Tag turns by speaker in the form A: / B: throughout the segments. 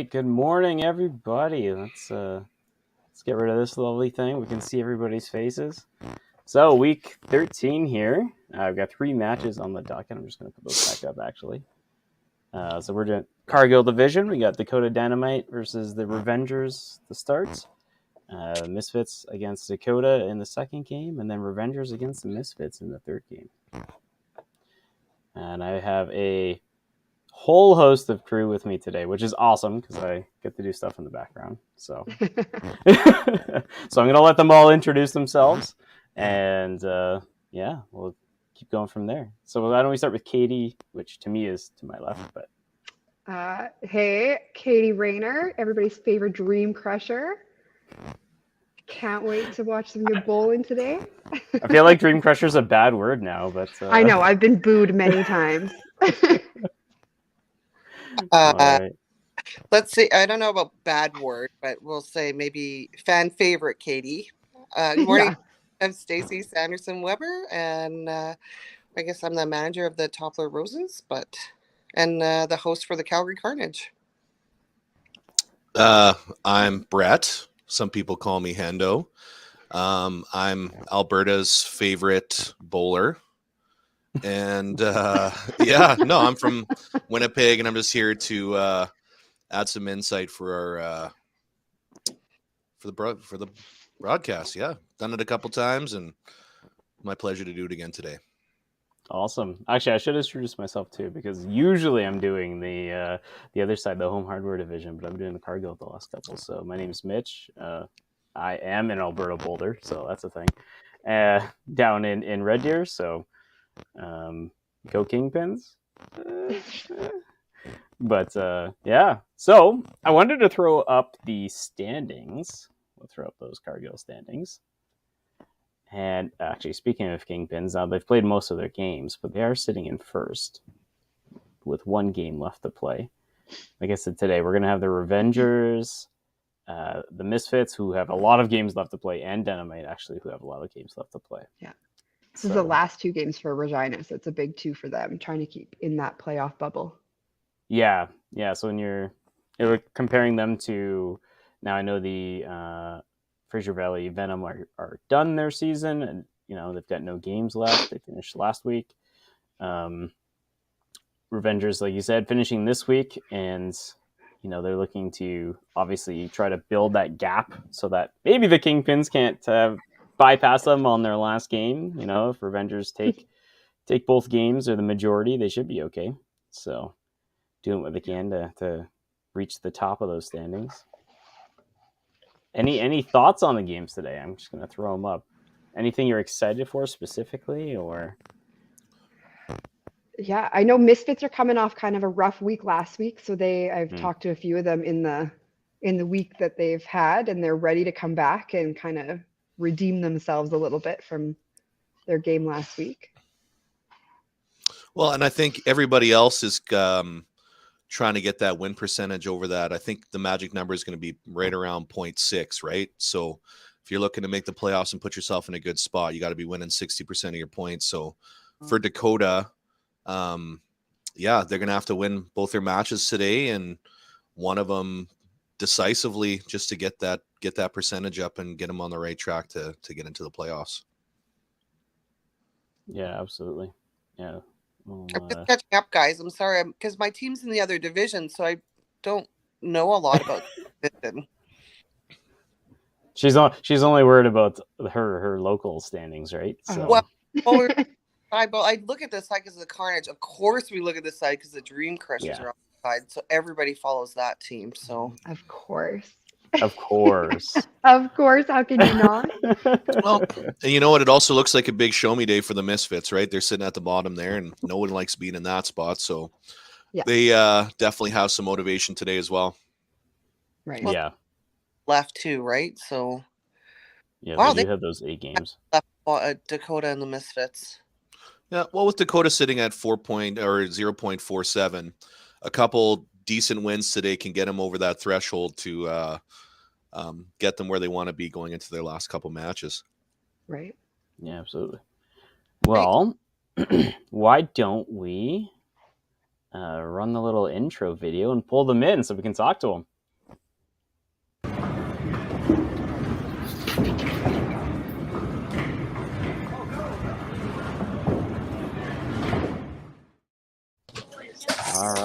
A: right, good morning, everybody. Let's get rid of this lovely thing. We can see everybody's faces. So, week 13 here. I've got 3 matches on the docket. I'm just going to put those back up, actually. So we're doing Cargill Division. We got Dakota Dynamite versus the Revengers to start. Misfits against Dakota in the second game, and then Revengers against the Misfits in the third game. And I have a whole host of crew with me today, which is awesome because I get to do stuff in the background. So, so I'm gonna let them all introduce themselves, and yeah, we'll keep going from there. So why don't we start with Katie, which to me is to my left, but
B: hey, Katie Rayner, everybody's favorite dream crusher. Can't wait to watch some good bowling today.
A: I feel like dream crusher is a bad word now, but
B: I know I've been booed many times.
A: Right.
C: Let's see. I don't know about bad word, but we'll say maybe fan favorite, Katie. Good morning. Yeah. I'm Stacey Sanderson Weber, and I guess I'm the manager of the Toppler Roses, and the host for the Calgary Carnage.
D: I'm Brett. Some people call me Hendo. I'm Alberta's favorite bowler. And I'm from Winnipeg, and I'm just here to add some insight for the broadcast. Yeah, done it a couple times, and my pleasure to do it again today.
A: Awesome. Actually, I should introduce myself too, because usually I'm doing the other side, the home hardware division, but I'm doing the Cargill the last couple. So my name's Mitch. I am an Alberta boulder, so that's a thing. Down in Red Deer, so go Kingpins. But yeah, so I wanted to throw up the standings. We'll throw up those Cargill standings. And actually, speaking of Kingpins, they've played most of their games, but they are sitting in first with 1 game left to play. Like I said, today we're going to have the Revengers, the Misfits, who have a lot of games left to play, and Dynamite, actually, who have a lot of games left to play.
B: Yeah. This is the last 2 games for Regina, so it's a big 2 for them, trying to keep in that playoff bubble.
A: Yeah. So when you're comparing them to, now I know the Fraser Valley Venom are done their season, and they've got no games left. They finished last week. Revengers, like you said, finishing this week, and they're looking to obviously try to build that gap so that maybe the Kingpins can't bypass them on their last game. If Revengers take both games or the majority, they should be okay. So doing what they can to reach the top of those standings. Any thoughts on the games today? I'm just going to throw them up. Anything you're excited for specifically, or?
B: Yeah, I know Misfits are coming off kind of a rough week last week, so I've talked to a few of them in the week that they've had, and they're ready to come back and kind of redeem themselves a little bit from their game last week.
D: Well, and I think everybody else is trying to get that win percentage over that. I think the magic number is going to be right around 0.6, right? So if you're looking to make the playoffs and put yourself in a good spot, you got to be winning 60% of your points. So for Dakota, they're going to have to win both their matches today, and one of them decisively, just to get that percentage up and get them on the right track to get into the playoffs.
A: Yeah, absolutely. Yeah.
C: I'm just catching up, guys. I'm sorry, because my team's in the other division, so I don't know a lot about the division.
A: She's only worried about her local standings, right? So.
C: I look at this side because of the Carnage. Of course, we look at this side because the Dream Crushers are on the side, so everybody follows that team. So
B: of course.
A: Of course.
B: Of course. How can you not?
D: Well, and you know what? It also looks like a big show me day for the Misfits, right? They're sitting at the bottom there, and no one likes being in that spot. So they definitely have some motivation today as well.
B: Right.
C: Well,
A: yeah.
C: Left too, right? So
A: yeah, they have those 8 games.
C: Left Dakota and the Misfits.
D: Yeah, well, with Dakota sitting at 0.47, a couple decent wins today can get them over that threshold to get them where they want to be going into their last couple matches.
B: Right.
A: Yeah, absolutely. Well, why don't we run the little intro video and pull them in so we can talk to them? All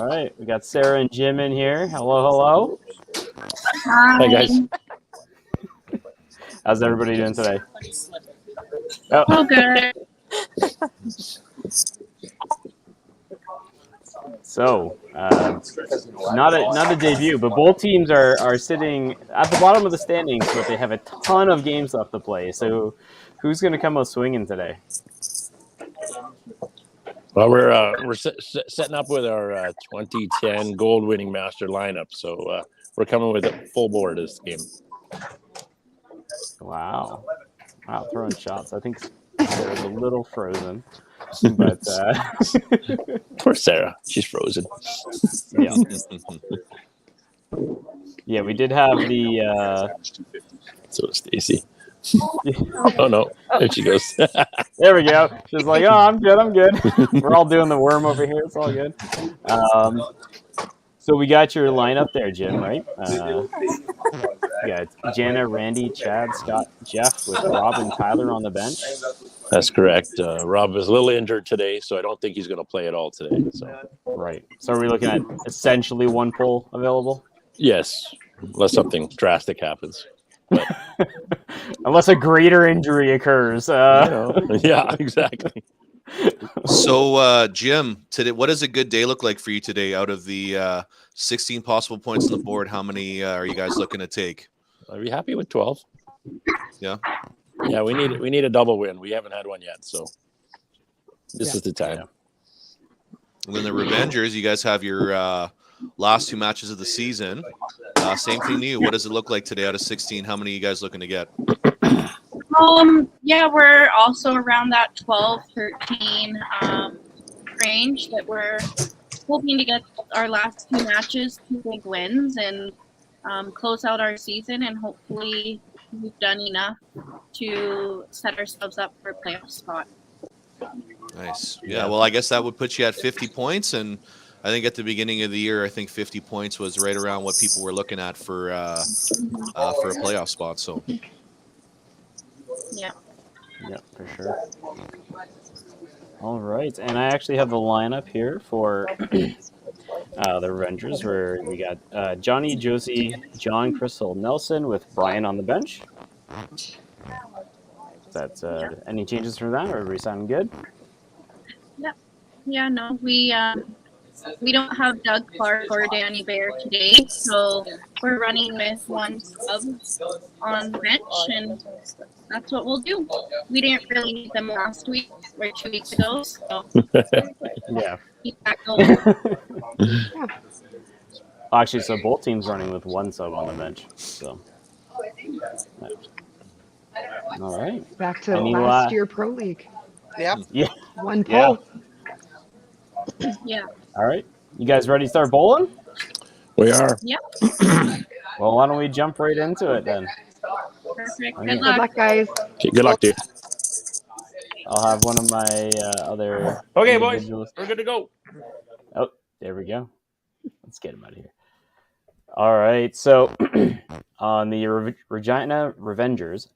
A: right, we got Sarah and Jim in here. Hello, hello.
E: Hi guys.
A: How's everybody doing today? Oh,
E: Oh, good.
A: so not a debut, but both teams are sitting at the bottom of the standings, but they have a ton of games left to play. So, who's going to come out swinging today?
F: Well, we're setting up with our 2010 gold-winning master lineup, so we're coming with a full board this game.
A: Wow, throwing shots. I think Sarah's a little frozen, but
F: Poor Sarah, she's frozen.
A: yeah, yeah. We did have the.
F: So is Stacy. Oh no, there she goes.
A: There we go. She's like, "Oh, I'm good. We're all doing the worm over here. It's all good." So we got your lineup there, Jim, right? We got Jana, Randy, Chad, Scott, Jeff with Rob and Tyler on the bench.
F: That's correct. Rob is a little injured today, so I don't think he's going to play at all today. So
A: right. So are we looking at essentially one pull available?
F: Yes, unless something drastic happens. But
A: unless a greater injury occurs.
F: Yeah, exactly.
D: So, Jim, today, what does a good day look like for you today? Out of the 16 possible points on the board, how many are you guys looking to take?
F: Are you happy with 12?
D: Yeah.
F: Yeah, we need a double win. We haven't had one yet, so this is the time.
A: Yeah.
D: And then the Revengers, you guys have your last two matches of the season. Same thing to you. What does it look like today out of 16? How many are you guys looking to get?
E: Yeah, we're also around that 12, 13 range that we're hoping to get our last two matches, 2 big wins, and close out our season, and hopefully we've done enough to set ourselves up for a playoff spot.
D: Nice. Yeah, well, I guess that would put you at 50 points, and I think at the beginning of the year, I think 50 points was right around what people were looking at for a playoff spot. So,
E: yeah,
A: for sure. All right, and I actually have the lineup here for the Rangers, where we got Johnny, Josie, John, Crystal, Nelson, with Brian on the bench. That's any changes from that, or are we sounding good?
E: Yeah. No, we don't have Doug Clark or Danny Bear today, so we're running with one sub on the bench, and that's what we'll do. We didn't really need them last week or 2 weeks ago, so
A: yeah.
E: Keep that going.
A: Actually, so both teams running with one sub on the bench. So, all right.
B: Back to last year Pro League.
C: Yep.
A: Yeah.
B: One pull.
E: Yeah.
A: All right. You guys ready to start bowling?
F: We are.
E: Yep.
A: Well, why don't we jump right into it then?
E: Perfect.
A: Okay.
E: Good
B: Good luck, guys.
F: Okay, good luck, dude.
A: I'll have one of my other.
F: Okay, boys, we're good to go.
A: Oh, there we go. Let's get him out of here. All right. So on the Regina Revengers,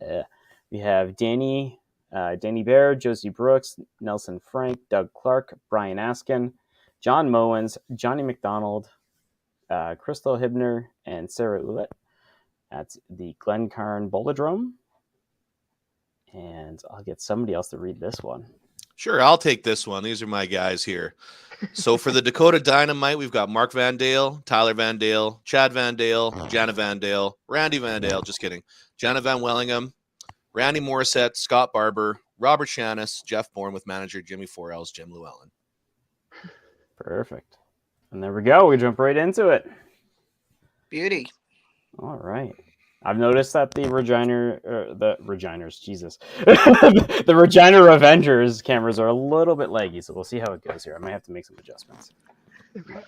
A: we have Danny Bear, Josie Brooks, Nelson Frank, Doug Clark, Brian Askin, John Mowens, Johnny McDonald, Crystal Hibner, and Sarah Ouellette at the Glencairn Bolodrome. And I'll get somebody else to read this one.
D: Sure, I'll take this one. These are my guys here. So for the Dakota Dynamite, we've got Mark Van Dale, Tyler Van Dale, Chad Van Dale, Jana Van Dale, Randy Van Dale, just kidding, Jana Van Wellingham, Randy Morissette, Scott Barber, Robert Shannis, Jeff Bourne with manager Jimmy Forels, Jim Llewellyn.
A: Perfect. And there we go. We jump right into it.
C: Beauty.
A: All right. I've noticed that the Regina Revengers cameras are a little bit laggy, so we'll see how it goes here. I might have to make some adjustments.
B: Okay.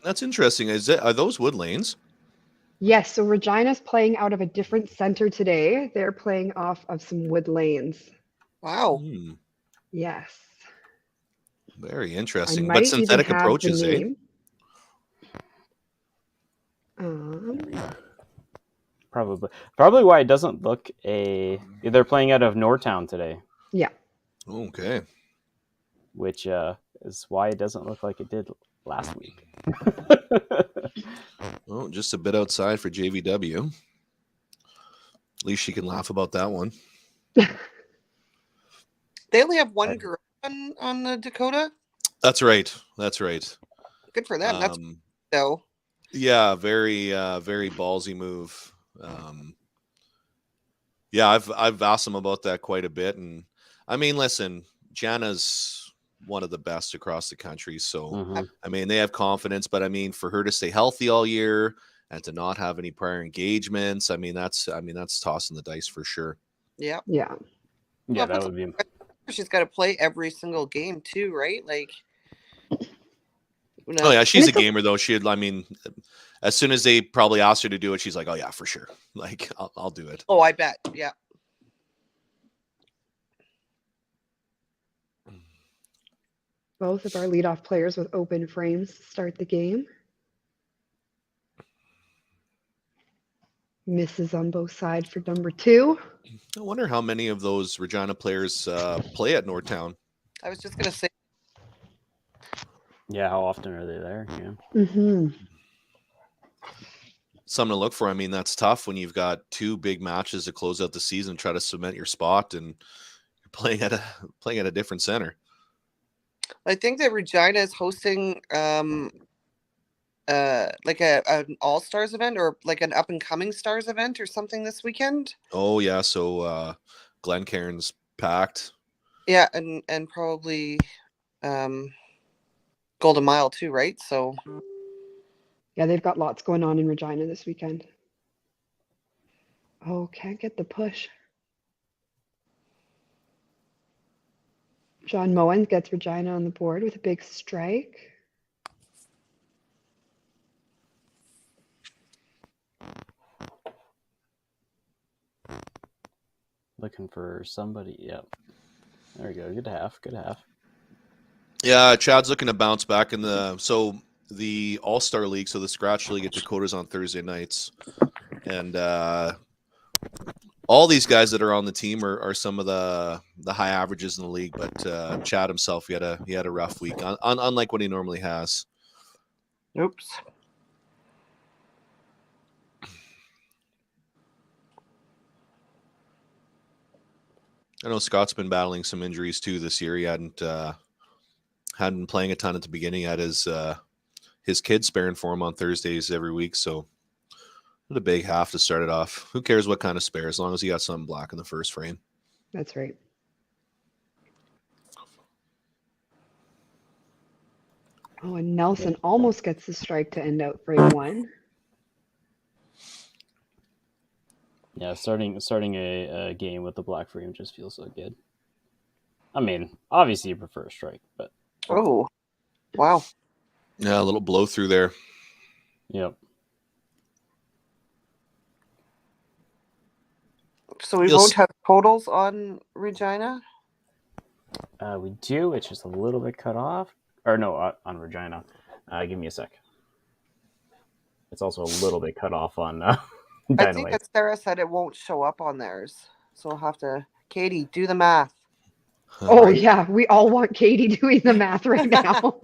D: That's interesting. Are those wood lanes?
B: Yes, so Regina's playing out of a different center today. They're playing off of some wood lanes.
C: Wow.
B: Yes.
D: Very interesting.
B: I
D: But
B: might
D: synthetic
B: even have
D: approaches,
B: the
D: eh?
B: name.
A: Probably why it doesn't look they're playing out of Nortown today,
B: Yeah.
D: Okay.
A: which is why it doesn't look like it did last week.
D: Well, just a bit outside for JVW. At least she can laugh about that one.
C: They only have one girl on the Dakota.
D: That's right. That's right.
C: Good for them. That's so.
D: Yeah, very very ballsy move. Yeah, I've asked them about that quite a bit, and I mean, listen, Jana's one of the best across the country, so I mean, they have confidence, but I mean, for her to stay healthy all year and to not have any prior engagements, I mean, that's tossing the dice for sure.
C: Yeah.
B: Yeah.
A: Yeah, that would be.
C: She's got to play every single game too, right? Like.
D: Oh yeah, she's a gamer though. I mean, as soon as they probably asked her to do it, she's like, "Oh yeah, for sure. Like, I'll do it."
C: Oh, I bet. Yeah.
B: Both of our leadoff players with open frames to start the game. Misses on both sides for number 2.
D: I wonder how many of those Regina players play at Northtown.
C: I was just gonna say.
A: Yeah, how often are they there? Yeah.
D: Something to look for. I mean, that's tough when you've got 2 big matches to close out the season, try to cement your spot, and you're playing at a different center.
C: I think that Regina is hosting like an All Stars event or like an up and coming Stars event or something this weekend.
D: Oh yeah, so Glencairn's packed.
C: Yeah, and probably Golden Mile too, right? So
B: Yeah, they've got lots going on in Regina this weekend. Oh, can't get the push. John Moen gets Regina on the board with a big strike.
A: Looking for somebody. Yep. There we go. Good half. Good half.
D: Yeah, Chad's looking to bounce back in the All-Star League, so the Scratch League at Dakota's on Thursday nights. And all these guys that are on the team are some of the high averages in the league, but Chad himself, he had a rough week, unlike what he normally has.
C: oops.
D: I know Scott's been battling some injuries too this year. He hadn't been playing a ton at the beginning. He had his kids sparing for him on Thursdays every week, so what a big half to start it off. Who cares what kind of spare, as long as he got something black in the first frame.
B: That's right. Oh, and Nelson almost gets the strike to end out frame 1.
A: Yeah, starting a game with the black frame just feels so good. I mean, obviously you prefer a strike, but
C: Oh, wow.
D: Yeah, a little blow through there.
A: yep.
C: So we won't have totals on Regina?
A: We do. It's just a little bit cut off. Or no, on Regina. Give me a sec. It's also a little bit cut off on Dynamite.
C: I think that Sarah said it won't show up on theirs. So we'll have to, Katie, do the math.
B: Oh, yeah. We all want Katie doing the math right now.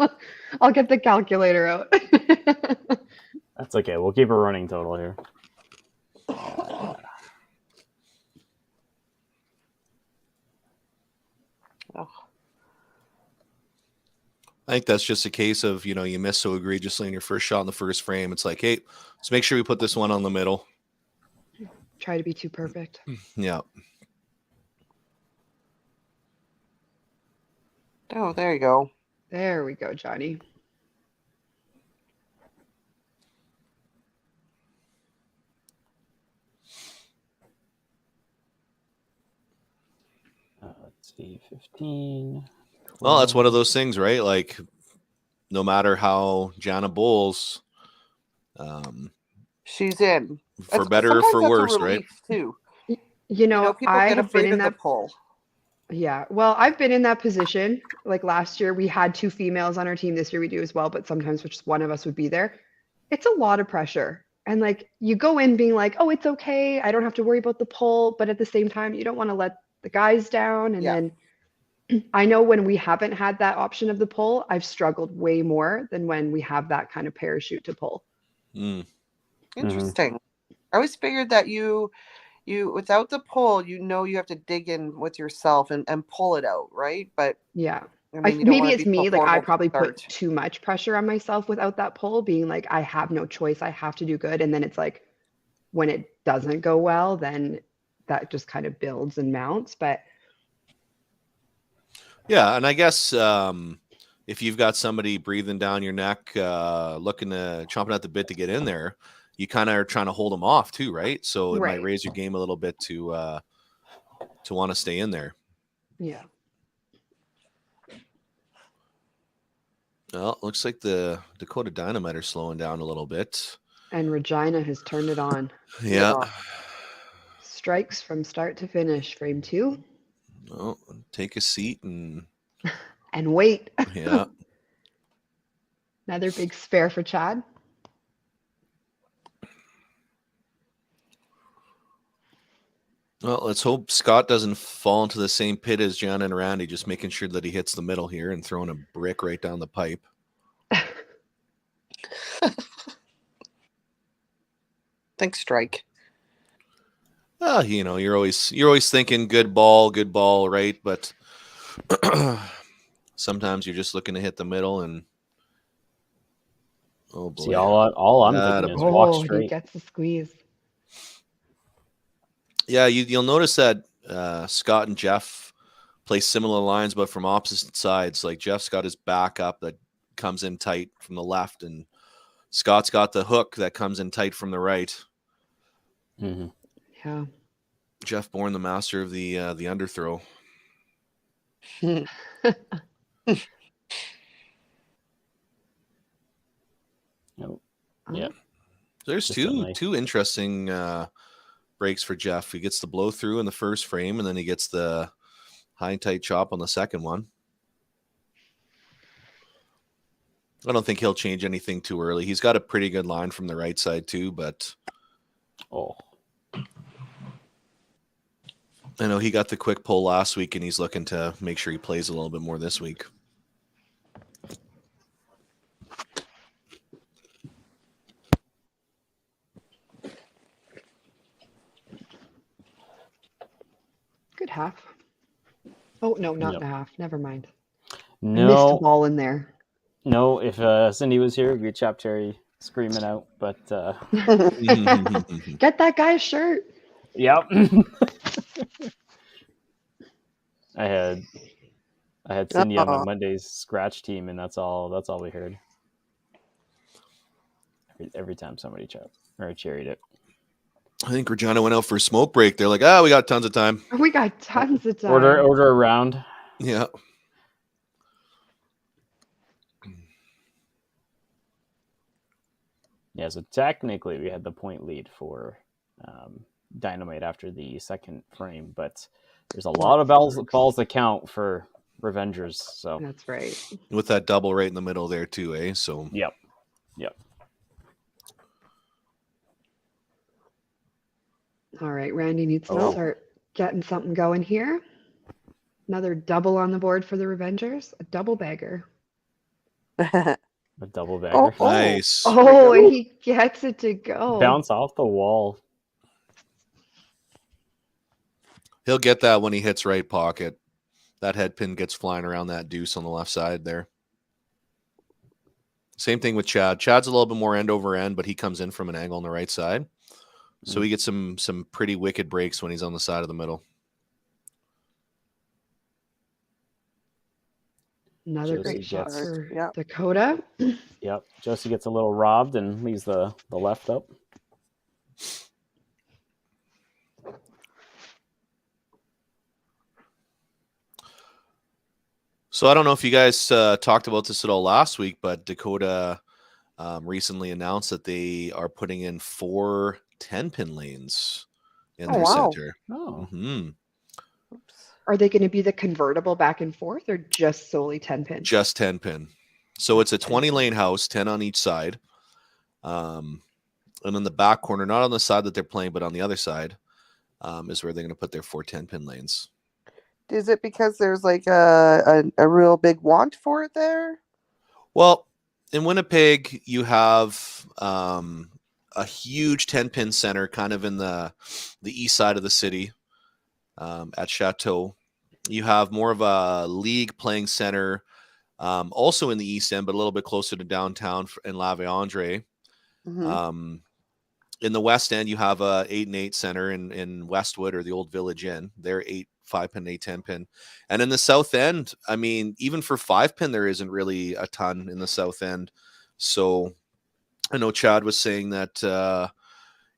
B: I'll get the calculator out.
A: That's okay. We'll keep a running total here.
C: Oh.
D: I think that's just a case of, you miss so egregiously in your first shot in the first frame. It's like, hey, let's make sure we put this one on the middle.
B: Try to be too perfect.
D: Yeah.
C: Oh, there you go.
B: There we go, Johnny.
A: Let's see, 15. 12.
D: Well, that's one of those things, right? Like, no matter how Jana bowls,
C: she's in.
D: For better or for worse, right?
C: Too.
B: People
C: I
B: get
C: have been
B: afraid
C: in
B: of
C: that
B: the
C: poll.
B: Yeah, well, I've been in that position. Like last year, we had 2 females on our team. This year we do as well, but sometimes just one of us would be there. It's a lot of pressure. And like you go in being like, oh, it's okay. I don't have to worry about the pull. But at the same time, you don't want to let the guys down. And
C: Yeah.
B: then I know when we haven't had that option of the pull, I've struggled way more than when we have that kind of parachute to pull.
C: Interesting. I always figured that you without the pull, you have to dig in with yourself and pull it out, right? But
B: Yeah.
C: I mean, you don't
B: Maybe
C: want to
B: it's
C: be so
B: me. Like I
C: horrible to
B: probably put
C: start.
B: too much pressure on myself without that pull, being like, I have no choice. I have to do good. And then it's like when it doesn't go well, then that just kind of builds and mounts. But
D: Yeah, and I guess if you've got somebody breathing down your neck, looking to chomping at the bit to get in there, you kind of are trying to hold them off too, right? So it might
B: right.
D: raise your game a little bit to want to stay in there.
B: Yeah.
D: Well, looks like the Dakota Dynamite are slowing down a little bit.
B: And Regina has turned it on.
D: Yeah.
B: Strikes from start to finish, frame 2.
D: Well, take a seat and
B: wait.
D: Yeah.
B: Another big spare for Chad.
D: Well, let's hope Scott doesn't fall into the same pit as Gianna and Randy, just making sure that he hits the middle here and throwing a brick right down the pipe.
C: Think strike.
D: You're always thinking good ball, right? But sometimes you're just looking to hit the middle, and oh boy.
A: See, all I'm thinking is walk straight.
B: He gets the squeeze.
D: Yeah, you'll notice that Scott and Jeff play similar lines, but from opposite sides. Like Jeff's got his back up that comes in tight from the left, and Scott's got the hook that comes in tight from the right.
A: Mm-hmm.
B: Yeah.
D: Jeff Bourne, the master of the underthrow.
A: Nope. Yeah.
D: There's
A: Just
D: two interesting breaks for Jeff. He gets the blow through in the first frame, and then he gets the high and tight chop on the second one. I don't think he'll change anything too early. He's got a pretty good line from the right side too, but I know he got the quick pull last week, and he's looking to make sure he plays a little bit more this week.
B: Good half. Oh, no, not a half. Never mind.
A: No.
B: I missed the ball in there.
A: No, if Cindy was here, we'd chop Terry screaming out, but
B: get that guy a shirt.
A: Yep. I had Cindy on my Monday's scratch team, and that's all we heard. Every time somebody cherried it.
D: I think Regina went out for a smoke break. They're like, we got tons of time.
B: We got tons of time.
A: Order a round.
D: Yeah.
A: Yeah, so technically we had the point lead for Dynamite after the second frame, but there's a lot of balls that count for Revengers. So
B: that's right.
D: With that double right in the middle there too, eh? So
A: Yep.
B: All right, Randy needs to start getting something going here. Another double on the board for the Revengers. A double bagger.
A: A double bagger.
D: Nice.
B: Oh, and he gets it to go.
A: Bounce off the wall.
D: He'll get that when he hits right pocket. That head pin gets flying around that deuce on the left side there. Same thing with Chad. Chad's a little bit more end over end, but he comes in from an angle on the right side. So he gets some pretty wicked breaks when he's on the side of the middle.
B: Another great shot for Dakota.
A: Yep. Josie gets a little robbed and leaves the left up.
D: So I don't know if you guys talked about this at all last week, but Dakota recently announced that they are putting in 4 10-pin lanes in their center.
A: Oh.
D: Mm-hmm.
B: Are they going to be the convertible back and forth or just solely 10-pin?
D: Just 10-pin. So it's a 20-lane house, 10 on each side. And And in the back corner, not on the side that they're playing, but on the other side, is where they're going to put their 4 10-pin lanes.
C: Is it because there's like a real big want for it there?
D: Well, in Winnipeg, you have a huge 10-pin center kind of in the east side of the city at Chateau. You have more of a league playing center also in the east end, but a little bit closer to downtown in La Véandre.
C: Mm-hmm.
D: In the west end, you have a 8-and-8 center in Westwood or the old Village Inn. They're 8 5-pin, 8 10-pin. And in the south end, I mean, even for 5-pin, there isn't really a ton in the south end. So I know Chad was saying that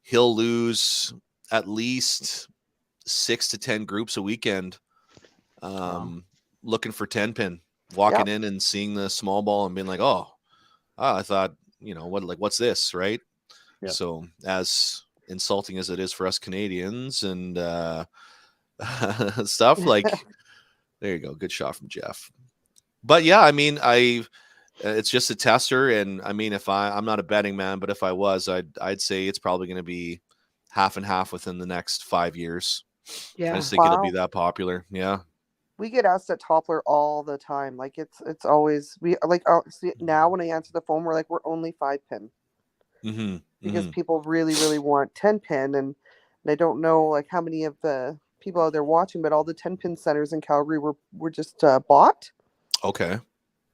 D: he'll lose at least 6 to 10 groups a weekend looking for 10-pin, walking in and seeing the small ball and being like, I thought, what's this, right?
A: Yeah.
D: So as insulting as it is for us Canadians and stuff, like, there you go. Good shot from Jeff. But yeah, I mean, it's just a tester. And I mean, if I'm not a betting man, but if I was, I'd say it's probably going to be half and half within the next 5 years.
B: Yeah.
D: I just think it'll be that popular. Yeah.
C: We get asked at Toppler all the time. Like it's always now when I answer the phone, we're like, we're only 5-pin.
D: Mm-hmm.
C: Because people really, really want 10-pin, and I don't know like how many of the people out there watching, but all the 10-pin centers in Calgary were just bought.
D: Okay.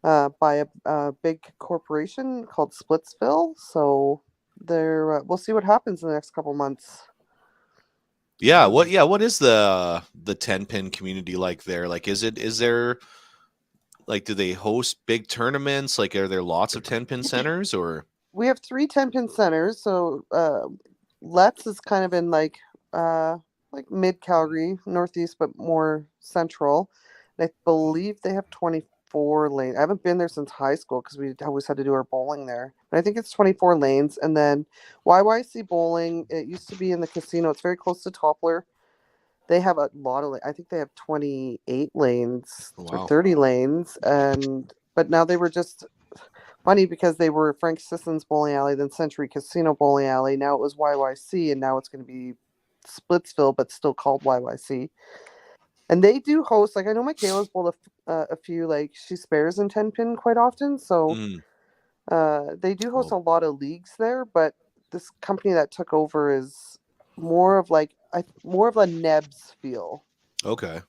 C: By a big corporation called Splitsville. So we'll see what happens in the next couple months.
D: Yeah. What is the 10-pin community like there? Like, is there like, do they host big tournaments? Like, are there lots of 10-pin centers or?
C: We have 3 10-pin centers. So Let's is kind of in like mid Calgary, northeast, but more central. And I believe they have 24 lanes. I haven't been there since high school because we always had to do our bowling there. But I think it's 24 lanes. And then YYC Bowling, it used to be in the casino. It's very close to Toppler. They have a lot of, I think they have 28 lanes or 30 lanes. But now they were just funny because they were Frank Sisson's bowling alley, then Century Casino bowling alley. Now it was YYC, and now it's going to be Splitsville, but still called YYC. And they do host, like I know Michaela's bowled a few, like she spares in 10-pin quite often. So they do host a lot of leagues there, but this company that took over is more of a Nebs feel.
D: Okay.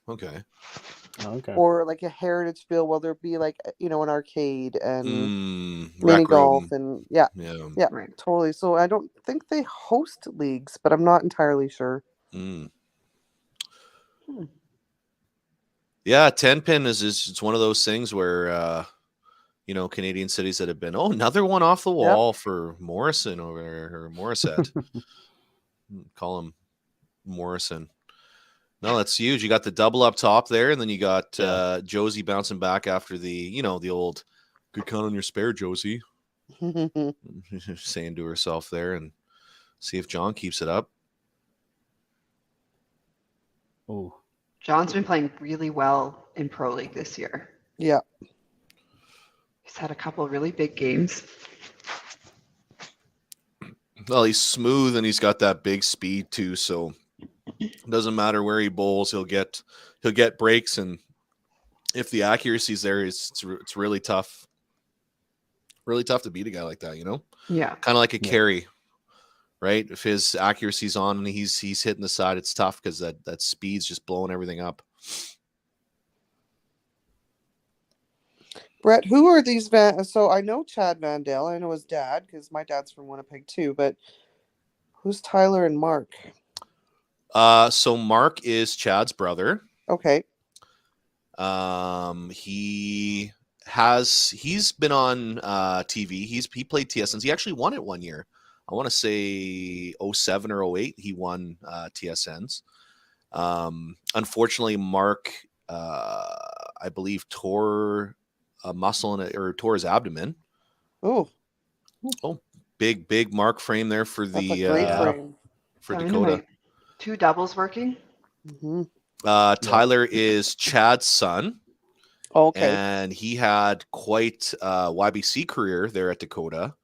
C: Or like a heritage feel where there'd be like, an arcade and mini
D: rec
C: golf
D: room.
C: and yeah,
B: Right.
C: totally. So I don't think they host leagues, but I'm not entirely sure.
D: Yeah, 10-pin is it's one of those things where Canadian cities that have been another one off the wall for Morrison over there, or Morissette. Call him Morrison. No, that's huge. You got the double up top there, and then you got Josie bouncing back after the old good count on your spare, Josie. Saying to herself there, and see if John keeps it up.
A: Oh,
B: John's been playing really well in Pro League this year.
C: Yeah.
B: He's had a couple of really big games.
D: Well, he's smooth and he's got that big speed too, so it doesn't matter where he bowls, he'll get breaks, and if the accuracy's there, it's really tough. Really tough to beat a guy like that,
B: Yeah.
D: Kind of like a carry, right? If his accuracy's on and he's hitting the side, it's tough because that speed's just blowing everything up.
C: Brett, who are these so I know Chad Vandale, I know his dad because my dad's from Winnipeg too, but who's Tyler and Mark?
D: So Mark is Chad's brother.
C: Okay.
D: He's been on TV. He played TSNs. He actually won it one year. I want to say 07 or 08 he won TSNs. Unfortunately, Mark I believe tore a muscle or tore his abdomen.
C: Oh,
D: big Mark frame there for
C: that's a great frame.
D: for Dakota.
B: 2 doubles working.
C: Mm-hmm.
D: Tyler is Chad's son.
C: Okay.
D: And he had quite a YBC career there at Dakota.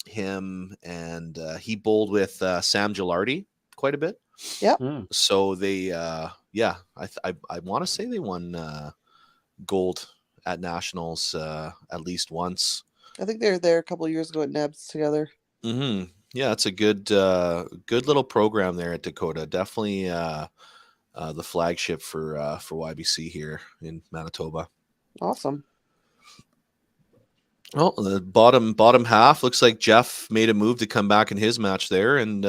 D: him, and he bowled with Sam Gilardi quite a bit.
A: Mm.
D: So they, I want to say they won gold at nationals at least once.
C: I think they were there a couple of years ago at Nebs together.
D: Mm-hmm. Yeah, it's a good little program there at Dakota. Definitely the flagship for YBC here in Manitoba.
C: Awesome.
D: Well, the bottom half looks like Jeff made a move to come back in his match there, and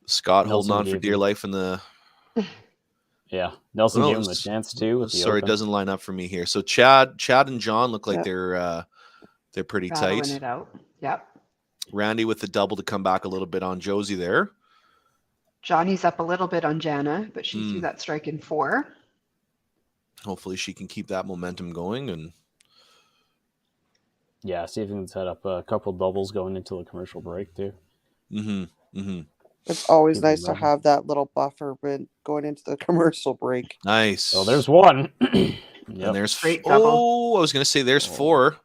D: Scott
A: Nelson
D: holding on for
A: gave
D: dear
A: him-
D: life in the.
A: Yeah, Nelson
D: No,
A: gave him a chance too. With the
D: Sorry, it
A: open.
D: doesn't line up for me here. So Chad and John look like
C: Yeah.
D: they're pretty
B: Battling
D: tight.
B: it out. Yep.
D: Randy with the double to come back a little bit on Josie there.
B: Johnny's up a little bit on Jana, but she threw that strike in 4.
D: Hopefully she can keep that momentum going, and
A: Yeah, see if you can set up a couple doubles going into the commercial break too.
C: It's always
A: Keep them
C: nice to
A: running.
C: have that little buffer when going into the commercial break.
D: nice.
A: Oh, there's one.
D: And
A: Yep.
D: there's
B: Great double.
D: oh, I was gonna say there's 4.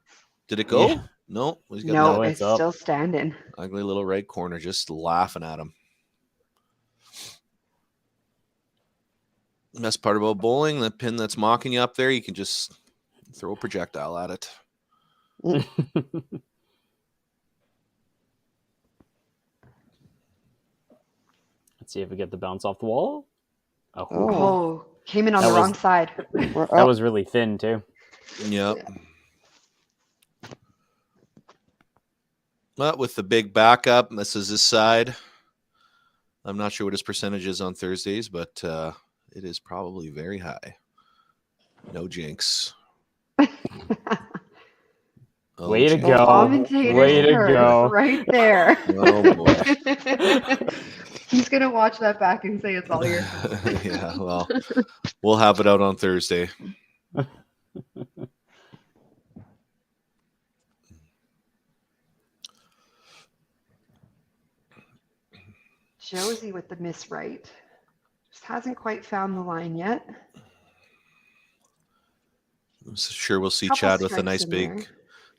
D: Did it go?
A: Yeah.
D: No, he's got
B: No,
A: that.
B: it's
A: It's up.
B: still standing.
D: ugly little right corner, just laughing at him. Best part about bowling, the pin that's mocking you up there, you can just throw a projectile at it.
A: Let's see if we get the bounce off the wall. Oh,
C: Oh.
B: Oh, came in on
A: That
B: the
A: was-
B: wrong side.
C: We're
A: that
C: up.
A: was really thin too.
D: Yep. But with the big backup, this is his side. I'm not sure what his percentage is on Thursdays, but it is probably very high. No jinx. Oh,
A: Way to
D: jinx.
A: go.
B: Commentator's
A: Way to
B: curse
A: go.
B: right there.
D: Oh boy.
B: He's gonna watch that back and say it's all your
D: Yeah, well, we'll have it out on Thursday.
B: Josie with the miss right. Just hasn't quite found the line yet.
D: I'm sure we'll see
B: Couple
D: Chad with a
B: strikes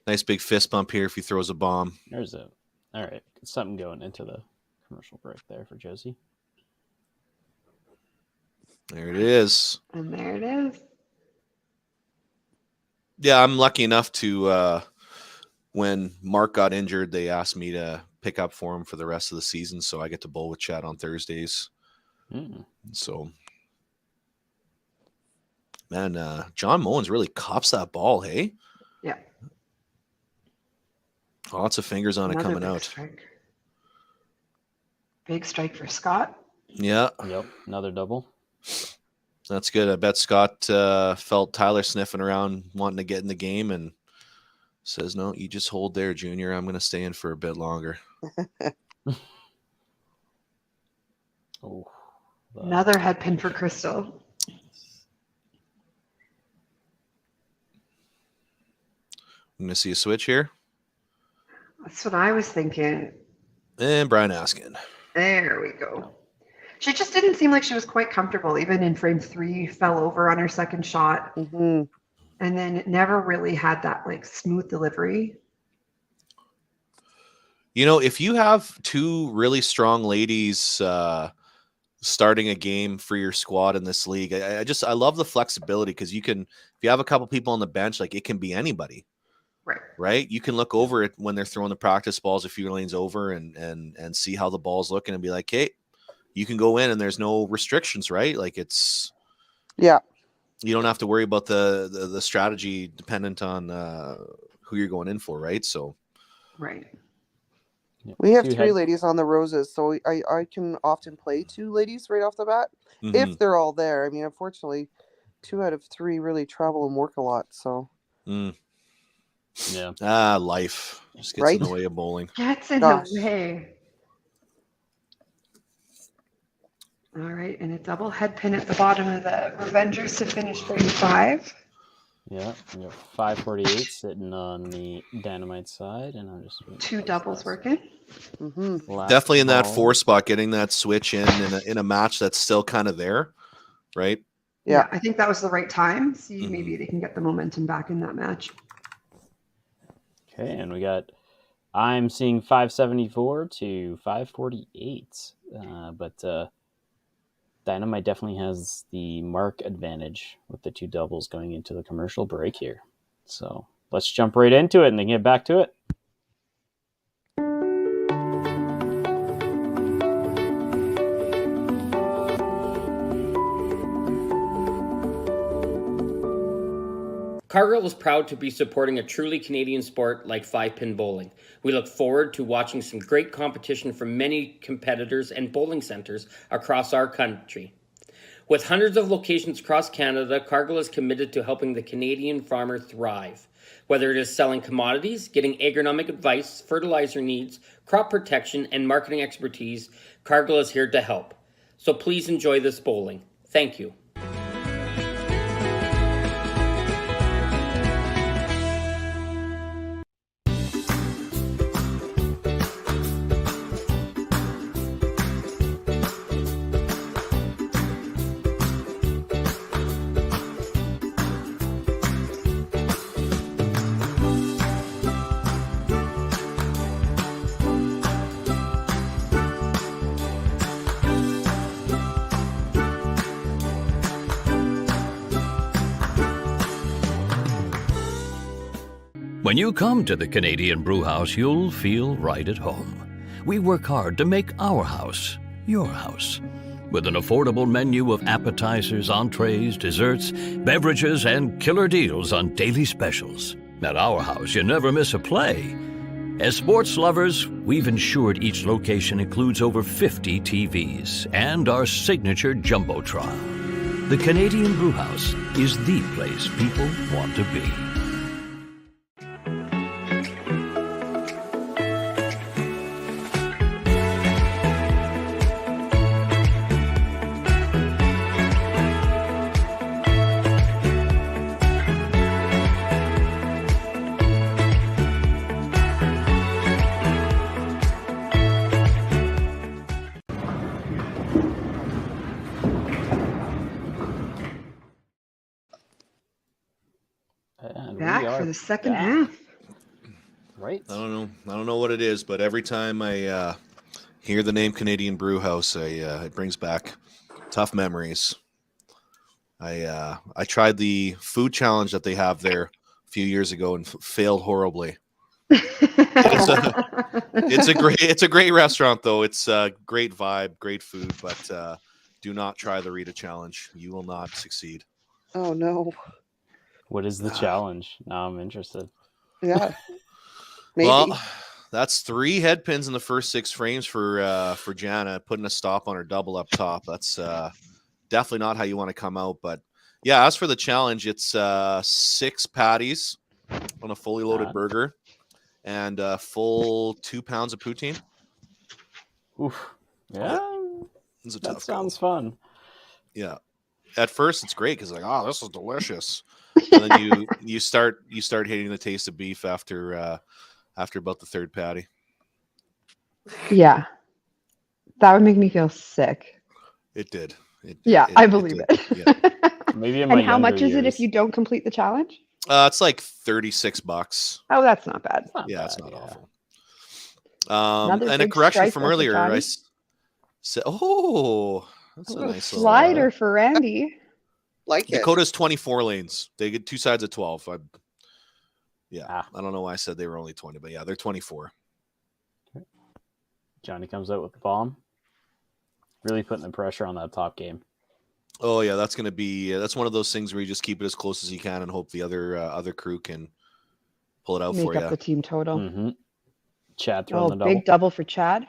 D: nice
B: in
D: big fist bump here if he throws a bomb.
A: There's a. All right, something going into the commercial break there for Josie.
D: There it is.
B: And there it is.
D: Yeah, I'm lucky enough to when Mark got injured, they asked me to pick up for him for the rest of the season, so I get to bowl with Chad on Thursdays. So, man, John Mullins really cops that ball, hey?
B: Yeah.
D: Lots of fingers on it
B: Another
D: coming
B: big
D: out.
B: strike. Big strike for Scott.
D: Yeah,
A: Yep, another double.
D: that's good. I bet Scott felt Tyler sniffing around, wanting to get in the game, and says, "No, you just hold there, Junior. I'm going to stay in for a bit longer."
A: Oh,
B: Another head pin for Crystal.
D: I'm going to see a switch here.
B: That's what I was thinking.
D: And Brian Askin.
B: There we go. She just didn't seem like she was quite comfortable. Even in frame 3, fell over on her second shot.
C: Mm-hmm.
B: And then never really had that like smooth delivery.
D: You know, if you have 2 really strong ladies starting a game for your squad in this league, I love the flexibility, because you can, if you have a couple people on the bench, like it can be anybody, right? You can look over it when they're throwing the practice balls a few lanes over and see how the ball's looking and be like, hey, you can go in and there's no restrictions, right? Like it's,
C: Yeah.
D: you don't have to worry about the strategy dependent on who you're going in for, right? So,
B: Right.
C: We have
A: 2
C: 3
A: head-
C: ladies on the roses, so I can often play 2 ladies right off the bat
D: mhm.
C: if they're all there. I mean, unfortunately, 2 out of 3 really travel and work a lot. So
A: Yeah.
D: Life just gets
C: Right?
D: in the way of bowling.
B: Gets in
C: Gosh.
B: the way. All right, and a double head pin at the bottom of the Revengers to finish 35.
A: Yeah, we got 548 sitting on the Dynamite side, and I'm just waiting
B: 2
A: for
B: doubles
A: this
B: working.
A: last
D: Definitely in that
A: ball.
D: 4 spot, getting that switch in a match that's still kind of there, right?
C: Yeah.
B: I think that was the right time. See,
D: Mhm.
B: maybe they can get the momentum back in that match.
A: Okay, and we got I'm seeing 574 to 548. But Dynamite definitely has the mark advantage with the two doubles going into the commercial break here. So let's jump right into it and then get back to it.
G: Cargill is proud to be supporting a truly Canadian sport like 5-pin bowling. We look forward to watching some great competition from many competitors and bowling centers across our country. With hundreds of locations across Canada, Cargill is committed to helping the Canadian farmer thrive. Whether it is selling commodities, getting agronomic advice, fertilizer needs, crop protection, and marketing expertise, Cargill is here to help. So please enjoy this bowling. Thank you.
H: When you come to the Canadian Brewhouse, you'll feel right at home. We work hard to make our house your house. With an affordable menu of appetizers, entrees, desserts, beverages, and killer deals on daily specials. At our house, you never miss a play. As sports lovers, we've ensured each location includes over 50 TVs and our signature Jumbotron. The Canadian Brewhouse is the place people want to be.
A: And
B: Back
A: we are
B: for the second
A: back.
B: half.
A: Right.
D: I don't know what it is, but every time I hear the name Canadian Brewhouse, it brings back tough memories. I tried the food challenge that they have there a few years ago and failed horribly. It's a great restaurant though. It's a great vibe, great food, but do not try the Rita challenge. You will not succeed.
C: Oh no.
A: What is the challenge? Now I'm interested.
C: Yeah. Maybe.
D: Well, that's 3 head pins in the first 6 frames for Jana, putting a stop on her double up top. That's definitely not how you want to come out. But yeah, as for the challenge, it's 6 patties on a fully loaded burger and a full 2 pounds of poutine.
A: Oof. Yeah.
D: It's a
A: That
D: tough
A: sounds
D: goal.
A: fun.
D: Yeah. At first, it's great because like, oh, this is delicious. And then you start hating the taste of beef after about the 3rd patty.
B: Yeah. That would make me feel sick.
D: It did.
B: I believe it.
D: Yeah.
A: Maybe in
B: And
A: my
B: how much
A: younger
B: is it if
A: years.
B: you don't complete the challenge?
D: It's like $36.
B: Oh, that's not bad.
D: Yeah, it's not awful.
B: Another
D: And a
B: big
D: correction
B: strike
D: from
B: there for
D: earlier. I
B: Johnny.
D: said, "Oh, that's
B: A
D: a
B: little
D: nice
B: slider
D: little."
B: for Randy.
C: Like it.
D: Dakota's 24 lanes. They get 2 sides of 12. I don't know why I said they were only 20, but yeah, they're 24.
A: Johnny comes out with the bomb. Really putting the pressure on that top game.
D: Oh yeah, that's gonna be that's one of those things where you just keep it as close as you can and hope the other crew can pull it out
B: Make
D: for
B: up
D: you.
B: the team total.
A: Mm-hmm. Chad throwing the double.
B: Big double for Chad.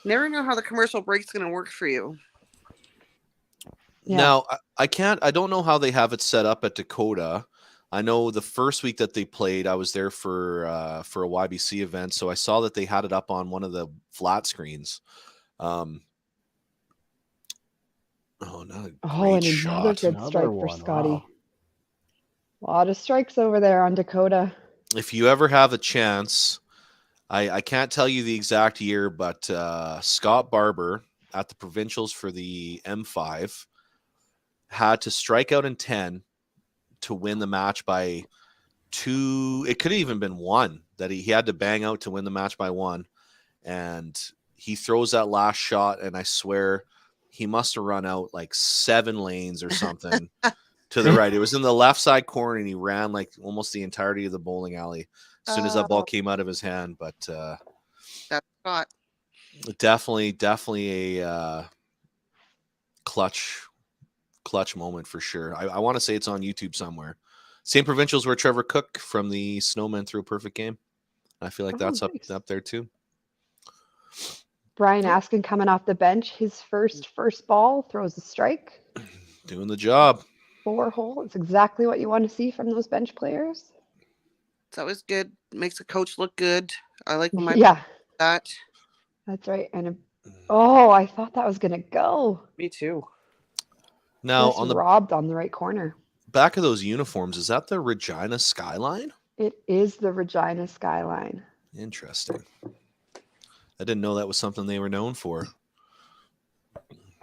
C: Never know how the commercial break's going to work for you.
B: Yeah.
D: Now I don't know how they have it set up at Dakota. I know the first week that they played, I was there for a YBC event, so I saw that they had it up on one of the flat screens.
B: And
D: another
B: good strike for Scotty.
A: Wow.
B: A lot of strikes over there on Dakota.
D: If you ever have a chance, I can't tell you the exact year, but Scott Barber at the provincials for the M5 had to strike out in 10 to win the match by 2. It could have even been 1 that he had to bang out to win the match by 1. And he throws that last shot, and I swear he must have run out like 7 lanes or something to the right. It was in the left side corner, and he ran like almost the entirety of the bowling alley as soon as that ball came out of his hand. But
C: That's Scott.
D: definitely a clutch moment for sure. I want to say it's on YouTube somewhere. Same provincials where Trevor Cook from the Snowmen threw a perfect game. I feel like that's
B: nice.
D: up there too.
B: Brian Askin coming off the bench, his first ball, throws a strike.
D: Doing the job.
B: 4-hole. It's exactly what you want to see from those bench players.
C: It's always good. Makes the coach look good. I like when my
B: Yeah,
C: that.
B: that's right. And I thought that was gonna go.
C: Me too.
D: Now
B: Just
D: on the
B: robbed on the right corner.
D: back of those uniforms, is that the Regina skyline?
B: It is the Regina skyline.
D: Interesting. I didn't know that was something they were known for.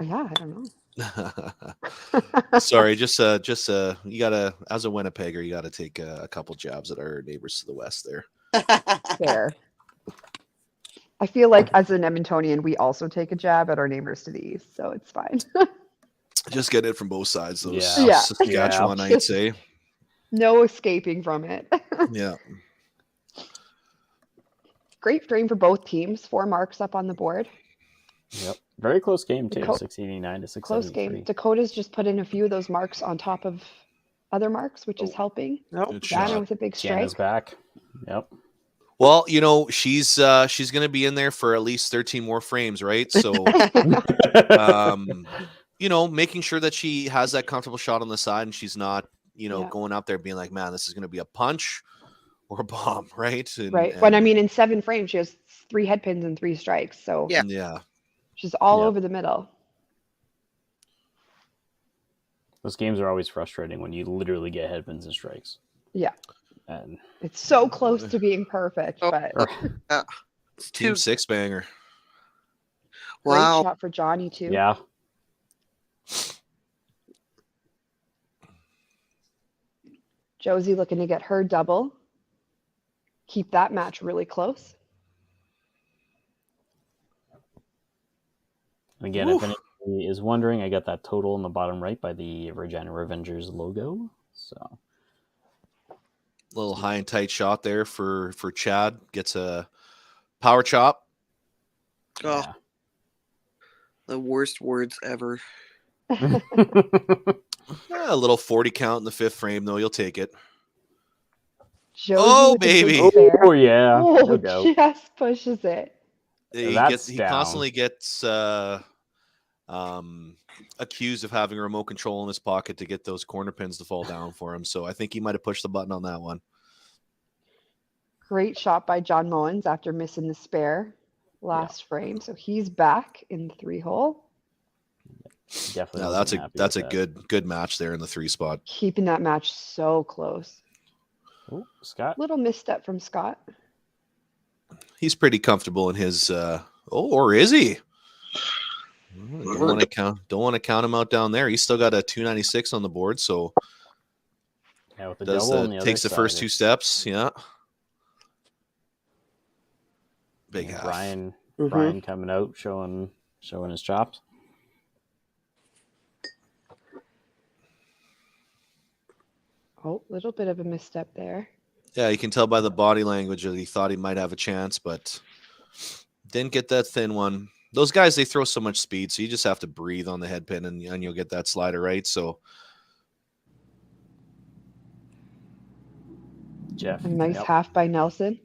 B: Yeah, I don't know.
D: Sorry, just you gotta, as a Winnipegger, you gotta take a couple jabs at our neighbors to the west there.
B: Fair. I feel like as an Edmontonian, we also take a jab at our neighbors to the east, so it's fine.
D: Just get it from both sides. Those
B: Yeah.
D: Saskatchewanites, eh?
B: No escaping from it.
D: Yeah.
B: Great frame for both teams. 4 marks up on the board.
A: Yep. Very close game, too.
B: Daco-
A: 689 to 673.
B: Close game. Dakota's just put in a few of those marks on top of other marks, which is helping.
C: Nope.
D: Good
B: Jana
D: shot.
B: with a big
A: Jana's
B: strike.
A: back. Yep.
D: Well, she's going to be in there for at least 13 more frames, right? So, making sure that she has that comfortable shot on the side and she's not, going out there being like, man, this is going to be a punch or a bomb, right?
B: Right. When in 7 frames, she has 3 head pins and 3 strikes. So
C: Yeah.
B: she's all
A: Yep.
B: over the middle.
A: Those games are always frustrating when you literally get headpins and strikes.
B: Yeah.
A: And
B: It's so close to being perfect,
C: Oh,
B: but
C: It's
D: Team
C: too.
D: 6-banger.
B: great
C: Wow.
B: shot for Johnny too.
A: yeah,
B: Josie looking to get her double. Keep that match really close.
A: and again, if anybody is wondering, I got that total in the bottom right by the Regina Revengers logo. So
D: Little high and tight shot there for Chad. Gets a power chop.
C: Oh,
A: yeah.
C: the worst words ever.
D: A little 40 count in the 5th frame, though. You'll take it.
B: Josie
D: Oh,
B: with the big
D: baby.
B: spare.
A: Oh yeah,
B: Oh,
A: look out.
B: just pushes it.
D: He
A: That's
D: he
A: down.
D: constantly gets accused of having a remote control in his pocket to get those corner pins to fall down for him. So I think he might have pushed the button on that one.
B: Great shot by John Mowens after missing the spare last frame. So he's back in the 3-hole.
A: Definitely.
D: No,
A: wasn't happy
D: that's a
A: with that.
D: good match there in the 3 spot.
B: Keeping that match so close.
A: Oh, Scott.
B: Little misstep from Scott.
D: He's pretty comfortable in his. Or is he? Don't want to count him out down there. He's still got a 296 on the board, so
A: Yeah, with the double on the other
D: takes the
A: side,
D: first 2
A: it's
D: steps. Yeah, big half.
A: Brian coming out, showing his chops.
B: Oh, little bit of a misstep there.
D: Yeah, you can tell by the body language that he thought he might have a chance, but didn't get that thin one. Those guys, they throw so much speed, so you just have to breathe on the head pin and you'll get that slider right. So
A: Jeff.
B: A nice
A: Yep.
B: half by Nelson.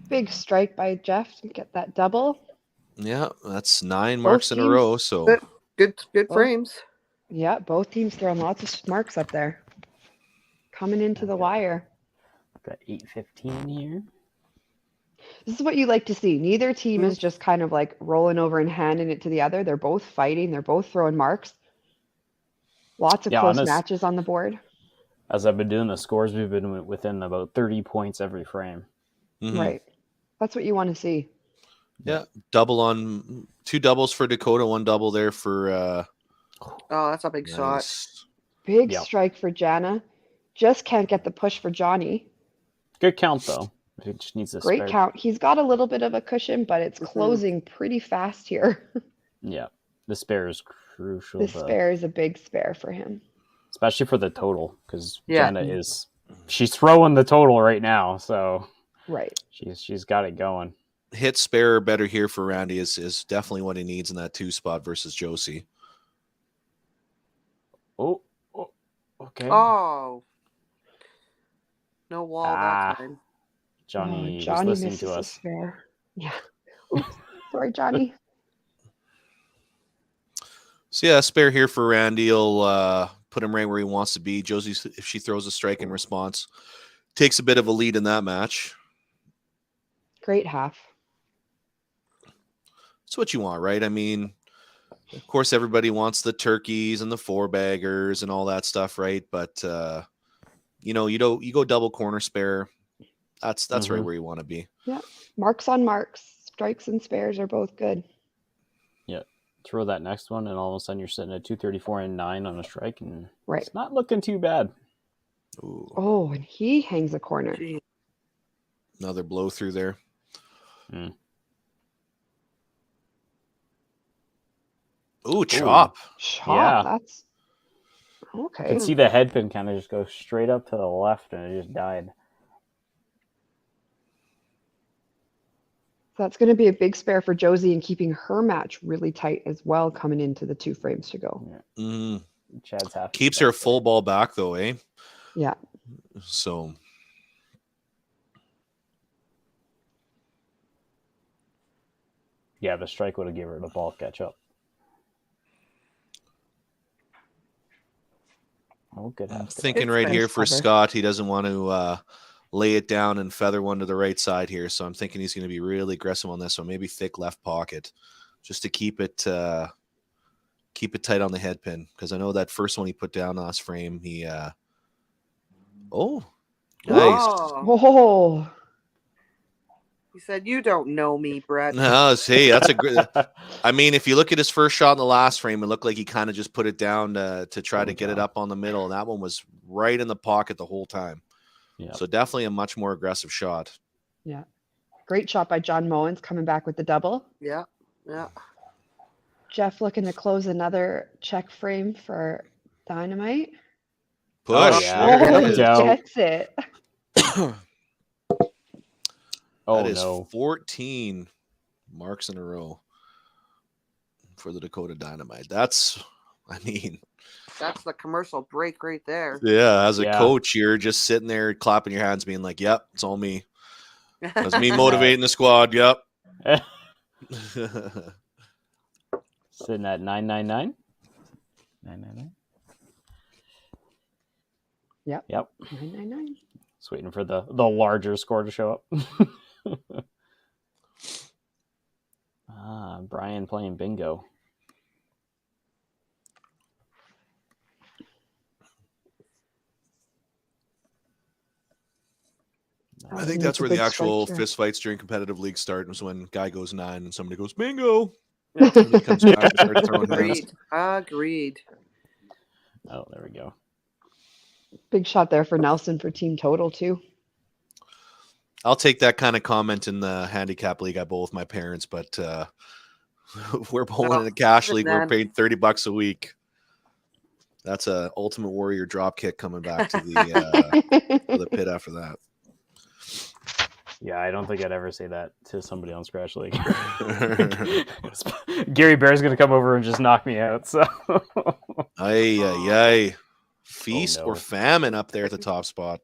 B: Big strike by Jeff to get that double.
D: yeah, that's 9 marks in a
B: teams-
D: row. So
C: Good
B: Oh.
C: frames.
B: Yeah, both teams throwing lots of marks up there. Coming into the wire.
A: Got 8:15 here.
B: This is what you like to see. Neither team is just kind of like rolling over and handing it to the other. They're both fighting. They're both throwing marks. Lots of
A: Yeah,
B: close
A: honest-
B: matches on the board.
A: As I've been doing the scores, we've been within about 30 points every frame.
D: mhm.
B: Right. That's what you want to see.
D: Yeah, 2 doubles for Dakota, 1 double there for
C: Oh, that's a big shot.
D: nice.
B: Big
A: Yep.
B: strike for Jana. Just can't get the push for Johnny.
A: Good count though. He just needs a
B: Great
A: spare.
B: count. He's got a little bit of a cushion, but it's closing pretty fast here.
A: Yeah, the spare is crucial.
B: The spare is a big spare for him.
A: Especially for the total, because
C: Yeah.
A: Jenna she's throwing the total right now, so
B: Right.
A: she's got it going.
D: Hit spare better here for Randy is definitely what he needs in that 2 spot versus Josie.
A: Oh, okay.
C: Oh. No wall that time.
A: Johnny was
B: Johnny
A: listening
B: misses
A: to
B: a
A: us.
B: spare. Yeah. Oops. Sorry, Johnny.
D: So yeah, spare here for Randy. He'll put him right where he wants to be. Josie, if she throws a strike in response, takes a bit of a lead in that match.
B: Great half.
D: That's what you want, right? I mean, of course, everybody wants the turkeys and the 4-baggers and all that stuff, right? But you go double corner spare. That's right where you want to be.
B: Yeah. Marks on marks. Strikes and spares are both good.
A: Yeah. Throw that next one, and all of a sudden you're sitting at 234 and 9 on a strike, and
B: Right.
A: it's not looking too bad.
D: Ooh,
B: Oh, and he hangs a corner.
C: Gee.
D: another blow through there. Ooh, chop.
B: Chop.
A: Yeah.
B: That's
A: You
B: okay.
A: can see the head pin kind of just go straight up to the left, and it just died.
B: That's going to be a big spare for Josie and keeping her match really tight as well coming into the 2 frames to go.
A: Chad's happy.
D: Keeps her full ball back though, eh?
B: Yeah.
D: So
A: Yeah, the strike would have given her the ball catch up. Oh, good.
D: I'm
A: half.
D: thinking
B: It's
D: right
B: nice
D: here for
B: cover.
D: Scott, he doesn't want to lay it down and feather one to the right side here. So I'm thinking he's going to be really aggressive on this one. Maybe thick left pocket, just to keep it tight on the head pin. Because I know that first one he put down last frame, he nice.
C: Oh.
B: Oh,
C: He said, "You don't know me, Brett."
D: No, hey, that's a good. I mean, if you look at his first shot in the last frame, it looked like he kind of just put it down to try to get it up on the middle, and that one was right in the pocket the whole time.
A: Yeah.
D: So definitely a much more aggressive shot.
B: yeah. Great shot by John Mowens coming back with the double.
C: Yeah. Yeah.
B: Jeff looking to close another check frame for Dynamite.
D: Push.
A: Oh, yeah.
D: There
B: Oh,
D: it
B: he
D: is.
A: Go.
B: gets it.
A: Oh,
D: That is
A: no.
D: 14 marks in a row for the Dakota Dynamite. That's
C: That's the commercial break right there.
D: yeah, as a
A: Yeah.
D: coach, you're just sitting there clapping your hands, being like, yep, it's all me. That's me motivating the squad. Yep.
A: Sitting at 999. 999.
B: Yep.
A: Yep.
B: 999.
A: Just waiting for the larger score to show up. Brian playing bingo.
D: I think that's where the actual fist fights during competitive leagues start, was when guy goes 9 and somebody goes bingo. And he comes back and starts throwing hands.
C: Agreed.
A: Oh, there we go.
B: Big shot there for Nelson for team total too.
D: I'll take that kind of comment in the handicap league I bowl with my parents, but we're bowling in a cash league. We're paid $30 a week. That's a Ultimate Warrior drop kick coming back to the pit after that.
A: Yeah, I don't think I'd ever say that to somebody on Scratch League. Gary Bear's going to come over and just knock me out. So,
D: Ay. Feast
A: no.
D: or famine up there at the top spot.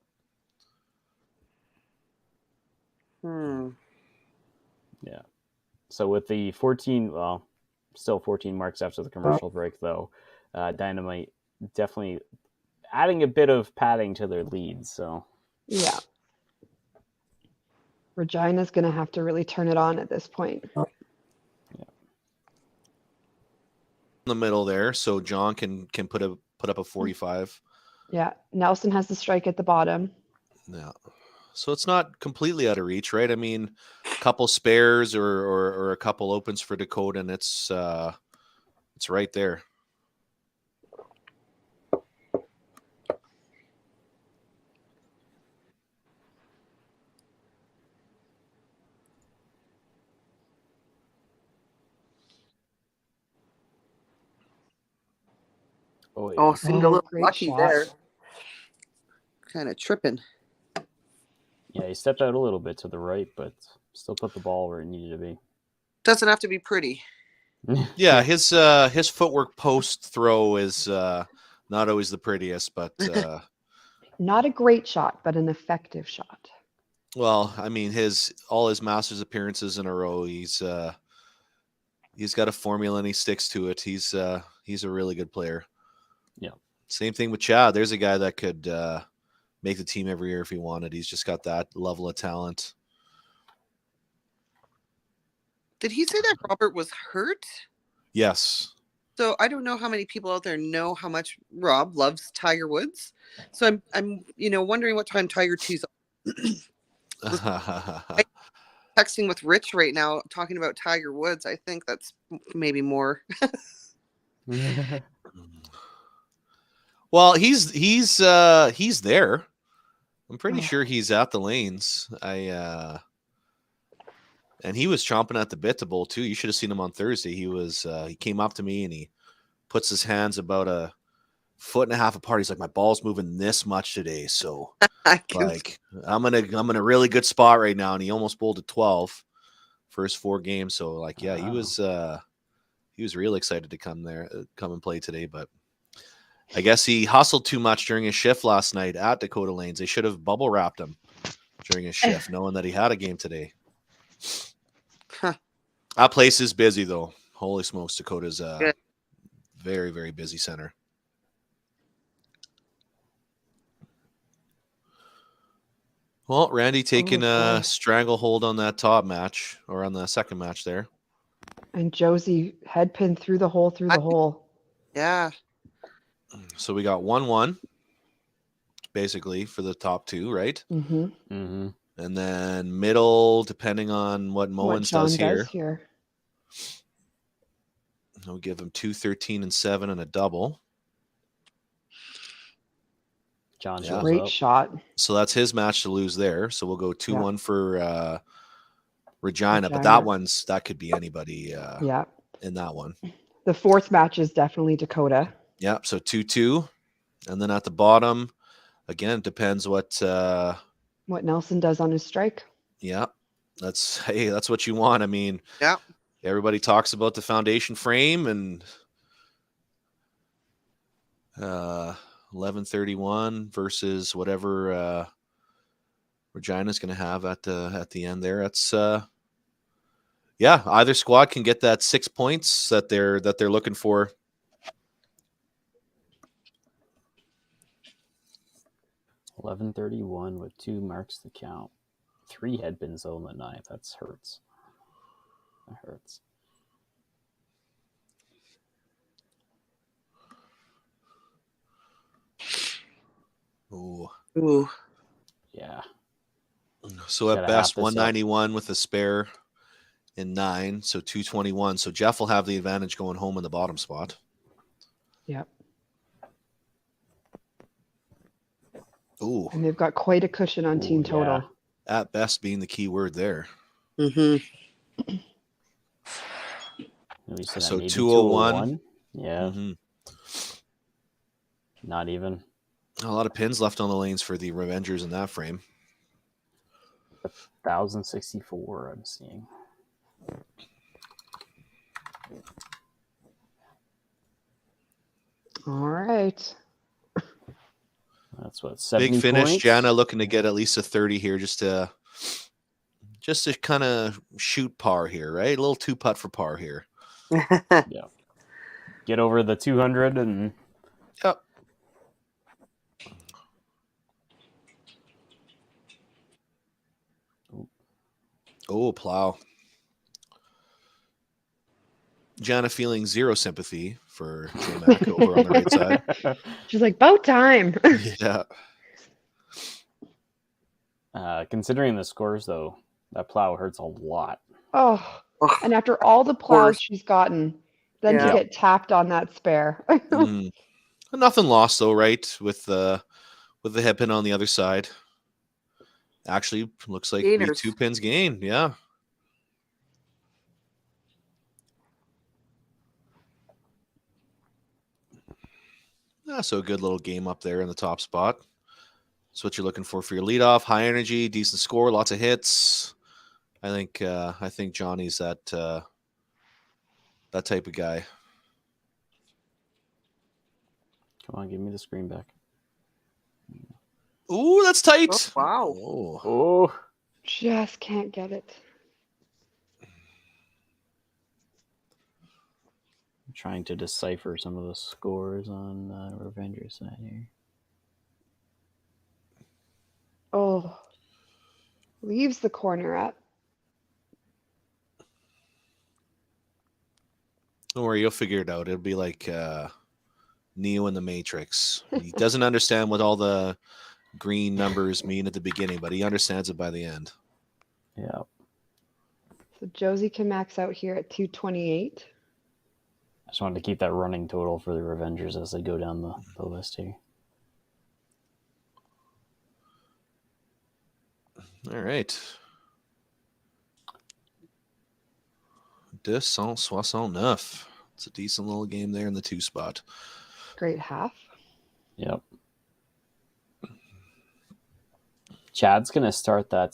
C: Hmm.
A: Yeah. So with the 14, well, still 14 marks after the commercial break, though, Dynamite definitely adding a bit of padding to their lead. So
B: Yeah. Regina's going to have to really turn it on at this point.
D: In the middle there, so John can put up a 45.
B: Yeah. Nelson has the strike at the bottom.
D: Yeah. So it's not completely out of reach, right? I mean, a couple spares or a couple opens for Dakota, and it's right there.
A: Oh, yeah.
C: Oh, seemed a
B: Oh,
C: little
B: great
C: lucky
B: shot.
C: there. Kind of tripping.
A: Yeah, he stepped out a little bit to the right, but still put the ball where it needed to be.
C: Doesn't have to be pretty.
D: Yeah, his footwork post throw is not always the prettiest, but
B: Not a great shot, but an effective shot.
D: well, I mean, all his Masters appearances in a row, he's got a formula and he sticks to it. He's a really good player.
A: Yeah.
D: Same thing with Chad. There's a guy that could make the team every year if he wanted. He's just got that level of talent.
C: Did he say that Robert was hurt?
D: Yes.
C: So I don't know how many people out there know how much Rob loves Tiger Woods. So I'm wondering what time Tiger tees texting with Rich right now talking about Tiger Woods. I think that's maybe more.
D: Well, he's there. I'm pretty
B: Oh.
D: sure he's at the lanes. And he was chomping at the bit to bowl too. You should have seen him on Thursday. He came up to me and he puts his hands about a foot and a half apart. He's like, my ball's moving this much today, so like I'm in a really good spot right now. And he almost bowled a 12 first 4 games. So like, yeah, he was real excited to come and play today. But I guess he hustled too much during his shift last night at Dakota Lanes. They should have bubble wrapped him during his shift, knowing that he had a game today.
C: Huh.
D: That place is busy though. Holy smokes, Dakota's a very, very busy center. Well, Randy taking a stranglehold on that top match, or on the second match there.
B: And Josie head pin through the hole,
C: Yeah.
D: So we got 1-1, basically, for the top 2, right?
B: Mm-hmm.
A: Mm-hmm.
D: And then middle, depending on what Moens does here. We'll give him 2, 13, and 7 and a double.
A: John
D: Yeah.
B: Great shot.
D: So that's his match to lose there. So we'll go 2-1 for Regina. But
B: Regina.
D: that could be anybody
B: Yeah.
D: in that one.
B: The fourth match is definitely Dakota.
D: Yeah, so 2-2. And then at the bottom, again, it depends what
B: Nelson does on his strike.
D: Yeah, that's what you want. I mean,
C: yeah,
D: everybody talks about the foundation frame and 1131 versus whatever Regina's going to have at the end there. That's either squad can get that 6 points that they're looking for.
A: $11.31 with 2 marks to count. 3 headpins on the 9th. That hurts. That hurts.
C: Ooh.
A: Yeah.
D: So at best, 191 with a spare in 9, so 221. So Jeff will have the advantage going home in the bottom spot.
B: Yep.
D: Ooh.
B: And they've got quite a cushion on team total.
D: Yeah. At best being the key word there.
C: Mm-hmm.
D: So 201.
A: Yeah.
D: Mm-hmm.
A: Not even.
D: A lot of pins left on the lanes for the Revengers in that frame.
A: 1,064 I'm seeing.
B: All right.
A: That's what, 70
D: big finish.
A: points?
D: Jana looking to get at least a 30 here, just to kind of shoot par here, right? A little 2-putt for par here.
A: Yeah. Get over the 200 and.
D: Yep. Oh, plow. Jana feeling zero sympathy for J-Mac over on the right side.
B: She's like, about time.
D: Yeah.
A: Considering the scores, though, that plow hurts a lot.
B: Oh, and after all the plows she's gotten, then to get tapped on that spare.
D: Nothing lost though, right? With the head pin on the other side. Actually, looks like 2 pins gain. Yeah. So a good little game up there in the top spot. That's what you're looking for your leadoff. High energy, decent score, lots of hits. I think Johnny's that type of guy.
A: Come on, give me the screen back.
D: Ooh, that's tight.
C: Oh, wow.
A: Oh,
B: Just can't get it.
A: I'm trying to decipher some of the scores on Revenger's side here.
B: Oh, leaves the corner up.
D: Don't worry, you'll figure it out. It'll be like Neo in the Matrix. He doesn't understand what all the green numbers mean at the beginning, but he understands it by the end.
A: Yeah.
B: So Josie can max out here at 228.
A: I just wanted to keep that running total for the Revengers as they go down the list here.
D: All right. 269. It's a decent little game there in the 2 spot.
B: Great half.
A: Yep. Chad's going to start that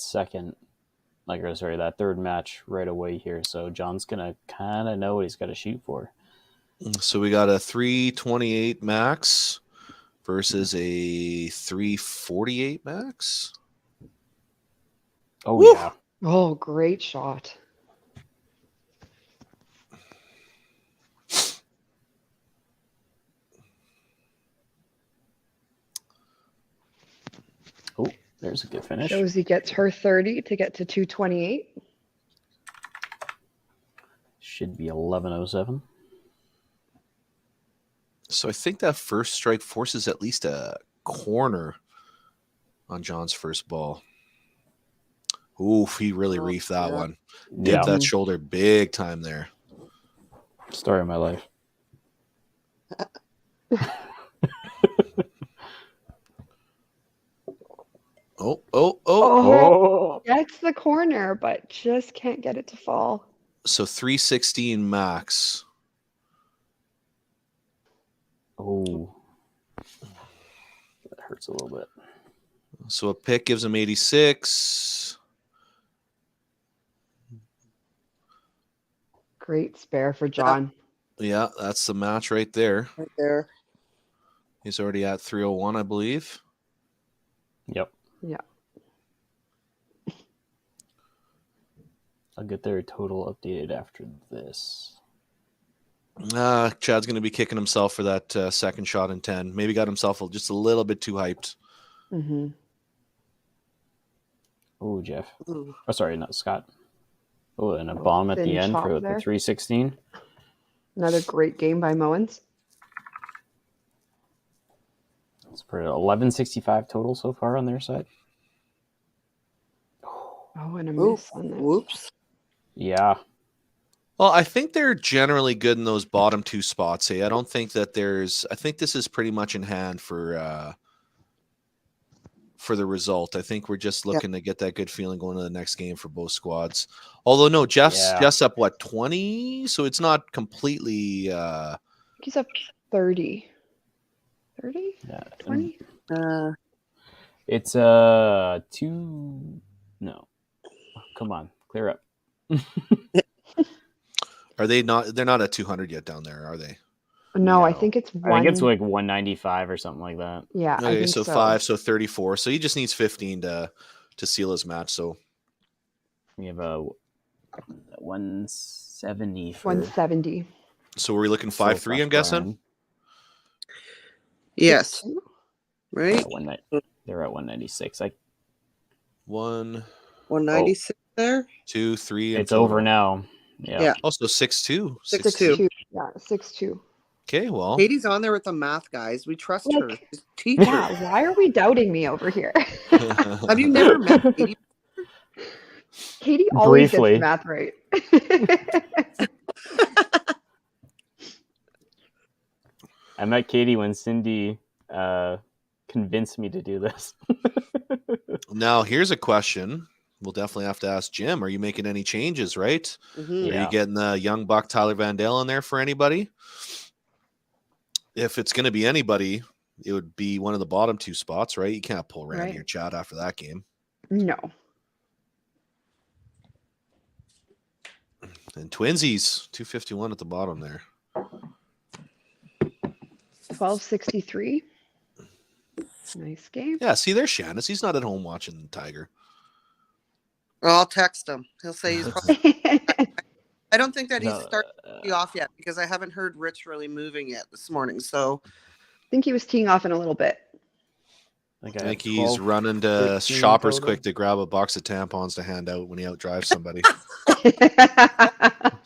A: that third match right away here. So John's going to kind of know what he's got to shoot for.
D: So we got a 328 max versus a 348 max.
A: Oh,
D: Woo!
A: yeah.
B: Oh, great shot.
A: Oh, there's a good finish.
B: Josie gets her 30 to get to 228.
A: Should be 11:07.
D: So I think that first strike forces at least a corner on John's first ball. Oof, he really reefed that one. Dipped that shoulder big time there.
A: Story of my life.
B: Oh, gets the corner, but just can't get it to fall.
D: So 316 max.
A: Oh, that hurts a little bit.
D: So a pick gives him 86.
B: Great spare for John.
D: Yeah, that's the match right there.
C: Right there.
D: He's already at 301, I believe.
A: Yep.
B: Yeah.
A: I'll get their total updated after this.
D: Chad's going to be kicking himself for that second shot in 10. Maybe got himself just a little bit too hyped.
B: Mm-hmm.
A: Oh, Jeff.
C: Ooh.
A: Oh, sorry, not Scott. Oh, and a bomb at the
B: thin
A: end
B: chop
A: for the
B: there.
A: 316.
B: Another great game by Moens.
A: It's for 1165 total so far on their side.
B: Oh, and a miss on this.
C: Whoops.
A: Yeah.
D: Well, I think they're generally good in those bottom 2 spots. I don't think that I think this is pretty much in hand for the result. I think we're just looking to get that good feeling going to the next game for both squads. Although no, Jeff's up 20, so it's not completely
B: He's up 30. 30?
A: Yeah.
B: 20?
A: It's 2. No. Come on, clear up.
D: Are they not? They're not at 200 yet down there, are they?
B: No, I think it's one.
A: I think it's like 195 or something like that.
B: Yeah.
D: Okay,
B: I think
D: so 5, so 34. So he just needs 15 to seal his match. So
A: We have a 170 for
B: 170.
D: So were we looking 5-3, I'm guessing?
C: Yes. Right?
A: They're at 196.
C: 196 there.
D: 2, 3.
A: It's over now. Yeah.
D: Also 6-2.
C: 6-2.
B: Yeah, 6-2.
D: Okay, well.
C: Katie's on there with the math, guys. We trust her. Teach
B: Yeah,
C: her.
B: why are we doubting me over here?
C: Have you never met Katie?
B: Katie always
A: Briefly.
B: gets math right.
A: I met Katie when Cindy convinced me to do this.
D: Now, here's a question. We'll definitely have to ask Jim. Are you making any changes, right?
C: Mhm.
D: Are you getting the young buck Tyler Van Dale in there for anybody? if it's going to be anybody, it would be one of the bottom two spots, right? You can't pull Randy
B: Right.
D: or Chad after that game.
B: No.
D: And Twinsies, 251 at the bottom there.
B: 1263. Nice game.
D: Yeah, see, there's Shannis. He's not at home watching Tiger.
C: Well, I'll text him. He'll say he's probably. I don't think that he's started to tee off yet because I haven't heard Rich really moving yet this morning. So
B: I think he was teeing off in a little bit.
D: I think he's running to Shoppers Quick to grab a box of tampons to hand out when he outdrives somebody.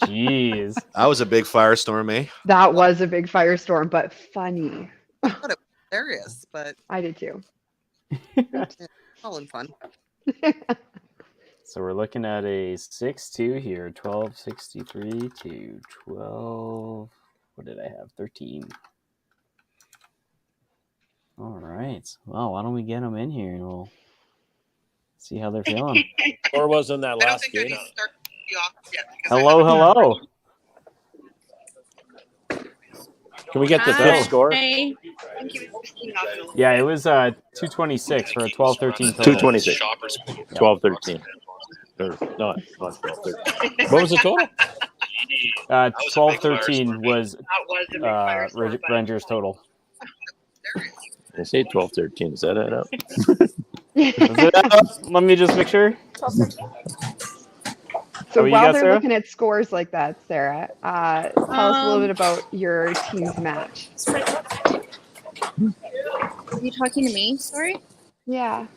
A: Jeez.
D: That was a big firestorm, eh?
B: That was a big firestorm, but funny.
C: I thought it was hilarious, but
B: I did too.
C: all in fun.
A: So we're looking at a 6-2 here, 1263 to 12. What did I have? 13. All right. Well, why don't we get them in here and we'll see how they're feeling.
F: Or was in that
C: I don't
F: last
C: think that
F: game.
C: he's started to tee off yet. because I
A: Hello,
C: haven't heard-
A: hello.
F: Can we get the
E: Hi.
F: fifth score?
E: Hey.
A: Yeah, it was 226 for a 12-13 total.
F: 226. 12-13. Or not 12-13. What was the total?
A: 12-13 was Rangers total.
F: I say 12-13. Is that it up?
A: Let me just make sure.
B: So
A: How are you
B: while
A: guys,
B: they're
A: Sarah?
B: looking at scores like that, Sarah, tell us a little bit about your team's match.
E: Are you talking to me? Sorry.
B: Yeah.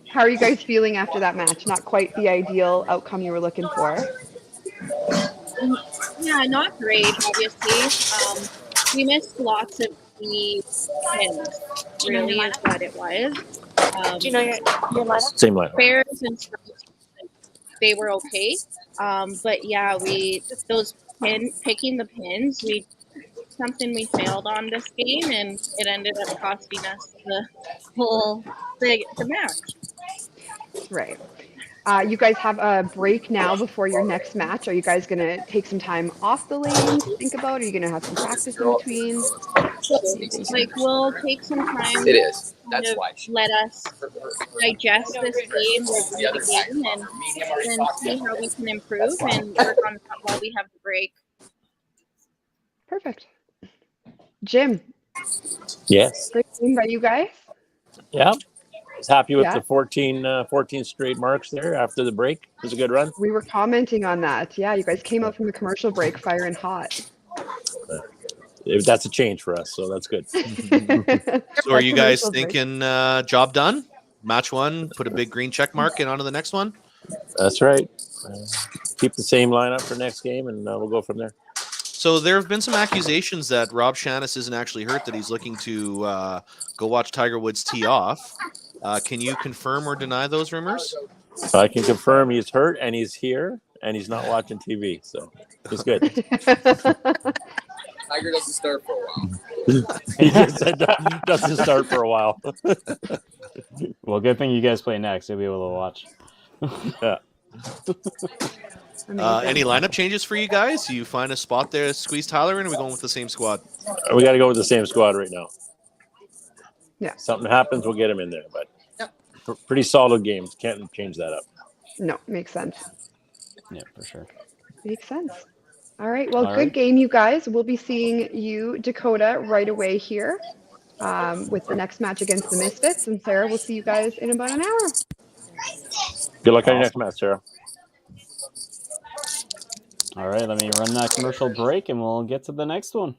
B: How are you guys feeling after that match? Not quite the ideal outcome you were looking for.
E: Yeah, not great, obviously. We missed lots of the pins, really, is what it was.
I: Do you know your lineup?
F: Same lineup.
E: Fares and strikes, they were okay. But yeah, picking the pins, something we failed on this game, and it ended up costing us the match.
B: Right. You guys have a break now before your next match. Are you guys going to take some time off the lane to think about? Are you going to have some practice in between?
E: Like, we'll take some time.
J: It is.
E: Kind
J: That's
E: of
J: why.
E: let us digest this game, review the game, and then see how we can improve and work on that while we have the break.
B: Perfect. Jim,
F: Yes.
B: great game by you guys.
F: Yeah. I was happy with
B: Yeah.
F: the 14 straight marks there after the break. It was a good run.
B: We were commenting on that. Yeah, you guys came out from the commercial break firing hot.
F: That's a change for us, so that's good.
D: So are you guys
B: Commercial break.
D: thinking job done? Match one, put a big green check mark and on to the next one?
F: That's right. Keep the same lineup for next game, and we'll go from there.
D: So there have been some accusations that Rob Shannis isn't actually hurt, that he's looking to go watch Tiger Woods tee off. Can you confirm or deny those rumors?
F: I can confirm he's hurt, and he's here, and he's not watching TV, so he's good.
J: Tiger doesn't start for a while.
F: He just said that doesn't start for a while.
A: Well, good thing you guys play next. You'll be able to watch.
F: Yeah.
D: Any lineup changes for you guys? You find a spot there to squeeze Tyler in, or are we going with the same squad?
F: We got to go with the same squad right now.
B: Yeah.
F: Something happens, we'll get him in there, but
C: Yep.
F: pretty solid games. Can't change that up.
B: No, makes sense.
A: Yeah, for sure.
B: Makes sense. All right. Well,
A: All
B: good
A: right.
B: game, you guys. We'll be seeing you, Dakota, right away here with the next match against the Misfits. And Sarah, we'll see you guys in about an hour.
F: Good luck on your next match, Sarah.
A: All right, let me run that commercial break and we'll get to the next one.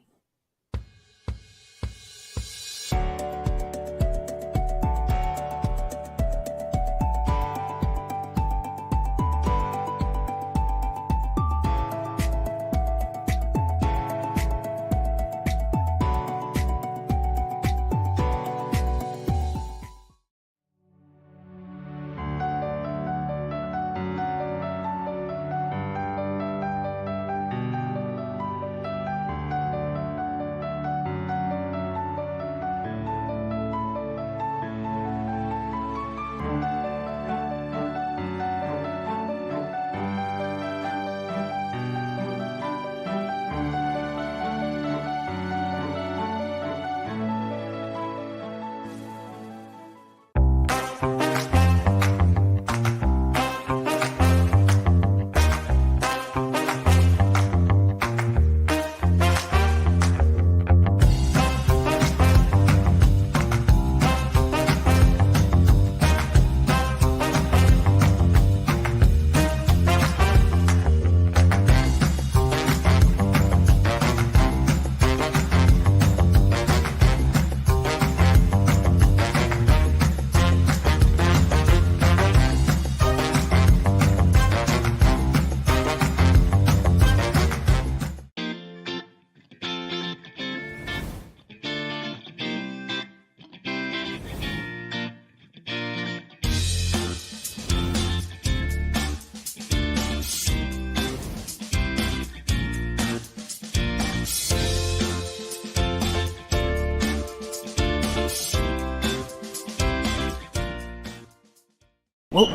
A: Whoa.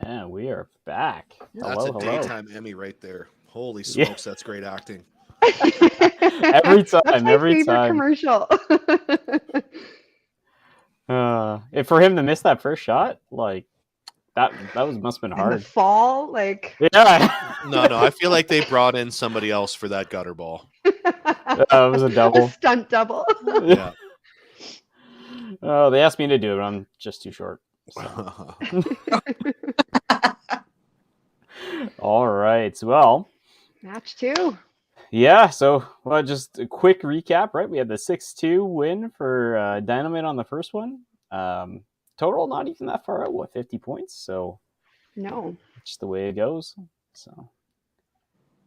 A: And we are back.
D: That's
A: Hello,
D: a
A: hello.
D: daytime Emmy right there. Holy
A: Yeah.
D: smokes, that's great acting.
A: Every time,
B: That's my
A: every
B: favorite
A: time.
B: commercial.
A: If for him to miss that first shot, like that must have been
B: And the
A: hard.
B: fall, like
A: Yeah.
D: No, I feel like they brought in somebody else for that gutter ball.
A: It was a double.
B: a stunt double.
D: Yeah.
A: Oh, they asked me to do it, but I'm just too short. So. All right. Well,
B: Match 2.
A: yeah. So, just a quick recap, right? We had the 6-2 win for Dynamite on the first one. Total, not even that far out. 50 points? So,
B: No.
A: just the way it goes. So,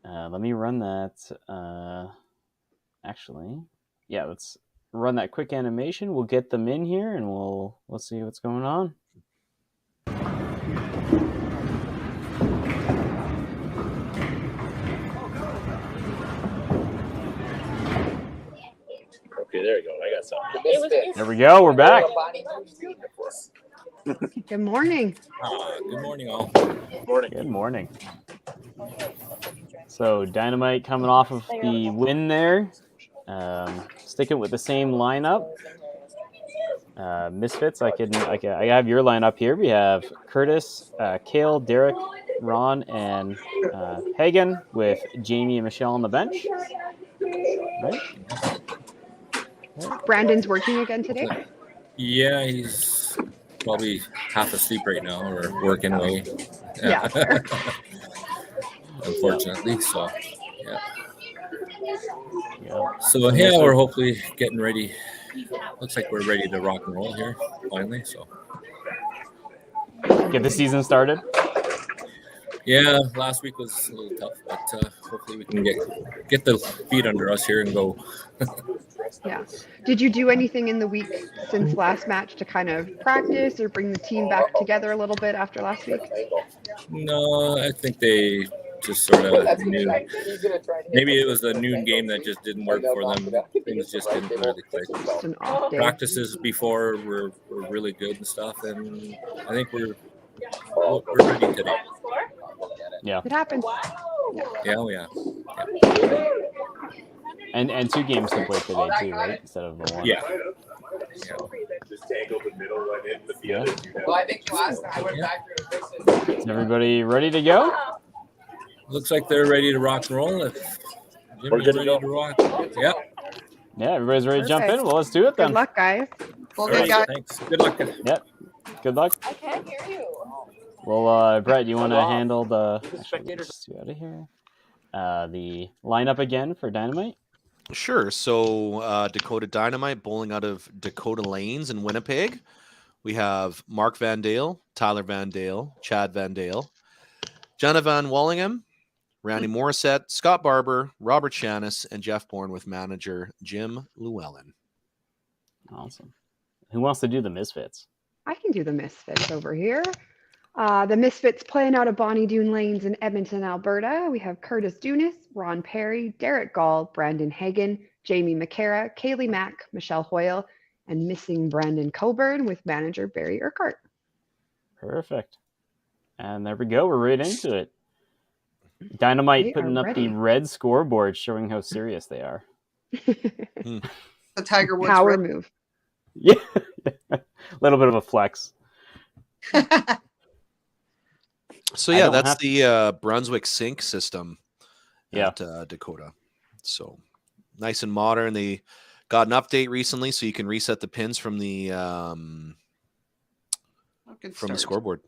A: let me run that. Actually, yeah, let's run that quick animation. We'll get them in here, and let's see what's going on.
F: Okay, there you go. I got something.
A: There we go. We're back.
B: Good morning.
J: Good morning, all.
A: Good morning. So Dynamite coming off of the win there. Sticking with the same lineup. Misfits, I have your lineup here. We have Curtis, Kale, Derek, Ron, and Hagen with Jamie and Michelle on the bench. Right?
B: Brandon's working again today?
J: Yeah, he's probably half asleep right now or working away.
B: Yeah, fair.
J: Unfortunately, so yeah.
A: Yeah.
J: So yeah, we're hopefully getting ready. Looks like we're ready to rock and roll here finally. So
A: get the season started.
J: yeah, last week was a little tough, but hopefully we can get the feet under us here and go.
B: Yeah. Did you do anything in the week since last match to kind of practice or bring the team back together a little bit after last week?
J: No, I think they just sort of knew. Maybe it was the noon game that just didn't work for them. Things just didn't really click.
B: Just an off day.
J: Practices before were really good and stuff, and I think we're ready today.
B: Yeah. It happens.
J: Yeah.
A: And 2 games to play today too, right? Instead of the 1.
J: Yeah.
A: Well, I think last time I went back to Is everybody ready to go?
J: Looks like they're ready to rock and roll. We're ready to rock. Yeah.
A: Yeah, everybody's ready to jump in. Well, let's do it then.
B: Good luck, guys.
C: Well, good guys.
J: Thanks. Good luck.
A: Yep. Good luck.
I: I can't hear you.
A: Well, Brett, you want to handle the spectators out of here? The lineup again for Dynamite.
D: Sure. So Dakota Dynamite bowling out of Dakota Lanes in Winnipeg. We have Mark Van Dale, Tyler Van Dale, Chad Van Dale, Jenna Van Wallingham, Randy Morissette, Scott Barber, Robert Shanis, and Jeff Bourne with manager Jim Llewellyn.
A: Awesome. Who wants to do the Misfits?
B: I can do the Misfits over here. The Misfits playing out of Bonnie Doon Lanes in Edmonton, Alberta. We have Curtis Dunis, Ron Perry, Derek Gall, Brandon Hagen, Jamie McCara, Kaylee Mack, Michelle Hoyle, and missing Brandon Coburn with manager Barry Urquhart.
A: Perfect. And there we go. We're right into it. Dynamite putting up the red scoreboard showing how serious they are.
C: The Tiger Woods
B: power move.
A: Yeah. A little bit of a flex.
D: So yeah, that's the Brunswick sync system at Dakota. So nice and modern. They got an update recently, so you can reset the pins from the scoreboard.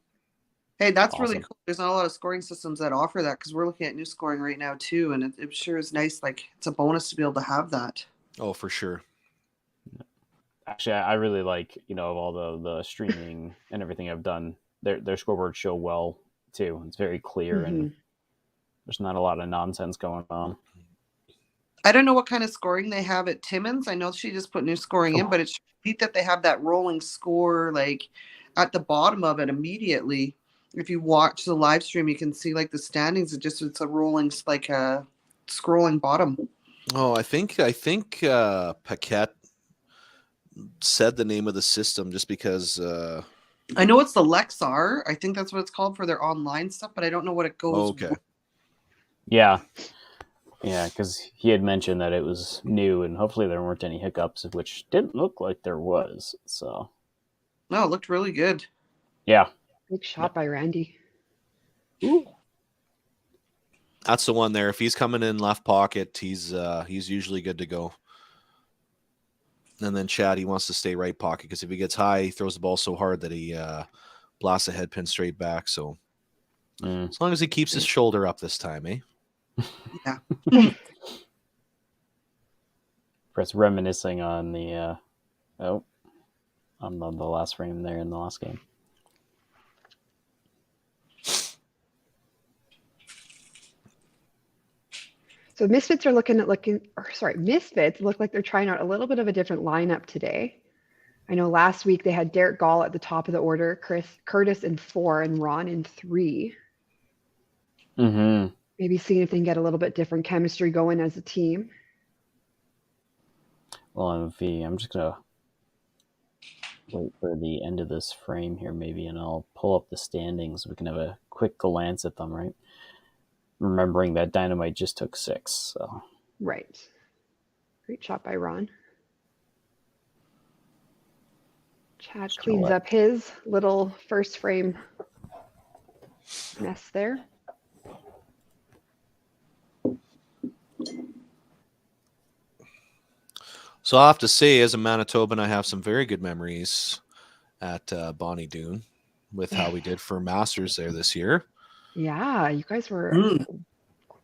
C: Hey, that's really cool. There's not a lot of scoring systems that offer that because we're looking at new scoring right now too, and it sure is nice. Like it's a bonus to be able to have that.
D: Oh, for sure.
A: Actually, I really like all the streaming and everything I've done. Their scoreboards show well too. It's very clear and there's not a lot of nonsense going on.
C: I don't know what kind of scoring they have at Timmins. I know she just put new scoring in, but it's neat that they have that rolling score like at the bottom of it immediately. If you watch the live stream, you can see like the standings. It's a rolling like a scrolling bottom.
D: Oh, I think Paquette said the name of the system just because.
C: I know it's the Lexar. I think that's what it's called for their online stuff, but I don't know what it goes.
D: Okay.
C: with.
A: Yeah, because he had mentioned that it was new, and hopefully there weren't any hiccups, which didn't look like there was. So.
C: No, it looked really good.
A: Yeah.
B: Big shot by Randy.
A: Ooh.
D: That's the one there. If he's coming in left pocket, he's usually good to go. And then Chad, he wants to stay right pocket because if he gets high, he throws the ball so hard that he blasts a head pin straight back. So as long as he keeps his shoulder up this time, eh?
C: Yeah.
A: Chris reminiscing on the on the last frame there in the last game.
B: So Misfits look like they're trying out a little bit of a different lineup today. I know last week they had Derek Gall at the top of the order, Curtis in 4, and Ron in 3.
A: Mm-hmm.
B: Maybe seeing if they can get a little bit different chemistry going as a team.
A: Well, I'm just gonna wait for the end of this frame here, maybe, and I'll pull up the standings. We can have a quick glance at them, right? Remembering that Dynamite just took 6. So.
B: Right. Great shot by Ron. Chad cleans up his little first frame mess there.
D: So I'll have to say, as a Manitoban, I have some very good memories at Bonnie Doon with how we did for Masters there this year.
B: Yeah, you guys were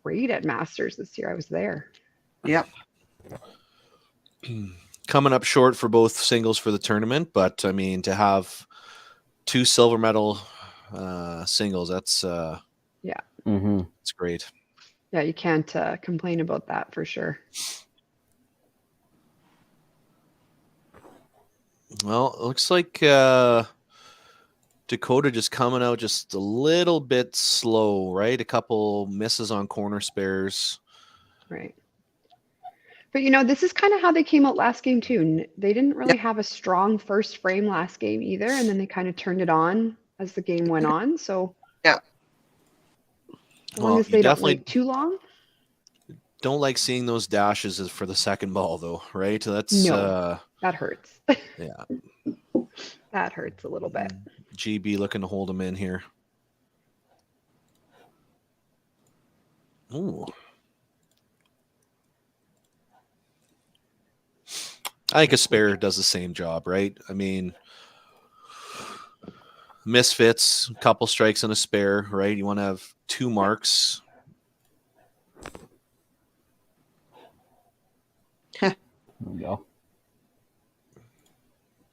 B: great at Masters this year. I was there.
C: Yep.
D: Coming up short for both singles for the tournament, but I mean, to have 2 silver medal singles, that's it's great.
B: Yeah, you can't complain about that for sure.
D: Well, it looks like Dakota just coming out just a little bit slow, right? A couple misses on corner spares.
B: Right. But, this is kind of how they came out last game, too. They didn't really have a strong first frame last game either, and then they kind of turned it on as the game went on. So,
C: yeah.
B: As long as they don't wait too long.
D: Don't like seeing those dashes for the second ball, though, right? That's
B: that hurts.
D: Yeah.
B: That hurts a little bit.
D: GB looking to hold him in here. Ooh. I think a spare does the same job, right? I mean, Misfits, a couple strikes and a spare, right? You want to have 2 marks.
A: There we go.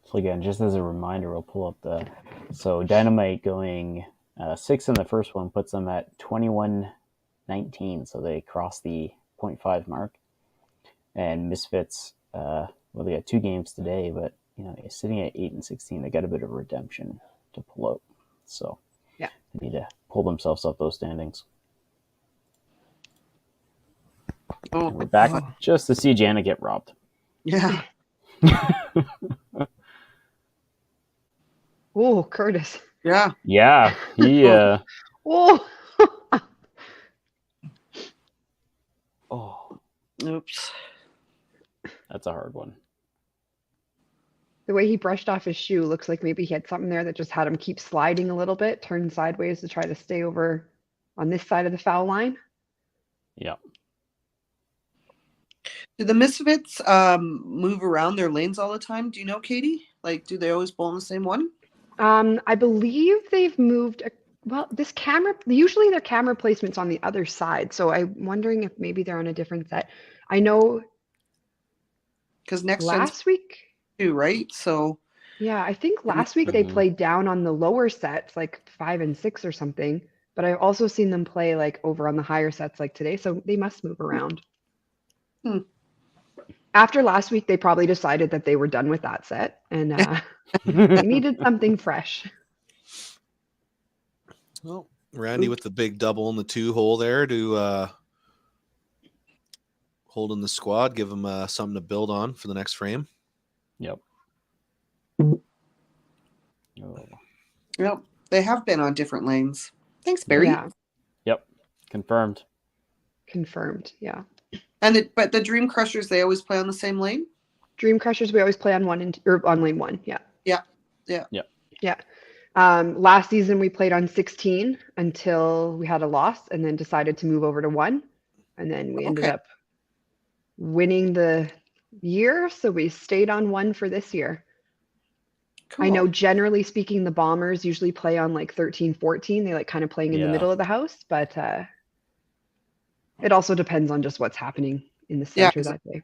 A: So again, just as a reminder, we'll pull up so Dynamite going 6 in the first one puts them at 21-19, so they cross the 0.5 mark. And Misfits, they got 2 games today, but sitting at 8-16, they got a bit of redemption to pull out. So
B: yeah,
A: they need to pull themselves up those standings. And we're back just to see Jana get robbed.
C: Yeah.
B: Oh, Curtis.
C: Yeah.
A: Yeah. He.
B: Oh.
A: Oh.
C: Oops.
A: That's a hard one.
B: The way he brushed off his shoe looks like maybe he had something there that just had him keep sliding a little bit, turn sideways to try to stay over on this side of the foul line.
A: Yeah.
C: Do the Misfits move around their lanes all the time? Do you know, Katie? Like, do they always bowl in the same one?
B: I believe they've moved. This camera, usually their camera placement's on the other side. So I'm wondering if maybe they're on a different set. I know.
C: Because next
B: last week.
C: Too, right? So.
B: Yeah, I think last week they played down on the lower sets, like 5 and 6 or something. But I've also seen them play like over on the higher sets like today. So they must move around. After last week, they probably decided that they were done with that set and they needed something fresh.
D: Well, Randy with the big double in the 2-hole there to hold in the squad, give him something to build on for the next frame.
A: Yep.
C: Yep. They have been on different lanes. Thanks, Barry.
B: Yeah.
A: Yep. Confirmed.
B: Yeah.
C: And but the Dream Crushers, they always play on the same lane?
B: Dream Crushers, we always play on on lane 1. Yeah.
C: Yeah.
B: Last season we played on 16 until we had a loss and then decided to move over to 1. And then we ended up winning the year. So we stayed on 1 for this year. Cool. I know generally speaking, the Bombers usually play on like 13, 14. They like kind of playing in the middle of the house, but it also depends on just what's happening in the center that day.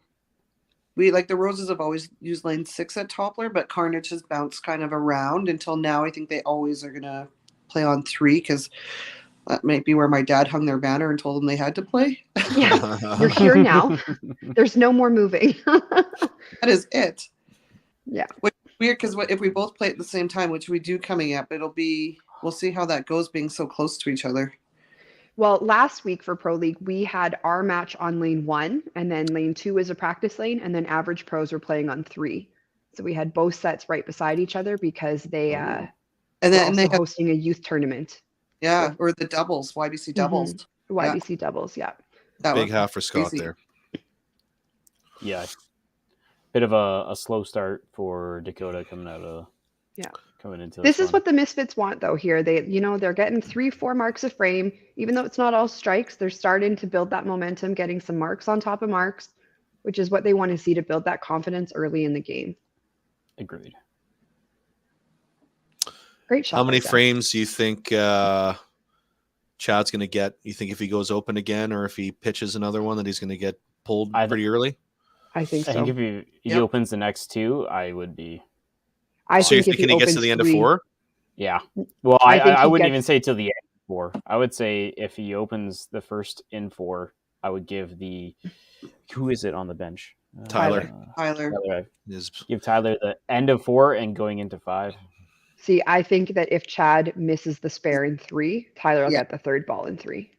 C: We like the Roses have always used lane 6 at Toppler, but Carnage has bounced kind of around until now. I think they always are going to play on 3 because that might be where my dad hung their banner and told them they had to play.
B: Yeah, you're here now. There's no more moving.
C: That is it.
B: Yeah.
C: Which is weird because if we both play at the same time, which we do coming up, we'll see how that goes being so close to each other.
B: Well, last week for Pro League, we had our match on lane 1, and then lane 2 is a practice lane, and then average pros were playing on 3. So we had both sets right beside each other because they
C: and then
B: they hosting a youth tournament.
C: Yeah, or the doubles, YBC doubles.
B: Mm-hmm. YBC doubles, yeah.
D: Big half for Scott there.
A: Yeah. Bit of a slow start for Dakota coming into
B: this is what the Misfits want though here. They're getting 3-4 marks a frame, even though it's not all strikes. They're starting to build that momentum, getting some marks on top of marks, which is what they want to see to build that confidence early in the game.
A: Agreed.
B: Great shot.
D: How many frames do you think Chad's going to get? You think if he goes open again or if he pitches another one that he's going to get pulled pretty early?
B: I think so.
A: I think if he opens the next 2, I would be.
D: So you're thinking he gets to the end of 4?
A: Yeah. Well, I wouldn't even say till the end of 4. I would say if he opens the first in 4, I would give who is it on the bench?
D: Tyler.
A: Give Tyler the end of 4 and going into 5.
B: See, I think that if Chad misses the spare in 3, Tyler will get the third ball in 3.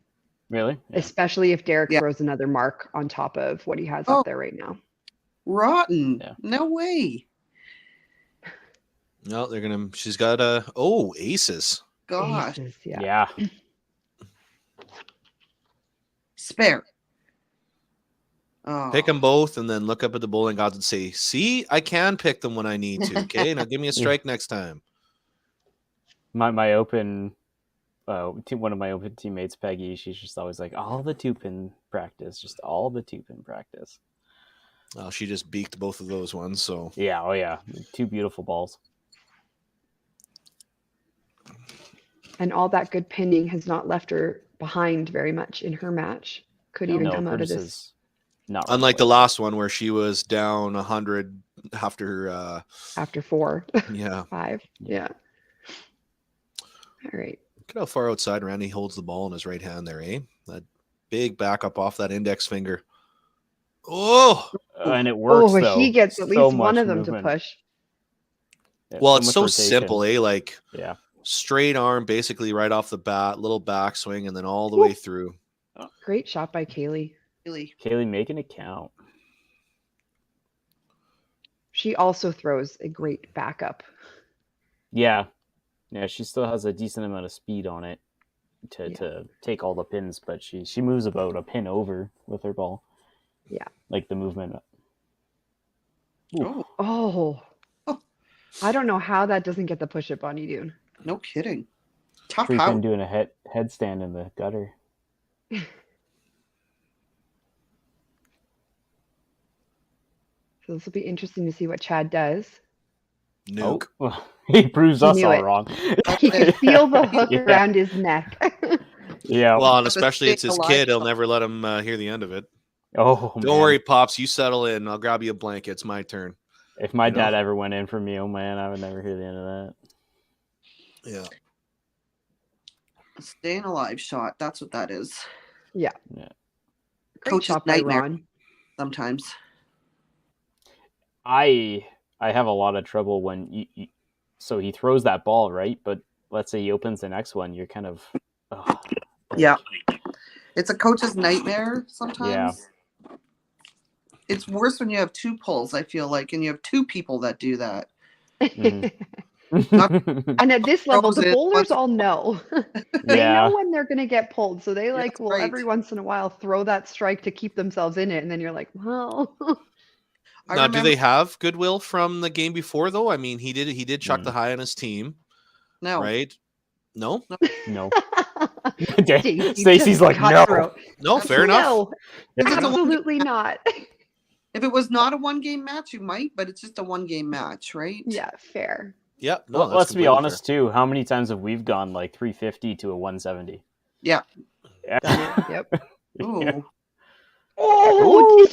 A: Really? Yeah.
B: Especially if Derek throws another mark on top of what he has up there right now.
C: Rotten. Yeah. No way.
D: No, she's got aces.
C: Gosh.
B: Aces,
A: yeah.
C: Spare.
D: Pick them both and then look up at the bowling gods and say, see, I can pick them when I need to. Okay, now give me a strike next time.
A: My open, one of my open teammates, Peggy, she's just always like, all the 2-pin practice, just all the 2-pin practice.
D: Oh, she just beaked both of those ones, so.
A: Yeah, 2 beautiful balls.
B: And all that good pinning has not left her behind very much in her match. Could even come out of this.
A: Not
D: unlike the last one where she was down 100 after
B: 4.
D: Yeah.
B: 5. Yeah. All right.
D: Look at how far outside Randy holds the ball in his right hand there, eh? That big backup off that index finger. Oh!
A: And it works, though.
B: He gets at least one of them to push.
A: Yeah,
D: well, it's so rotation. Simple, eh? Like,
A: straight
D: arm, basically right off the bat, little backswing, and then all the way through.
B: Oh, great shot by Kaylee.
A: Kaylee making it count.
B: She also throws a great backup.
A: Yeah, she still has a decent amount of speed on it to take all the pins, but she moves about a pin over with her ball.
B: Yeah,
A: like the movement.
B: Oh. I don't know how that doesn't get the push-up on you, dude.
C: No kidding. Tough
A: Freaking
C: out.
A: Doing a headstand in the gutter.
B: So this will be interesting to see what Chad does.
D: Nuke.
A: Oh, he proves us all wrong.
B: He can feel the hook around his neck.
A: Yeah.
D: Well, and especially it's his kid. He'll never let him hear the end of it.
A: Oh,
D: don't worry, Pops. You settle in. I'll grab you a blanket. It's my turn.
A: If my dad ever went in for me, oh man, I would never hear the end of that.
D: Yeah.
C: Staying alive shot. That's what that is.
B: Yeah.
A: Yeah.
B: Great shot by Ron.
C: sometimes.
A: I have a lot of trouble when so he throws that ball, right? But let's say he opens the next one, you're kind of
C: yeah. It's a coach's nightmare sometimes. Yeah. It's worse when you have two pulls, I feel like, and you have two people that do that.
B: And at this level, the bowlers all know. They know when they're going to get pulled. So they will every once in a while throw that strike to keep themselves in it. And then you're like, well.
D: Now, do they have goodwill from the game before, though? I mean, he did chuck the high on his team.
C: No.
D: Right? No?
A: No.
B: Stacey's like, no.
D: No, fair enough.
B: No, absolutely not.
C: If it was not a one-game match, you might, but it's just a one-game match, right?
B: Yeah, fair.
D: Yeah. No,
A: well, let's be honest, too. How many times have we gone like 350 to a 170?
C: Yeah.
B: Yep.
C: Ooh.
B: Oh!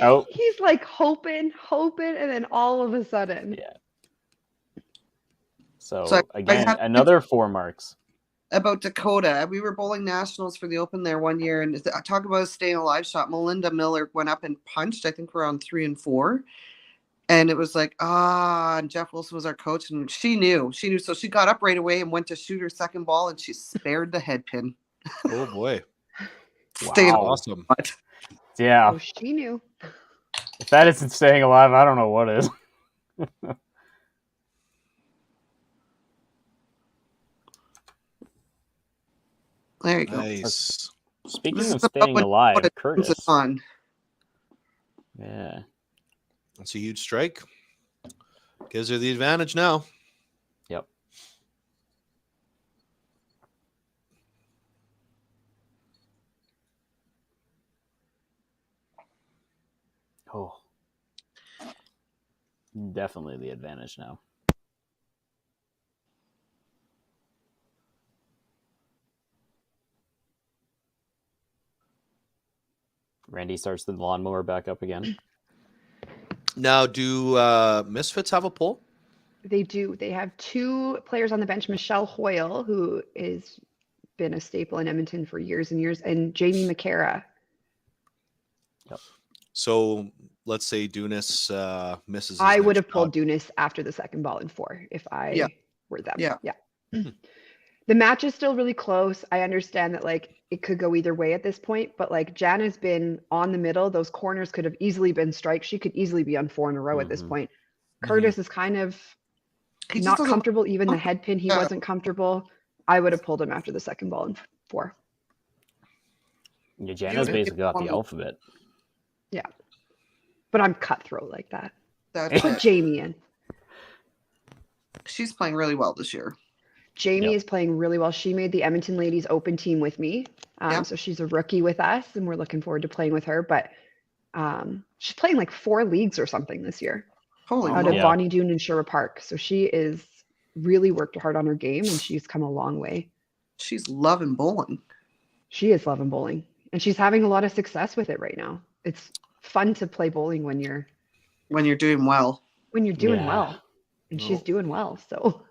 A: Oh.
B: He's like hoping, and then all of a sudden.
A: Yeah. So again, another 4 marks.
C: About Dakota, we were bowling nationals for the Open there one year, and talk about a staying alive shot. Melinda Miller went up and punched. I think we're on 3 and 4, and it was like and Jeff Wilson was our coach, and she knew, so she got up right away and went to shoot her second ball, and she spared the head pin.
D: Oh boy!
A: Wow,
D: awesome!
A: Yeah,
B: she knew.
A: If that isn't staying alive, I don't know what is.
C: There you go.
D: Nice.
A: Speaking of staying alive, Curtis. Yeah.
D: That's a huge strike. Gives her the advantage now.
A: Yep. Oh. Definitely the advantage now. Randy starts the lawnmower back up again.
D: Now, do Misfits have a pull?
B: They do. They have 2 players on the bench, Michelle Hoyle, who has been a staple in Edmonton for years and years, and Jamie McCara.
A: Yep.
B: So
D: let's say Dunas misses.
B: I would have pulled Dunas after the second ball in 4 if I were them.
C: Yeah.
B: The match is still really close. I understand that it could go either way at this point, but Jan has been on the middle. Those corners could have easily been strikes. She could easily be on 4 in a row at this point. Curtis is kind of not comfortable. Even the head pin, he wasn't comfortable. I would have pulled him after the second ball in 4.
A: Yeah, Jana's basically got the alphabet.
B: Yeah. But I'm cutthroat like that.
C: That's
B: Put Jamie in.
C: She's playing really well this year.
B: Jamie is playing really well. She made the Edmonton Ladies Open team with me. So she's a rookie with us, and we're looking forward to playing with her. But she's playing 4 leagues or something this year. Out of Bonnie Doon and Sherwood Park. So she is really worked hard on her game, and she's come a long way.
C: She's loving bowling.
B: She is loving bowling. And she's having a lot of success with it right now. It's fun to play bowling when you're
C: doing well.
B: When you're doing well. And she's doing well. So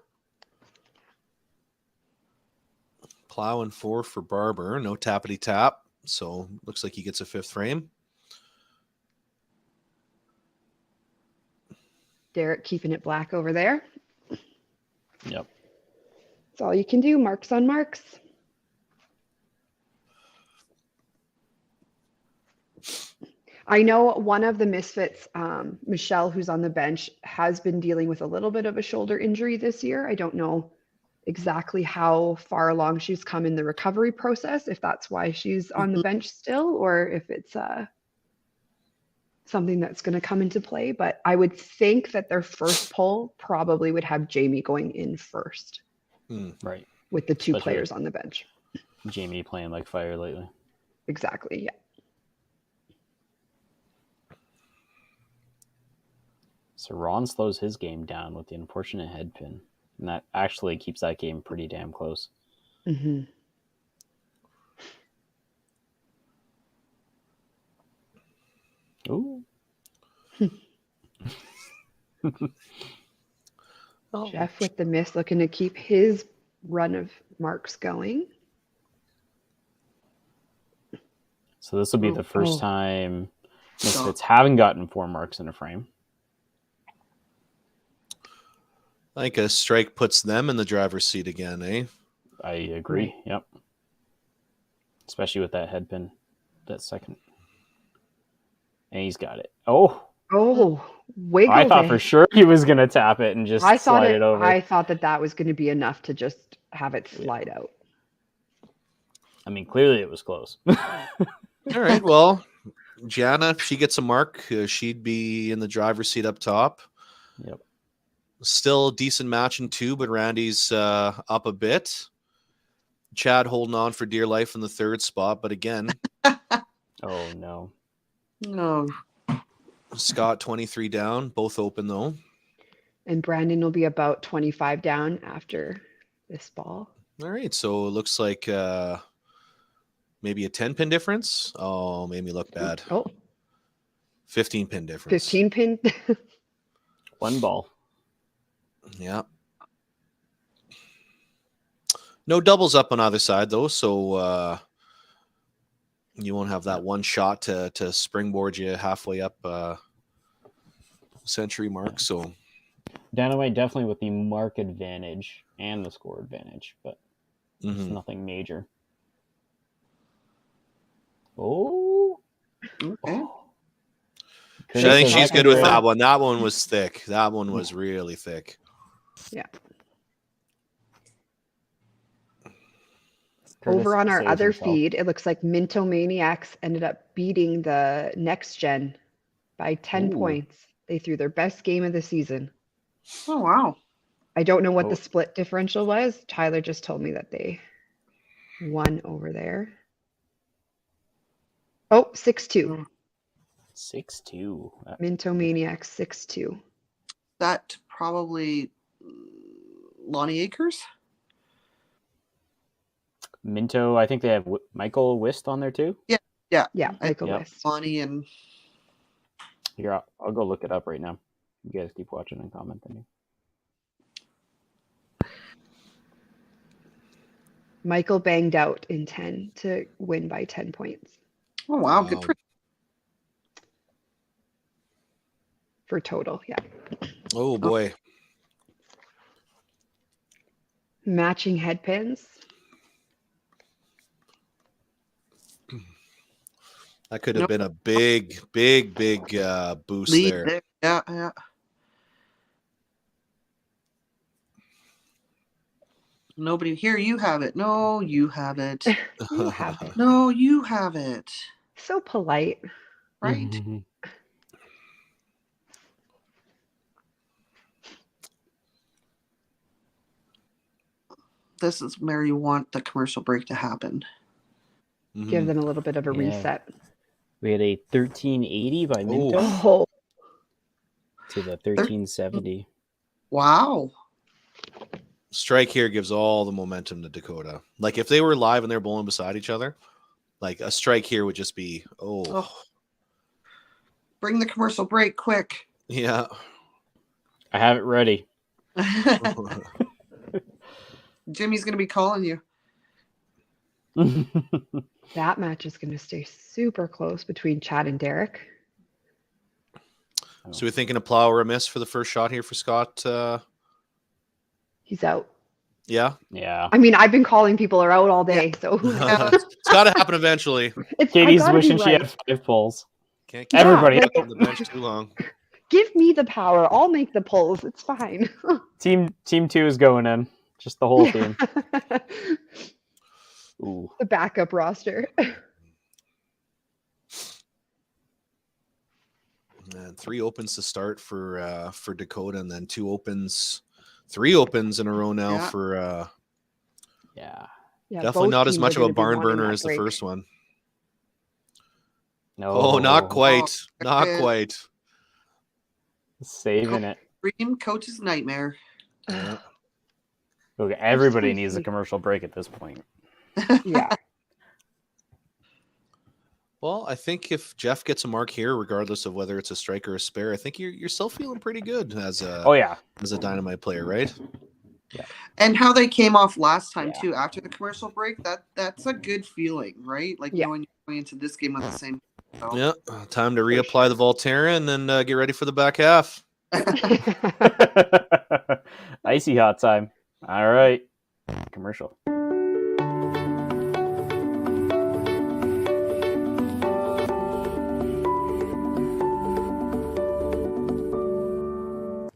D: plow and 4 for Barber. No tappity tap. So looks like he gets a 5th frame.
B: Derek keeping it black over there.
A: Yep.
B: That's all you can do. Marks on marks. I know one of the Misfits, Michelle, who's on the bench, has been dealing with a little bit of a shoulder injury this year. I don't know exactly how far along she's come in the recovery process, if that's why she's on the bench still, or if it's something that's going to come into play. But I would think that their first poll probably would have Jamie going in first.
A: Right.
B: With the 2 players on the bench.
A: Jamie playing like fire lately.
B: Exactly, yeah.
A: So Ron slows his game down with the unfortunate head pin. And that actually keeps that game pretty damn close.
B: Mm-hmm.
A: Ooh.
B: Jeff with the miss, looking to keep his run of marks going.
A: So this will be
C: Oh.
A: the first time Misfits haven't gotten 4 marks in a frame.
D: I think a strike puts them in the driver's seat again, eh?
A: I agree. Yep. Especially with that head pin, that second. And he's got it. Oh,
B: Wiggled
A: I thought
B: it.
A: for sure he was going to tap it and just slide it over.
B: I thought that was going to be enough to just have it slide out.
A: I mean, clearly it was close.
D: All right. Well, Gianna, if she gets a mark, she'd be in the driver's seat up top.
A: Yep.
D: Still a decent match in 2, but Randy's up a bit. Chad holding on for dear life in the 3rd spot, but again.
A: Oh, no.
C: No.
D: Scott 23 down, both open though.
B: And Brandon will be about 25 down after this ball.
D: All right, so it looks like maybe a 10-pin difference. Oh, made me look bad.
B: Oh,
D: 15-pin difference.
B: 15 pin.
A: 1 ball.
D: Yeah. No doubles up on either side though, so you won't have that one shot to springboard you halfway up century mark. So
A: Dynamite definitely with the mark advantage and the score advantage, but it's nothing major. Oh.
C: Okay.
D: I think she's good with that one. That one was thick. That one was really thick.
B: Yeah. Over on our other feed, it looks like Minto Maniacs ended up beating the Next Gen by 10 points. They threw their best game of the season.
C: Oh, wow.
B: I don't know what the split differential was. Tyler just told me that they won over there. Oh, 6-2.
A: 6-2.
B: Minto Maniacs 6-2.
C: That probably Lonnie Akers?
A: Minto, I think they have Michael Wist on there too.
C: Yeah,
B: Michael Wist.
C: Lonnie and
A: here, I'll go look it up right now. You guys keep watching and commenting.
B: Michael banged out in 10 to win by 10 points.
C: Oh wow, good
B: for total, yeah.
D: Oh boy.
B: Matching head pins.
D: That could have been a big boost there.
C: Yeah. Nobody here. You have it. No, you have it.
B: You have it.
C: No, you have it.
B: So polite,
C: right? This is where you want the commercial break to happen.
B: Give them a little bit of a reset.
A: We had a 1380 by Minto to the 1370.
C: Wow.
D: Strike here gives all the momentum to Dakota. Like if they were live and they're bowling beside each other, like a strike here would just be,
C: Bring the commercial break quick.
D: Yeah.
A: I have it ready.
C: Jimmy's going to be calling you.
B: That match is going to stay super close between Chad and Derek.
D: So we're thinking a plow or a miss for the first shot here for Scott.
B: He's out.
D: Yeah.
B: I mean, I've been calling people are out all day, so who knows?
D: It's got to happen eventually.
A: Katie's wishing she had 5 pulls.
D: Can't keep
A: everybody
D: on the bench too long.
B: Give me the power. I'll make the pulls. It's fine.
A: Team 2 is going in. Just the whole team. Ooh.
B: The backup roster.
D: And 3 opens to start for Dakota, and then 3 opens in a row now for definitely not as much of a barn burner as the first one.
A: No.
D: Oh, not quite. Not quite.
A: Saving it.
C: Dream coach's nightmare.
D: Yeah.
A: Okay, everybody needs a commercial break at this point.
B: Yeah.
D: Well, I think if Jeff gets a mark here, regardless of whether it's a strike or a spare, I think you're still feeling pretty good as a as a Dynamite player, right?
C: And how they came off last time
A: Yeah.
C: too, after the commercial break, that's a good feeling, right? Like knowing you're going into this game with the same. So.
D: Yeah, time to reapply the Volterra and then get ready for the back half.
A: Icy hot time. All right. Commercial.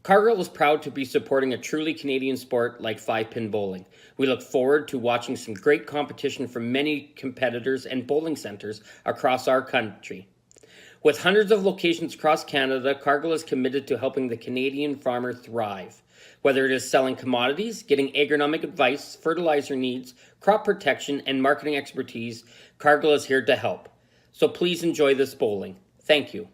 G: Cargill is proud to be supporting a truly Canadian sport like 5-pin bowling. We look forward to watching some great competition from many competitors and bowling centers across our country. With hundreds of locations across Canada, Cargill is committed to helping the Canadian farmer thrive. Whether it is selling commodities, getting agronomic advice, fertilizer needs, crop protection, and marketing expertise, Cargill is here to help. So please enjoy this bowling. Thank you.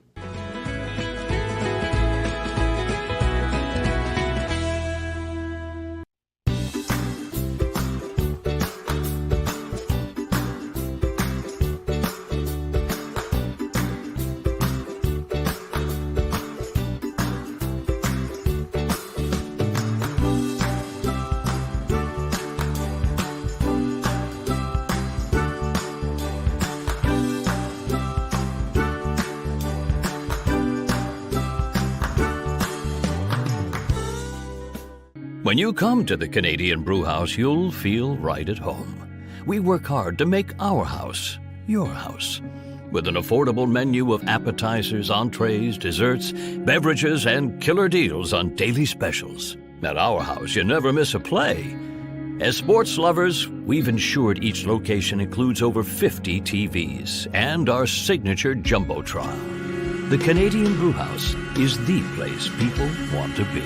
H: When you come to the Canadian Brewhouse, you'll feel right at home. We work hard to make our house your house. With an affordable menu of appetizers, entrees, desserts, beverages, and killer deals on daily specials. At our house, you never miss a play. As sports lovers, we've ensured each location includes over 50 TVs and our signature Jumbotron. The Canadian Brewhouse is the place people want to be.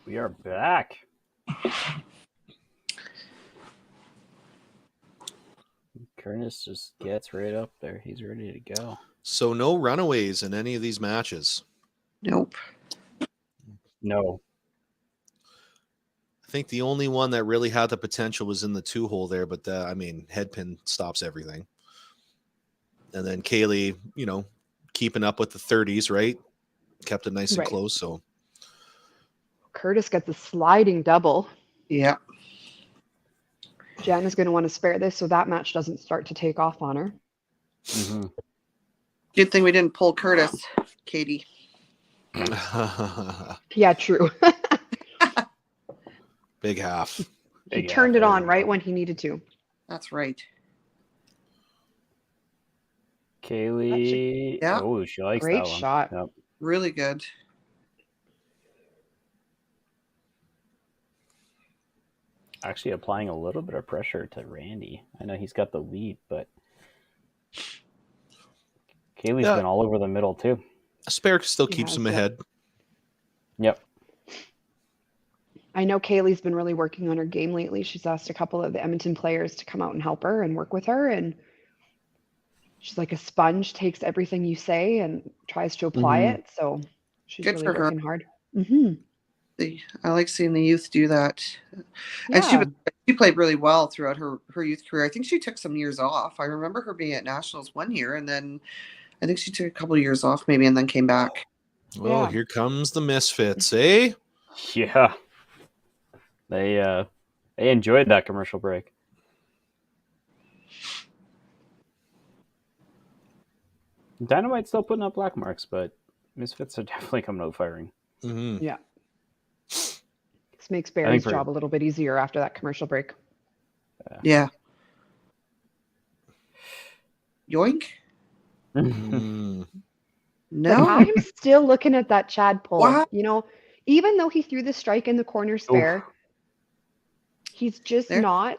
A: We are back. Curtis just gets right up there. He's ready to go.
D: So no runaways in any of these matches.
C: Nope.
A: No.
D: I think the only one that really had the potential was in the 2-hole there, but headpin stops everything. And then Kaylee, keeping up with the 30s, right? Kept it nice and close. So
B: Curtis gets a sliding double.
C: Yeah.
B: Jen is going to want to spare this so that match doesn't start to take off on her.
A: Mm-hmm.
C: Good thing we didn't pull Curtis, Katie.
B: Yeah, true.
D: Big half.
B: He turned it on right when he needed to.
C: That's right.
A: Kaylee.
C: Yeah.
A: Oh, she likes
B: Great
A: that one.
B: shot.
A: Yep.
C: Really good.
A: Actually applying a little bit of pressure to Randy. I know he's got the lead, but Kaylee's been all over the middle too.
D: Spare still keeps him ahead.
A: Yep.
B: I know Kaylee's been really working on her game lately. She's asked a couple of the Edmonton players to come out and help her and work with her. And she's like a sponge, takes everything you say and tries to apply it. So she's
C: Good
B: really
C: for her.
B: working hard. Mm-hmm.
C: I like seeing the youth do that.
B: Yeah.
C: And she played really well throughout her youth career. I think she took some years off. I remember her being at Nationals one year, and then I think she took a couple of years off maybe and then came back.
D: Well, here comes the Misfits, eh?
A: Yeah. They enjoyed that commercial break. Dynamite's still putting up black marks, but Misfits are definitely coming out firing.
D: Mm-hmm.
B: Yeah. This makes Barry's job a little bit easier after that commercial break.
C: Yeah. Yoink. No.
B: But I'm still looking at that Chad pull.
C: What?
B: Even though he threw the strike in the corner spare, he's just not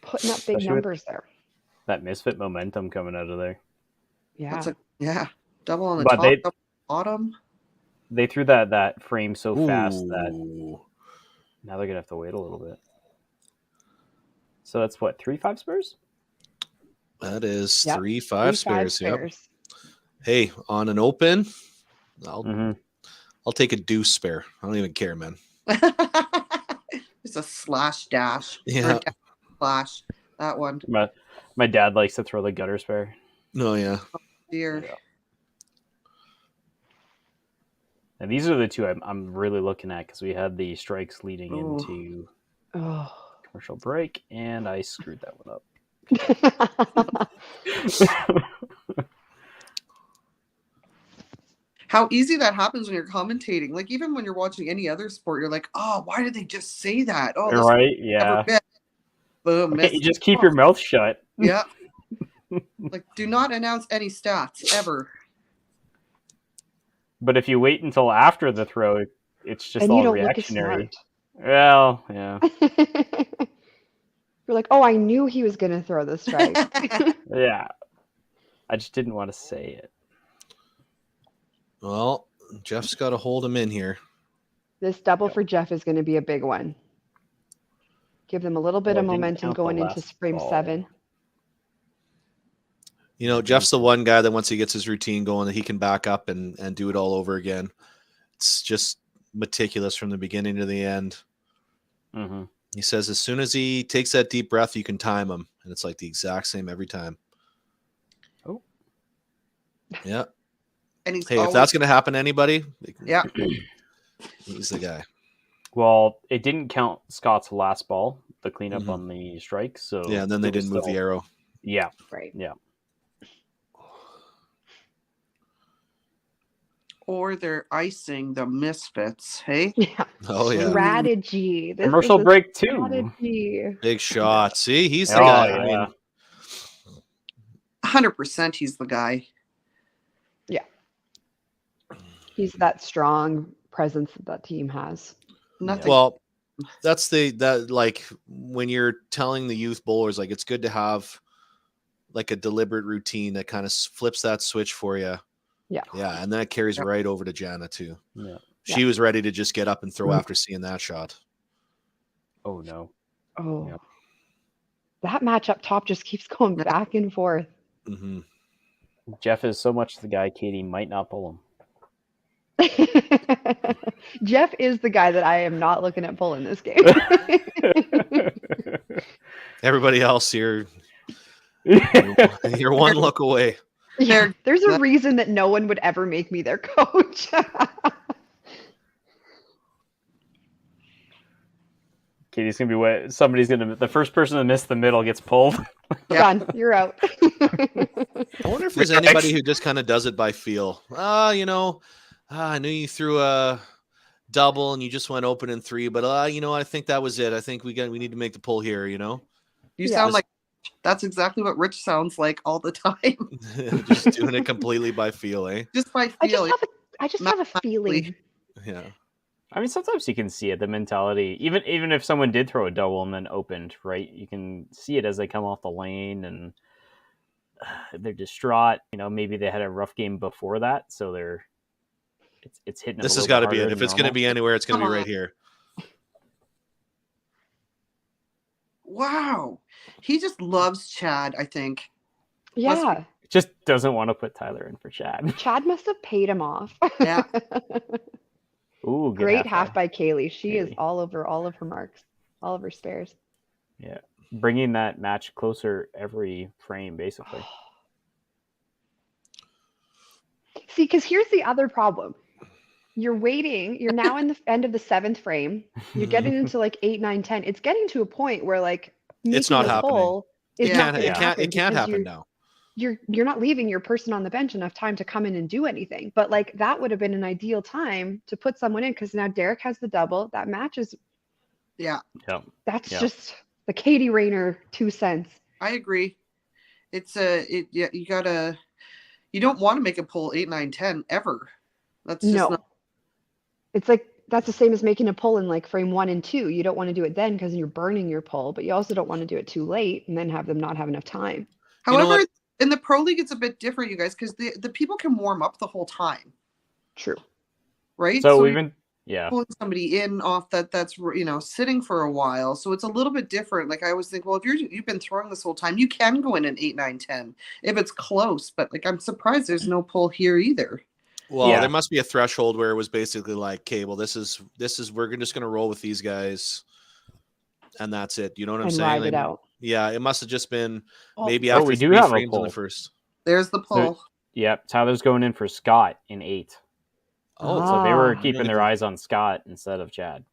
B: putting up big numbers there.
A: That Misfit momentum coming out of there.
B: Yeah.
C: Double on the
A: But
C: top, double on the bottom.
A: They threw that frame so fast that now they're gonna have to wait a little bit. So that's what, 3 5 spares?
D: That is
B: Yep.
D: 3 5
B: 3 5
D: spares. Yep.
B: spares.
D: Hey, on an open, I'll take a deuce spare. I don't even care, man.
C: It's a slash dash.
D: Yeah.
C: Or dash slash. That one.
A: My dad likes to throw the gutter spare.
D: No, yeah.
C: Dear.
A: Yeah. And these are the two I'm really looking at because we had the strikes leading into commercial break, and I screwed that one up.
C: How easy that happens when you're commentating. Like, even when you're watching any other sport, you're like, oh, why did they just say that? Oh, this
A: right? Yeah.
C: Boom.
A: Okay, you just keep your mouth shut.
C: Yeah. Like, do not announce any stats ever.
A: But if you wait until after the throw, it's just
B: and
A: all
B: you don't
A: reactionary.
B: Look as smart.
A: Well, yeah.
B: You're like, oh, I knew he was going to throw the strike.
A: Yeah. I just didn't want to say it.
D: Well, Jeff's got to hold him in here.
B: This double for Jeff is going to be a big one. Give them a little bit of momentum going into frame 7.
D: You know, Jeff's the one guy that once he gets his routine going, that he can back up and do it all over again. It's just meticulous from the beginning to the end.
A: Mm-hmm.
D: He says as soon as he takes that deep breath, you can time him. And it's like the exact same every time.
A: Oh.
D: Yeah.
C: And he's
D: if that's going to happen to anybody,
C: yeah,
D: he's the guy.
A: Well, it didn't count Scott's last ball, the cleanup on the strike. So
D: yeah, and then they didn't move the arrow.
A: Yeah.
B: Right.
A: Yeah.
C: Or they're icing the Misfits, hey?
B: Yeah.
D: Oh, yeah.
B: Strategy. This
A: Commercial break 2.
B: Strategy.
D: Big shot. See, he's the guy.
A: Yeah.
D: I mean,
C: 100% he's the guy.
B: Yeah. He's that strong presence that team has.
C: Nothing.
D: Well, that's like when you're telling the youth bowlers, like, it's good to have like a deliberate routine that kind of flips that switch for you.
B: Yeah.
D: Yeah. And then it carries right over to Jana too.
A: Yeah.
D: She was ready to just get up and throw after seeing that shot.
A: Oh, no.
B: Oh. Yeah. That match up top just keeps going back and forth.
D: Mm-hmm.
A: Jeff is so much the guy Katie might not pull him.
B: Jeff is the guy that I am not looking at pulling this game.
D: Everybody else here, you're one look away.
B: Yeah, there's a reason that no one would ever make me their coach.
A: Katie's gonna be wet. The first person to miss the middle gets pulled.
B: Done. You're out.
D: I wonder if there's anybody who just kind of does it by feel. I knew you threw a double and you just went open in 3, but I think that was it. I think we need to make the pull here.
C: You sound like that's exactly what Rich sounds like all the time.
D: Just doing it completely by feel, eh?
C: Just by feel.
B: I just have a feeling.
D: Yeah.
A: I mean, sometimes you can see it, the mentality. Even if someone did throw a double and then opened, right? You can see it as they come off the lane and they're distraught. Maybe they had a rough game before that, so it's hitting.
D: This has got to be it. If it's going to be anywhere, it's going to be right here.
C: Wow. He just loves Chad, I think.
B: Yeah.
A: Just doesn't want to put Tyler in for Chad.
B: Chad must have paid him off.
C: Yeah.
A: Ooh,
B: great half by Kaylee. She is all over all of her marks, all of her spares.
A: Yeah. Bringing that match closer every frame, basically.
B: See, because here's the other problem. You're waiting. You're now in the end of the 7th frame. You're getting into like 8, 9, 10. It's getting to a point where like
D: it's not happening.
B: It
D: can't happen now.
B: You're not leaving your person on the bench enough time to come in and do anything. But like that would have been an ideal time to put someone in because now Derek has the double. That match is.
C: Yeah.
B: That's just the Katie Rayner 2 cents.
C: I agree. You gotta. You don't want to make a pull 8, 9, 10 ever. That's just not.
B: It's like that's the same as making a pull in like frame 1 and 2. You don't want to do it then because you're burning your pull, but you also don't want to do it too late and then have them not have enough time.
C: However, in the pro league, it's a bit different, you guys, because the people can warm up the whole time.
B: True.
C: Right.
A: So Yeah.
C: pulling somebody in off that's sitting for a while. So it's a little bit different. Like I always think, well, if you've been throwing this whole time, you can go in an 8, 9, 10 if it's close. But like I'm surprised there's no pull here either.
D: Well, there must be a threshold where it was basically like, okay, well, this is we're just gonna roll with these guys, and that's it. You know what I'm saying?
B: Ride it out.
D: Yeah, it must have just been maybe
A: Oh,
D: after
A: we do
D: 3
A: have a
D: frames in the
A: pull.
D: first.
C: There's the pull.
A: Yep, Tyler's going in for Scott in 8.
D: Oh,
A: so they were
B: Ah.
A: keeping their eyes on Scott instead of Chad.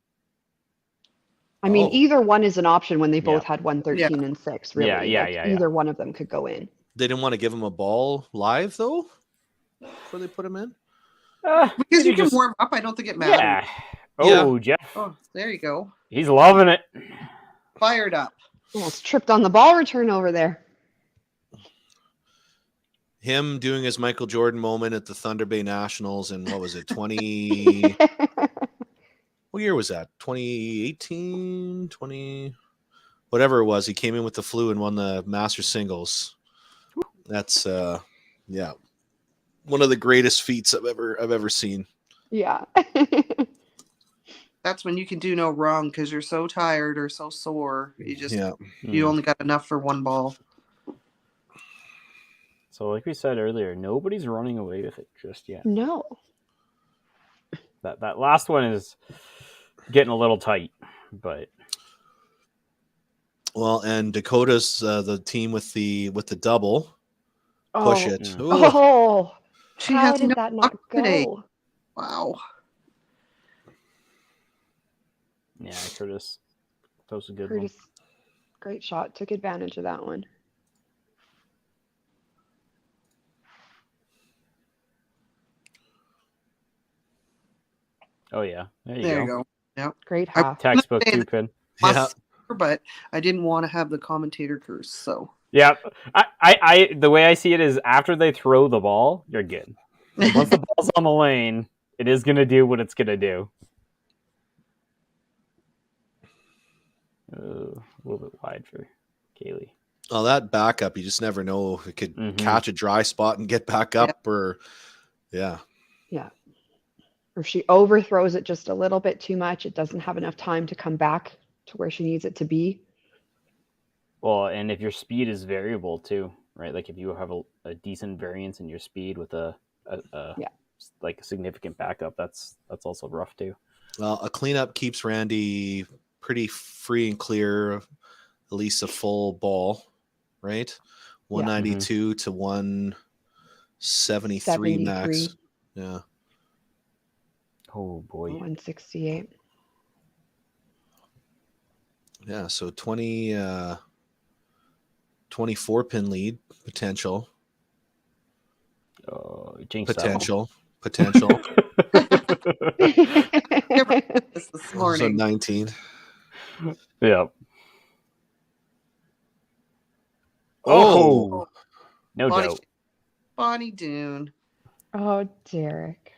B: I mean, either one is an option when they both
A: Yeah.
B: had 113 and 6, really.
A: Yeah.
B: Either one of them could go in.
D: They didn't want to give him a ball live though before they put him in.
C: Because you can warm up. I don't think it matters.
A: Yeah. Oh, Jeff.
C: Oh, there you go.
A: He's loving it.
C: Fired up.
B: Almost tripped on the ball return over there.
D: Him doing his Michael Jordan moment at the Thunder Bay Nationals in, what was it, 20... What year was that? 2018, 20... Whatever it was. He came in with the flu and won the Masters singles. That's, yeah, one of the greatest feats I've ever seen.
B: Yeah.
C: That's when you can do no wrong because you're so tired or so sore. You just you only got enough for one ball.
A: So like we said earlier, nobody's running away with it just yet.
B: No.
A: That last one is getting a little tight, but
D: well, and Dakota's the team with the double. Push it. Ooh.
B: Oh,
C: she
B: how
C: has
B: did
C: no
B: that not go?
C: today. Wow.
A: Yeah, Curtis. That was a good
B: Curtis, great shot. Took advantage of that one.
A: Oh yeah, there you
C: go. Yep.
B: Great half.
A: Textbook 2-pin.
D: Yeah.
C: But I didn't want to have the commentator curse, so.
A: Yeah, I the way I see it is after they throw the ball, you're good. Once the ball's on the lane, it is going to do what it's going to do. A little bit wide for Kaylee.
D: Oh, that backup, you just never know if it could catch a dry spot and get back up or, yeah.
B: Yeah. Or if she overthrows it just a little bit too much, it doesn't have enough time to come back to where she needs it to be.
A: Well, and if your speed is variable too, right? Like if you have a decent variance in your speed with a like a significant backup, that's also rough too.
D: Well, a cleanup keeps Randy pretty free and clear, at least a full ball, right? 192 to 173 max. Yeah.
A: Oh boy.
B: 168.
D: Yeah, so 24 pin lead potential.
A: Oh,
D: potential.
C: This morning.
D: So 19.
A: Yeah.
D: Oh,
A: no doubt.
C: Bonnie Doon.
B: Oh, Derek.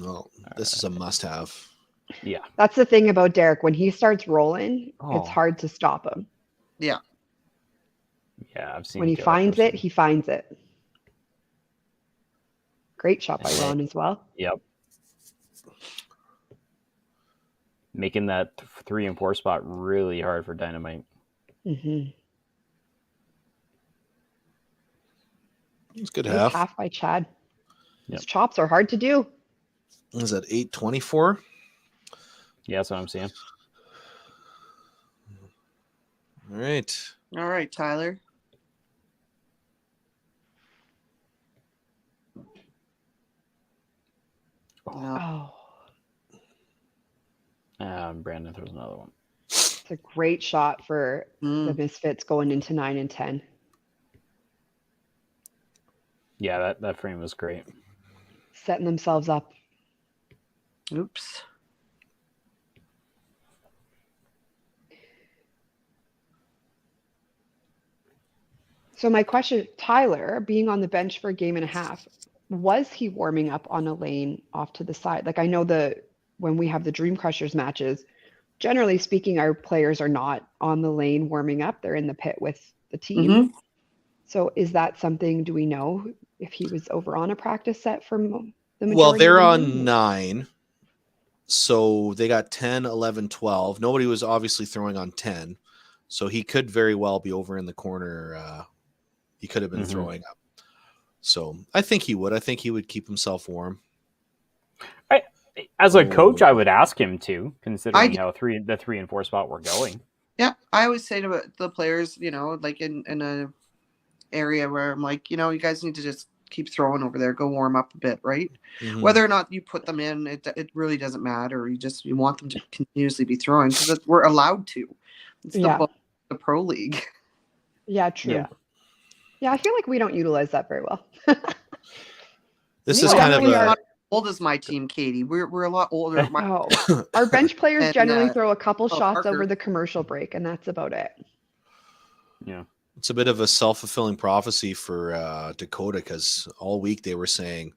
D: Well, this is a must-have.
A: Yeah.
B: That's the thing about Derek. When he starts rolling, it's hard to stop him.
C: Yeah.
A: Yeah, I've seen.
B: When he finds it, he finds it. Great shot by Ron as well.
A: Yep. Making that 3 and 4 spot really hard for Dynamite.
B: Mm-hmm.
D: It's good half.
B: Half by Chad. His chops are hard to do.
D: Is that 824?
A: Yeah, that's what I'm seeing.
D: All right.
C: All right, Tyler.
B: Oh.
A: Brandon throws another one.
B: It's a great shot for the Misfits going into 9 and 10.
A: Yeah, that frame was great.
B: Setting themselves up.
C: Oops.
B: So my question, Tyler, being on the bench for a game and a half, was he warming up on a lane off to the side? Like I know when we have the Dream Crushers matches, generally speaking, our players are not on the lane warming up. They're in the pit with the team.
C: Mm-hmm.
B: So is that something, do we know if he was over on a practice set for The
D: Well,
B: majority of
D: they're
B: them
D: on
B: didn't.
D: 9. So they got 10, 11, 12. Nobody was obviously throwing on 10. So he could very well be over in the corner. He could have been throwing up. So I think he would. I think he would keep himself warm.
A: As a coach, I would ask him to, considering how the 3 and 4 spot were going.
C: Yeah, I always say to the players, like in a area where I'm like, you guys need to just keep throwing over there, go warm up a bit, right?
D: Mhm.
C: Whether or not you put them in, it really doesn't matter. You want them to continuously be throwing because we're allowed to. It's the pro league.
B: Yeah, true. Yeah, I feel like we don't utilize that very well.
D: This is kind of
C: not old as my team, Katie. We're a lot older.
B: Our bench players
C: And,
B: generally throw a couple shots
C: Parker.
B: over the commercial break, and that's about it.
A: Yeah.
D: It's a bit of a self-fulfilling prophecy for Dakota, because all week they were saying,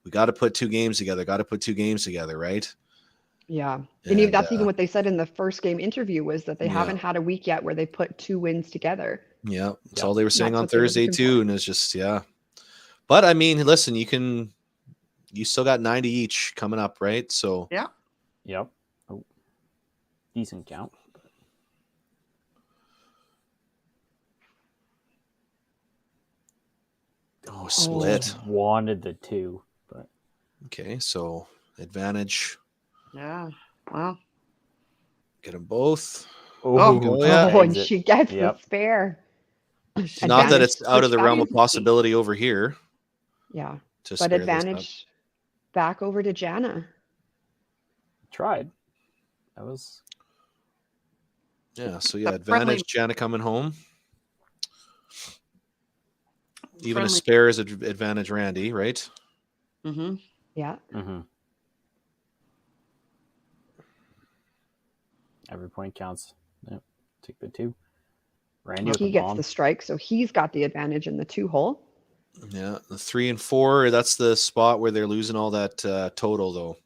D: we got to put 2 games together, right?
B: Yeah. And that's even what they said in the first game interview, was that they haven't had a week yet where they put 2 wins together.
D: Yeah. That's all they were saying on Thursday too. And it's just, But I mean, listen, you still got 90 each coming up, right? So
C: yeah.
A: Yep. Oh, decent count.
D: Oh, split.
A: Wanted the 2, but
D: okay, so advantage.
C: Yeah. Well,
D: get them both.
B: And she gets the spare.
D: Not that it's out of the realm of possibility over here.
B: Yeah. But advantage back over to Jana.
A: Tried. That was.
D: Yeah. So advantage. Jana coming home. Even a spare is advantage Randy, right?
C: Mm-hmm.
B: Yeah.
A: Mm-hmm. Every point counts. Yep. Take the 2. Randy
B: he gets the strike, so he's got the advantage in the 2 hole.
D: Yeah, the 3 and 4. That's the spot where they're losing all that total, though.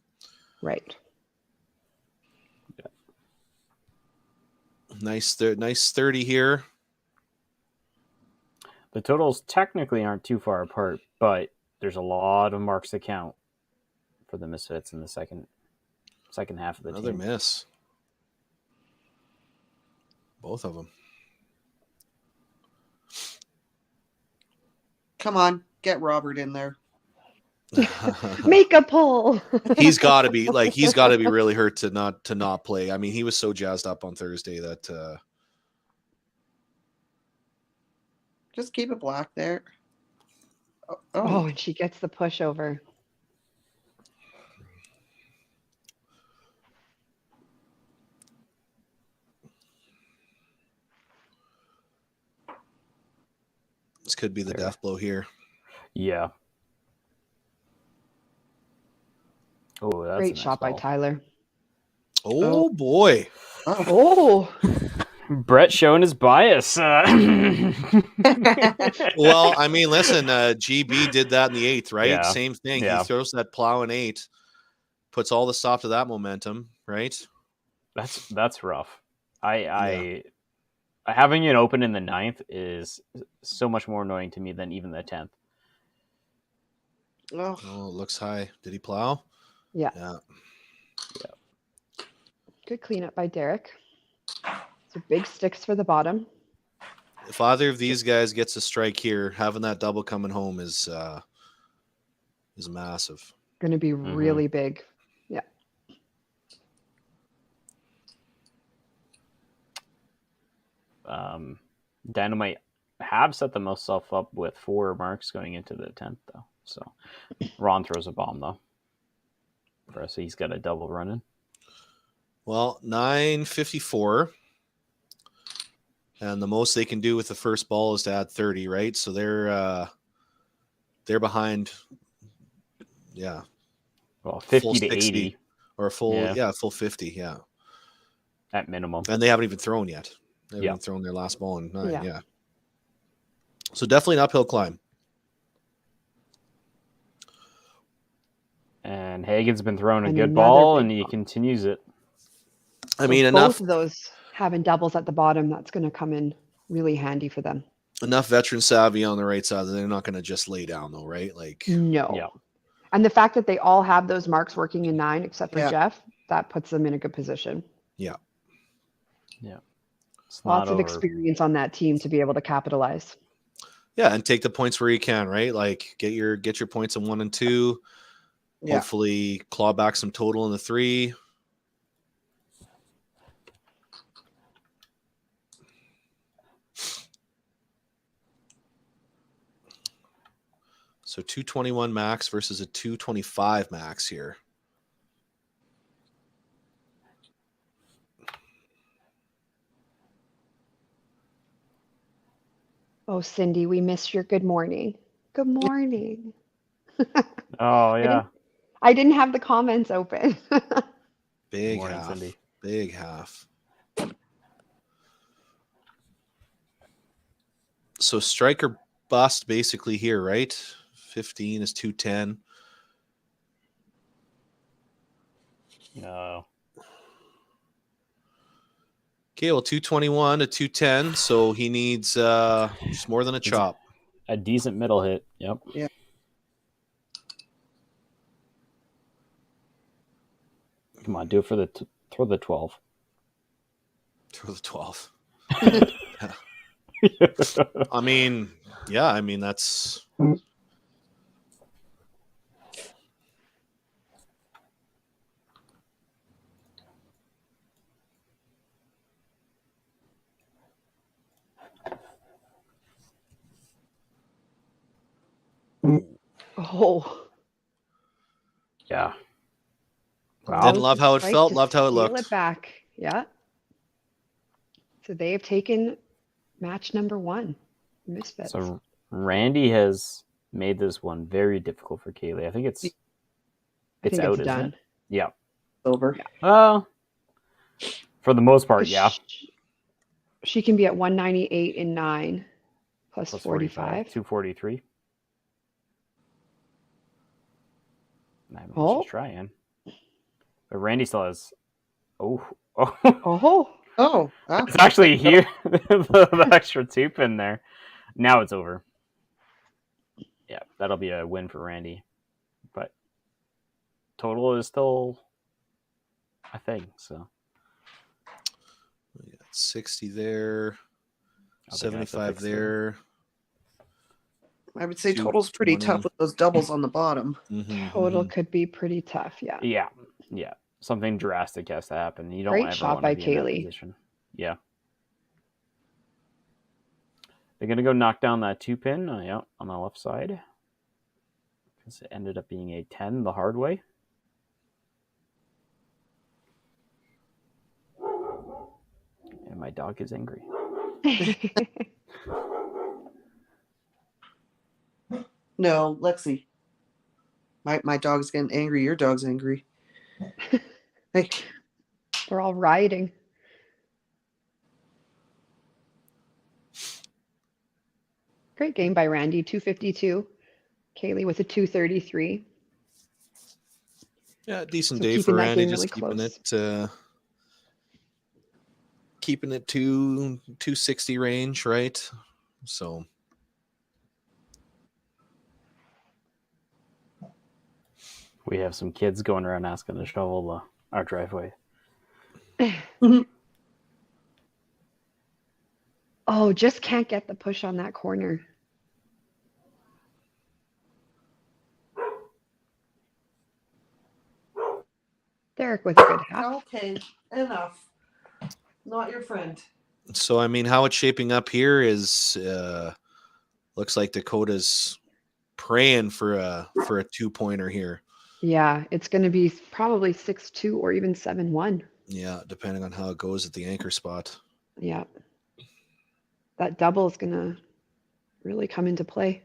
B: Right.
D: Yeah. Nice 30 here.
A: The totals technically aren't too far apart, but there's a lot of marks to count for the Misfits in the second half of the
D: Another
A: team.
D: miss. Both of them.
C: Come on, get Robert in there.
B: Make a pull.
D: He's got to be really hurt to not play. I mean, he was so jazzed up on Thursday that
C: just keep it black there.
B: Oh, and she gets the pushover.
D: This could be the death blow here.
A: Yeah. Oh, that's
B: great shot by Tyler.
D: Oh boy.
B: Oh.
A: Brett showing his bias.
D: Well, I mean, listen, GB did that in the 8th, right?
A: Yeah.
D: Same thing. Yeah. He throws that plow in 8, puts all the stop to that momentum, right?
A: That's rough. Having it open in the 9th is so much more annoying to me than even the 10th.
D: Oh, it looks high. Did he plow?
B: Yeah.
D: Yeah.
B: Good cleanup by Derek. So big sticks for the bottom.
D: If either of these guys gets a strike here, having that double coming home is massive.
B: Going to be really big. Yeah.
A: Dynamite have set themselves up with 4 marks going into the 10th, though. So Ron throws a bomb, though. So he's got a double running.
D: Well, 9:54. And the most they can do with the first ball is to add 30, right? So they're behind,
A: well, 50 to 80.
D: Or a full, full 50, yeah.
A: At minimum.
D: And they haven't even thrown yet. They haven't even thrown their last ball in 9, yeah. So definitely an uphill climb.
A: And Hagen's been throwing a good ball, and he continues it.
D: I mean,
B: both of those having doubles at the bottom, that's going to come in really handy for them.
D: Enough veteran savvy on the right side that they're not going to just lay down, though, right? Like
B: no.
A: Yeah.
B: And the fact that they all have those marks working in 9, except for
C: Yeah.
B: Jeff, that puts them in a good position.
D: Yeah.
A: Yeah. It's
B: Lots
A: not
B: of
A: over.
B: experience on that team to be able to capitalize.
D: Yeah, and take the points where you can, right? Like get your points in 1 and 2.
C: Yeah.
D: Hopefully claw back some total in the 3. So 221 max versus a 225 max here.
B: Oh, Cindy, we missed your good morning. Good morning.
A: Oh yeah.
B: I didn't have the comments open.
D: Big
A: Morning,
D: half.
A: Cindy.
D: Big half. So striker bust basically here, right? 15 is 210.
A: No.
D: Okay, well, 221 to 210. So he needs just more than a chop.
A: A decent middle hit. Yep.
C: Yeah.
A: Come on, do it for the throw the 12.
D: Throw the 12. I mean, yeah, I mean, that's.
B: Oh.
A: Yeah.
D: Wow. Didn't love how it felt, loved how it looked.
B: It back. Yeah. So they have taken match number 1. Misfits.
A: So Randy has made this one very difficult for Kaylee. I think it's out, isn't it? Yeah.
C: Over.
A: Well, for the most part, yeah.
B: She can be at 198 in 9 plus 45.
A: 243. She's trying. But Randy still has.
C: It's
A: actually here. the extra 2 pin there. Now it's over. Yeah, that'll be a win for Randy. But total is still a thing. So
D: we got 60 there, 75 there.
C: I would say total's pretty tough with those doubles on the bottom.
B: Total could be pretty tough. Yeah.
A: Yeah. Something drastic has to happen. You don't
B: Great
A: ever
B: shot
A: want
B: by
A: to be in that
B: Kaylee.
A: position. Yeah. They're gonna go knock down that 2 pin. Yeah, on the left side. Because it ended up being a 10 the hard way. And my dog is angry.
C: No, Lexi. My dog's getting angry. Your dog's angry. Hey.
B: We're all rioting. Great game by Randy, 252. Kaylee with a 233.
D: Yeah, decent day for Randy, just keeping it to 260 range, right? So
A: we have some kids going around asking to shovel our driveway.
B: Oh, just can't get the push on that corner. Derek with a good half.
C: Okay, enough. Not your friend.
D: So, I mean, how it's shaping up here is looks like Dakota's praying for a 2-pointer here.
B: Yeah, it's going to be probably 6-2 or even 7-1.
D: Yeah, depending on how it goes at the anchor spot.
B: Yeah. That double is going to really come into play.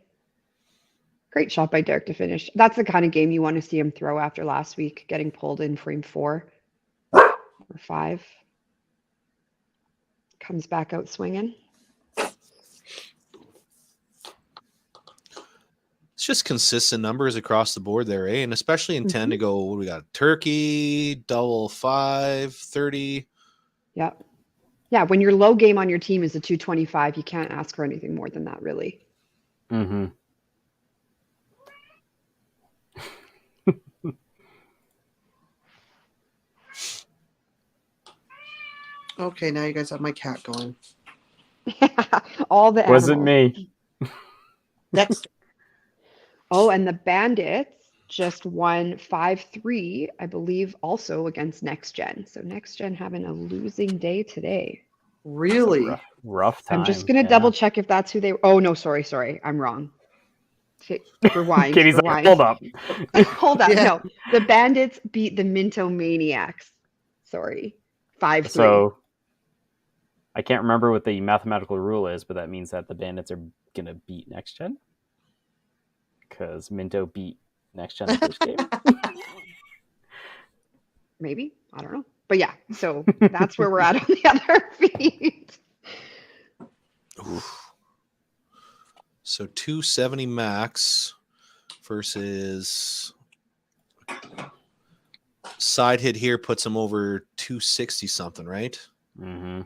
B: Great shot by Derek to finish. That's the kind of game you want to see him throw after last week, getting pulled in frame 4 or 5. Comes back out swinging.
D: It's just consistent numbers across the board there, eh? And especially in 10 to go, what do we got? Turkey, double 5, 30.
B: Yeah. Yeah, when your low game on your team is a 225, you can't ask for anything more than that, really.
A: Mm-hmm.
C: Okay, now you guys have my cat going.
B: All the animals.
A: Wasn't me.
C: Next.
B: Oh, and the Bandits just won 5-3, I believe, also against Next Gen. So Next Gen having a losing day today.
C: Really?
A: Rough time.
B: I'm just gonna double check if that's who they. Oh no, sorry, I'm wrong. Rewind.
A: Katie's like, hold up.
B: Hold up.
C: Yeah.
B: No, the Bandits beat the Minto Maniacs. Sorry, 5-3.
A: So I can't remember what the mathematical rule is, but that means that the Bandits are gonna beat Next Gen because Minto beat Next Gen the first game.
B: Maybe, I don't know, but yeah. So that's where we're at on the other feed.
D: Oof. So 270 max versus side hit here puts him over 260 something, right?
A: Mm-hmm.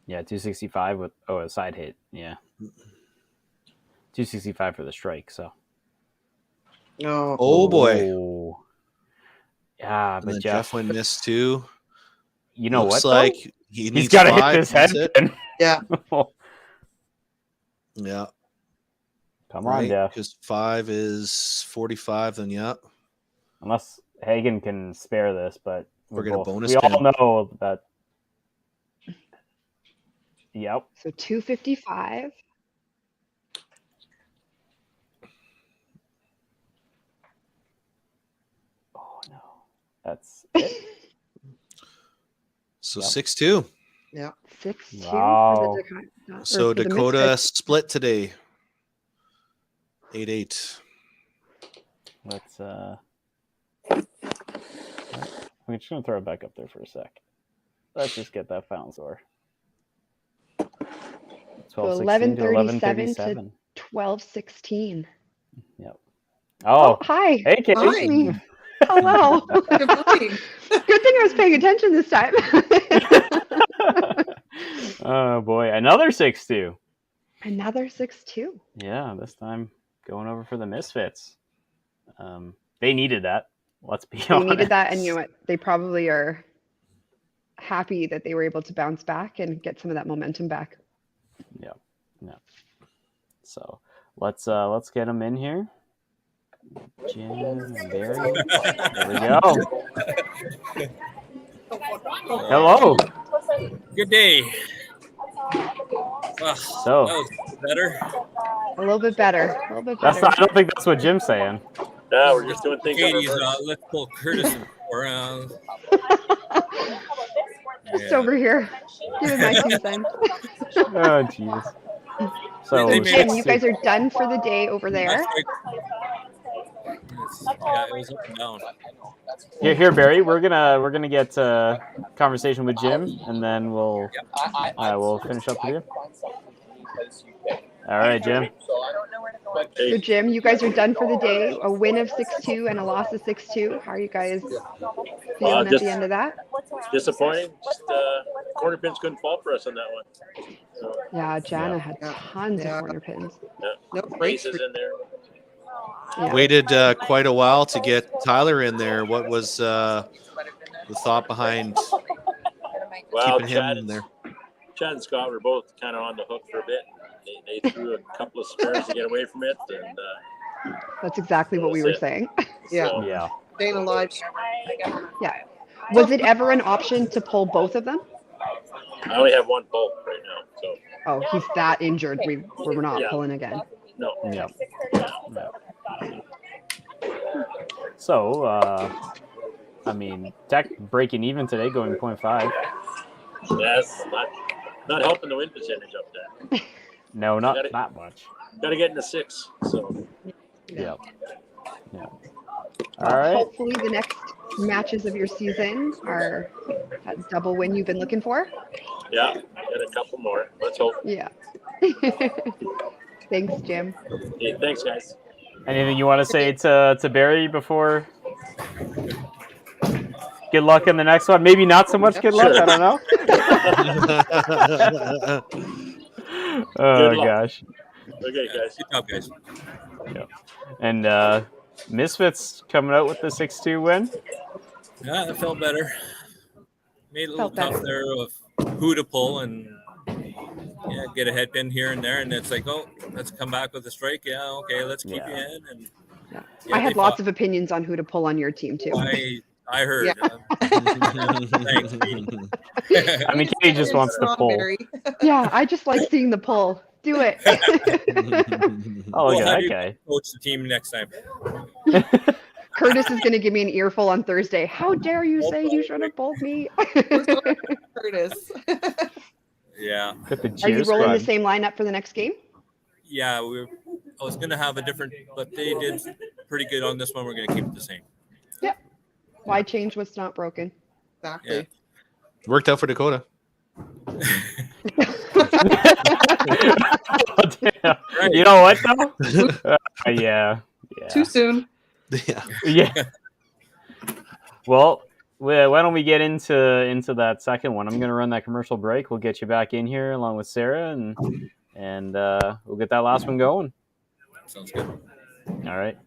A: Yeah, 265 with a side hit. Yeah, 265 for the strike. So.
C: Oh
D: boy.
A: Oh. Yeah,
D: And
A: but
D: then
A: Jeff
D: went miss too.
A: You know
D: Looks
A: what?
D: like
A: Though?
D: he's
A: He's got to hit
D: 5.
A: this head
D: That's it.
A: pin.
C: Yeah.
D: Yeah.
A: Come on, Jeff.
D: Because 5 is 45. Then yeah.
A: Unless Hagen can spare this, but
D: We're gonna bonus
A: we all
D: pin.
A: know that. Yep.
B: So 255.
A: Oh no, that's it.
D: So 6-2.
C: Yeah.
B: 6-2
A: Wow.
B: for the Dakota.
D: So
B: for the
D: Dakota
B: Misfits.
D: split today. 8-8.
A: Let's. I'm just gonna throw it back up there for a sec. Let's just get that final score.
B: So
A: 12-16 to
B: 11:37 to 12:16.
A: Yep.
B: Oh,
A: Oh,
B: hi.
A: hey, Katie.
B: It's me. Hello.
C: Good morning.
B: Good thing I was paying attention this time.
A: Oh boy, another 6-2.
B: Another 6-2.
A: Yeah, this time going over for the Misfits. They needed that. Let's be honest.
B: They needed that, and you know what? They probably are happy that they were able to bounce back and get some of that momentum back.
A: Yeah. So let's get them in here. Jim and Barry. There we go. Hello.
J: Good day.
A: So
J: that was better.
B: A little bit better. A little bit
A: that's
B: better.
A: not, I don't think that's what Jim's saying.
F: No, we're just doing things.
J: Katie's let's pull Curtis around.
B: Just over here. Giving my 2 cents.
A: Oh jeez. So
J: They made
B: Jim,
J: it
B: you guys are done for the day over there.
J: That's right. Yeah, it was up and down.
A: here, Barry. We're gonna get conversation with Jim, and then we'll finish up with you. All right, Jim.
B: So Jim, you guys are done for the day. A win of 6-2 and a loss of 6-2. How are you guys feeling at the end of that?
F: Disappointing. Just corner pins couldn't fall for us on that one. So,
B: Yeah, Jana had tons of corner pins.
F: Aces in there.
B: Yeah.
D: Waited quite a while to get Tyler in there. What was the thought behind keeping him in there?
F: Chad and Scott were both kind of on the hook for a bit. They threw a couple of spares to get away from it, and
B: that's exactly what we were saying.
C: Yeah.
F: So,
A: Yeah.
C: Staying alive.
B: Yeah. Was it ever an option to pull both of them?
F: I only have one bolt right now, so
B: Oh, he's that injured. We're not pulling again.
F: no.
A: Yeah. So, I mean, Tech breaking even today, going 0.5.
F: That's not helping the win percentage up there.
A: No, not that much.
F: Got to get in the 6. So
A: Yeah. All right.
B: Hopefully the next matches of your season are that double win you've been looking for.
F: yeah, get a couple more. Let's hope.
B: Yeah. Thanks, Jim.
F: Yeah, thanks, guys.
A: Anything you want to say to Barry before? Good luck in the next one. Maybe not so much good luck. I don't know. Oh gosh.
F: Okay, guys.
J: Good job, guys.
A: Yeah. And Misfits coming out with the 6-2 win.
J: Yeah, that felt better. made it a little
B: Felt better.
J: tough there of who to pull and get a head pin here and there, and it's like, oh, let's come back with a strike. Yeah, okay, let's keep you in. And
B: I had lots of opinions on who to pull on your team too.
J: I heard. Thanks, Katie.
A: I mean, Katie just wants to pull.
B: Yeah, I just like seeing the pull. Do it.
A: Oh, look at that guy.
J: Coach the team next time.
B: Curtis is going to give me an earful on Thursday. How dare you say you should have pulled me?
C: Curtis.
J: Yeah.
B: Are you rolling the same lineup for the next game?
J: Yeah, I was going to have a different, but they did pretty good on this one. We're going to keep it the same.
B: Yep. Why change what's not broken?
C: Exactly.
J: Yeah.
D: Worked out for Dakota.
A: Right. You know what though? Yeah.
C: Too soon.
D: Yeah.
A: Well, why don't we get into that second one? I'm going to run that commercial break. We'll get you back in here along with Sarah, and we'll get that last one going.
J: Sounds good.
A: All right.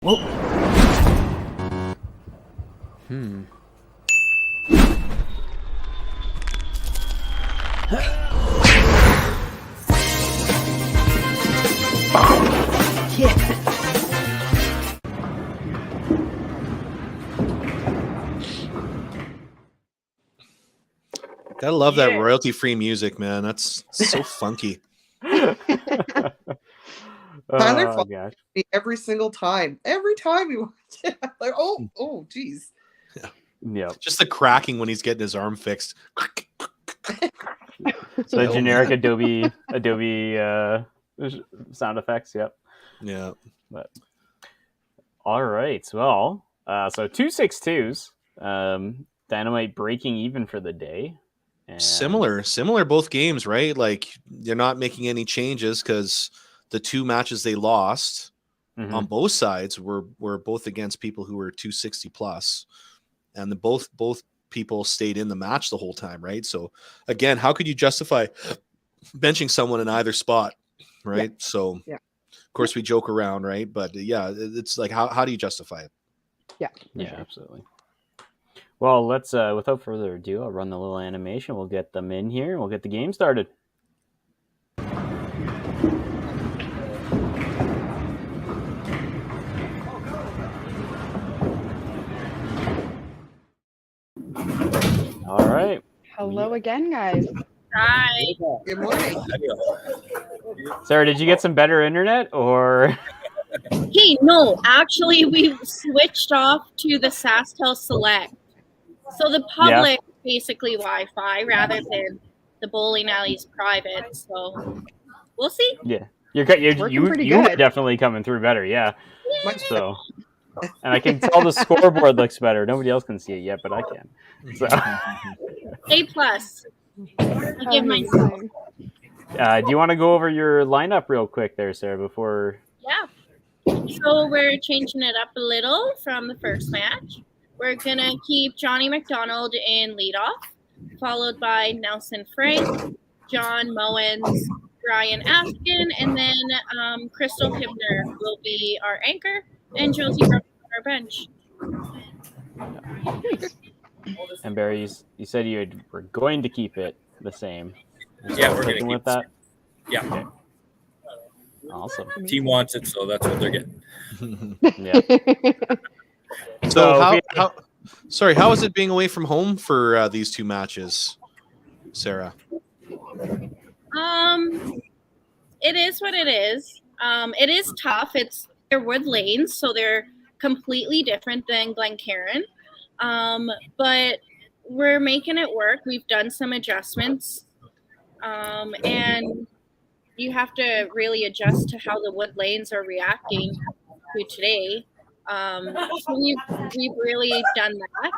A: Whoa.
D: Gotta love that royalty-free music, man. That's so funky.
C: Tyler
A: Oh, gosh.
C: me every single time. Every time we watch it, I'm like, oh, geez.
A: Yeah.
D: Just the cracking when he's getting his arm fixed.
A: So the generic Adobe sound effects. Yep.
D: Yeah.
A: But all right. Well, so 2-6-2s. Dynamite breaking even for the day. And
D: Similar both games, right? Like they're not making any changes because the two matches they lost on both sides were both against people who were 260 plus, and both people stayed in the match the whole time, right? So again, how could you justify benching someone in either spot, right?
B: Yeah.
D: So
B: yeah.
D: Of course we joke around, right? But yeah, it's like how do you justify it?
B: Yeah.
A: Yeah, absolutely. Well, let's without further ado, I'll run the little animation. We'll get them in here and we'll get the game started. All right.
B: Hello again, guys.
E: Hi.
C: Good morning.
A: Sarah, did you get some better internet or?
E: Hey, no, actually, we switched off to the SaskTel Select. So the public basically Wi-Fi rather than the bowling alley's private. So we'll see.
A: Yeah.
B: working pretty
A: you
B: good.
A: definitely coming through better, yeah.
C: Much
A: So, and I can tell the scoreboard looks better. Nobody else can see it yet, but I can. So,
E: A+. I give mine.
B: Amazing.
A: do you want to go over your lineup real quick there, Sarah, before?
E: Yeah. So we're changing it up a little from the first match. We're going to keep Johnny McDonald in leadoff, followed by Nelson Frank, John Mowens, Brian Askin, and then Crystal Hibner will be our anchor, and Josie Brooks on our bench.
A: And Barry, you said you were going to keep it the same.
J: Yeah, we're
A: sticking
J: gonna
A: with that.
J: Yeah.
A: Okay. Awesome.
J: Team wants it, so that's what they're getting.
A: Yeah.
D: So how is it being away from home for these two matches, Sarah?
E: It is what it is. It is tough. They're wood lanes, so they're completely different than Glencairn. But we're making it work. We've done some adjustments, and you have to really adjust to how the wood lanes are reacting to today. So we've really done that.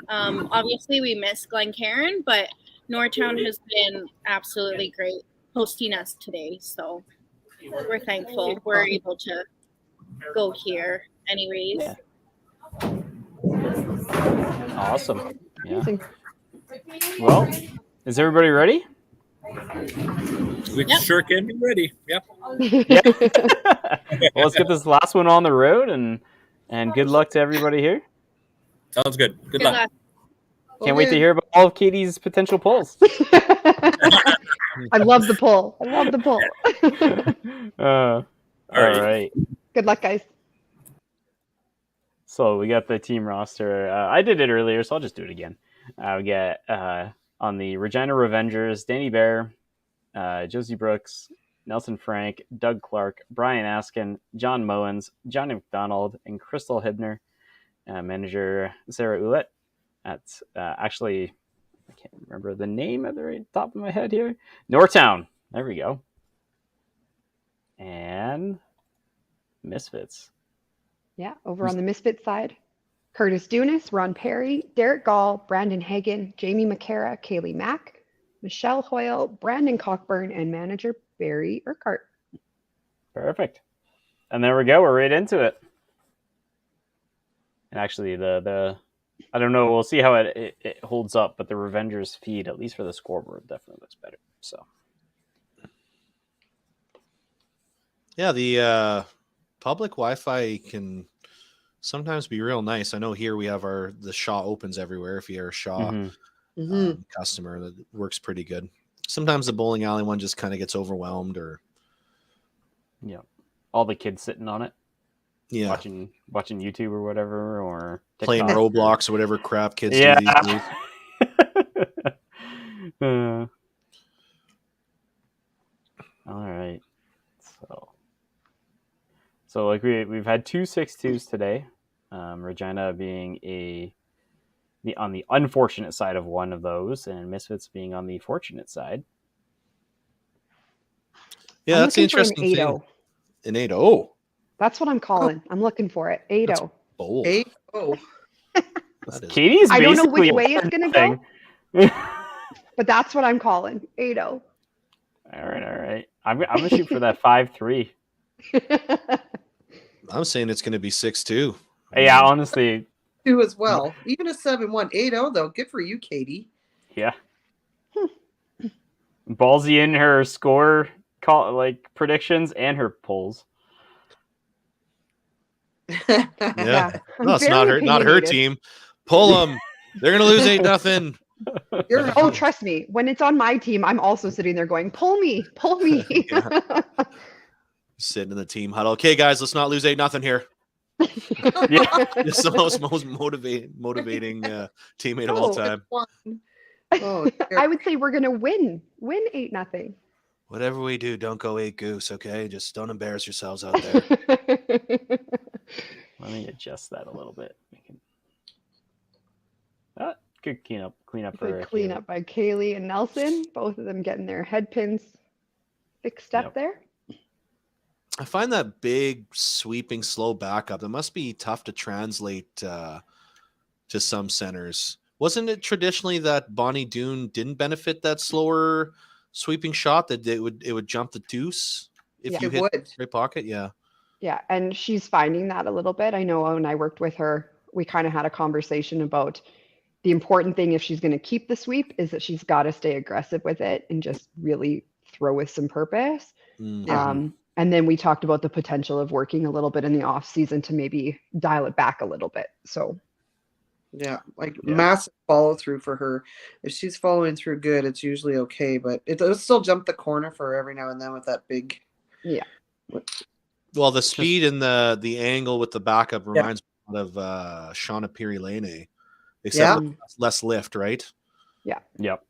E: Obviously, we miss Glencairn, but Northtown has been absolutely great hosting us today. So we're thankful we're able to go here anyways.
A: Awesome. Yeah. Well, is everybody ready?
J: We sure can be ready. Yep.
A: Yeah. Well, let's get this last one on the road, and good luck to everybody here.
J: Sounds good. Good luck.
A: Can't wait to hear about all of Katie's potential polls.
B: I love the poll.
A: All right.
B: Good luck, guys.
A: So we got the team roster. I did it earlier, so I'll just do it again. We got on the Regina Revengers, Danny Bear, Josie Brooks, Nelson Frank, Doug Clark, Brian Askin, John Mowens, Johnny McDonald, and Crystal Hibner. Manager Sarah Ouellette. That's actually, I can't remember the name at the right top of my head here. Northtown. There we go. And Misfits.
B: Yeah, over on the Misfits side, Curtis Dunas, Ron Perry, Derek Gall, Brandon Hagan, Jamie McCara, Kaylee Mack, Michelle Hoyle, Brandon Cockburn, and manager Barry Urquhart.
A: Perfect. And there we go. We're right into it. And actually, the I don't know. We'll see how it holds up, but the Revengers feed, at least for the scoreboard, definitely looks better. So,
D: yeah, the public Wi-Fi can sometimes be real nice. I know here we have the Shaw opens everywhere. If you're a Shaw customer, that works pretty good. Sometimes the bowling alley one just kind of gets overwhelmed, or
A: all the kids sitting on it.
D: Yeah,
A: watching YouTube or whatever, or TikTok.
D: Playing Roblox or whatever crap kids do these days.
A: All right, so like we've had 2 6-2s today. Regina being on the unfortunate side of one of those, and Misfits being on the fortunate side.
D: Yeah, that's the interesting thing. An 8-0.
B: That's what I'm calling. I'm looking for it. 8-0.
D: Bold.
C: 8-0.
A: Katie's
B: I don't know
A: basically
B: which way it's going to go, but that's what I'm calling. 8-0.
A: All right. I'm going to shoot for that 5-3.
D: I'm saying it's going to be 6-2.
A: Yeah, honestly.
C: 2 as well. Even a 7-1. 8-0, though. Good for you, Katie.
A: Yeah. Ballsy in her score predictions and her polls.
D: Yeah. No, it's not her team. Pull them. They're going to lose 8-0.
B: Oh, trust me. When it's on my team, I'm also sitting there going, pull me.
D: Sitting in the team huddle. Okay, guys, let's not lose 8-0 here. It's the most motivating teammate of all time.
B: I would say we're going to win 8-0.
D: Whatever we do, don't go 8 goose, okay? Just don't embarrass yourselves out there.
A: Let me adjust that a little bit. Good cleanup for
B: cleanup by Kaylee and Nelson. Both of them getting their head pins fixed up there.
D: I find that big, sweeping, slow backup, that must be tough to translate to some centers. Wasn't it traditionally that Bonnie Doon didn't benefit that slower sweeping shot, that it would jump the deuce if
B: Yeah.
D: you
C: It
D: hit
C: would.
D: right pocket? Yeah.
B: Yeah, and she's finding that a little bit. I know when I worked with her, we kind of had a conversation about the important thing if she's going to keep the sweep is that she's got to stay aggressive with it and just really throw with some purpose.
C: Yeah.
B: And then we talked about the potential of working a little bit in the off season to maybe dial it back a little bit. So
C: Yeah, like
A: Yeah.
C: massive follow through for her. If she's following through good, it's usually okay, but it does still jump the corner for her every now and then with that big.
B: yeah,
D: Well, the speed and the angle with the backup
C: Yeah.
D: reminds me of Shauna Pirilene, except
C: Yeah.
D: with less lift, right?
B: yeah.
A: Yep.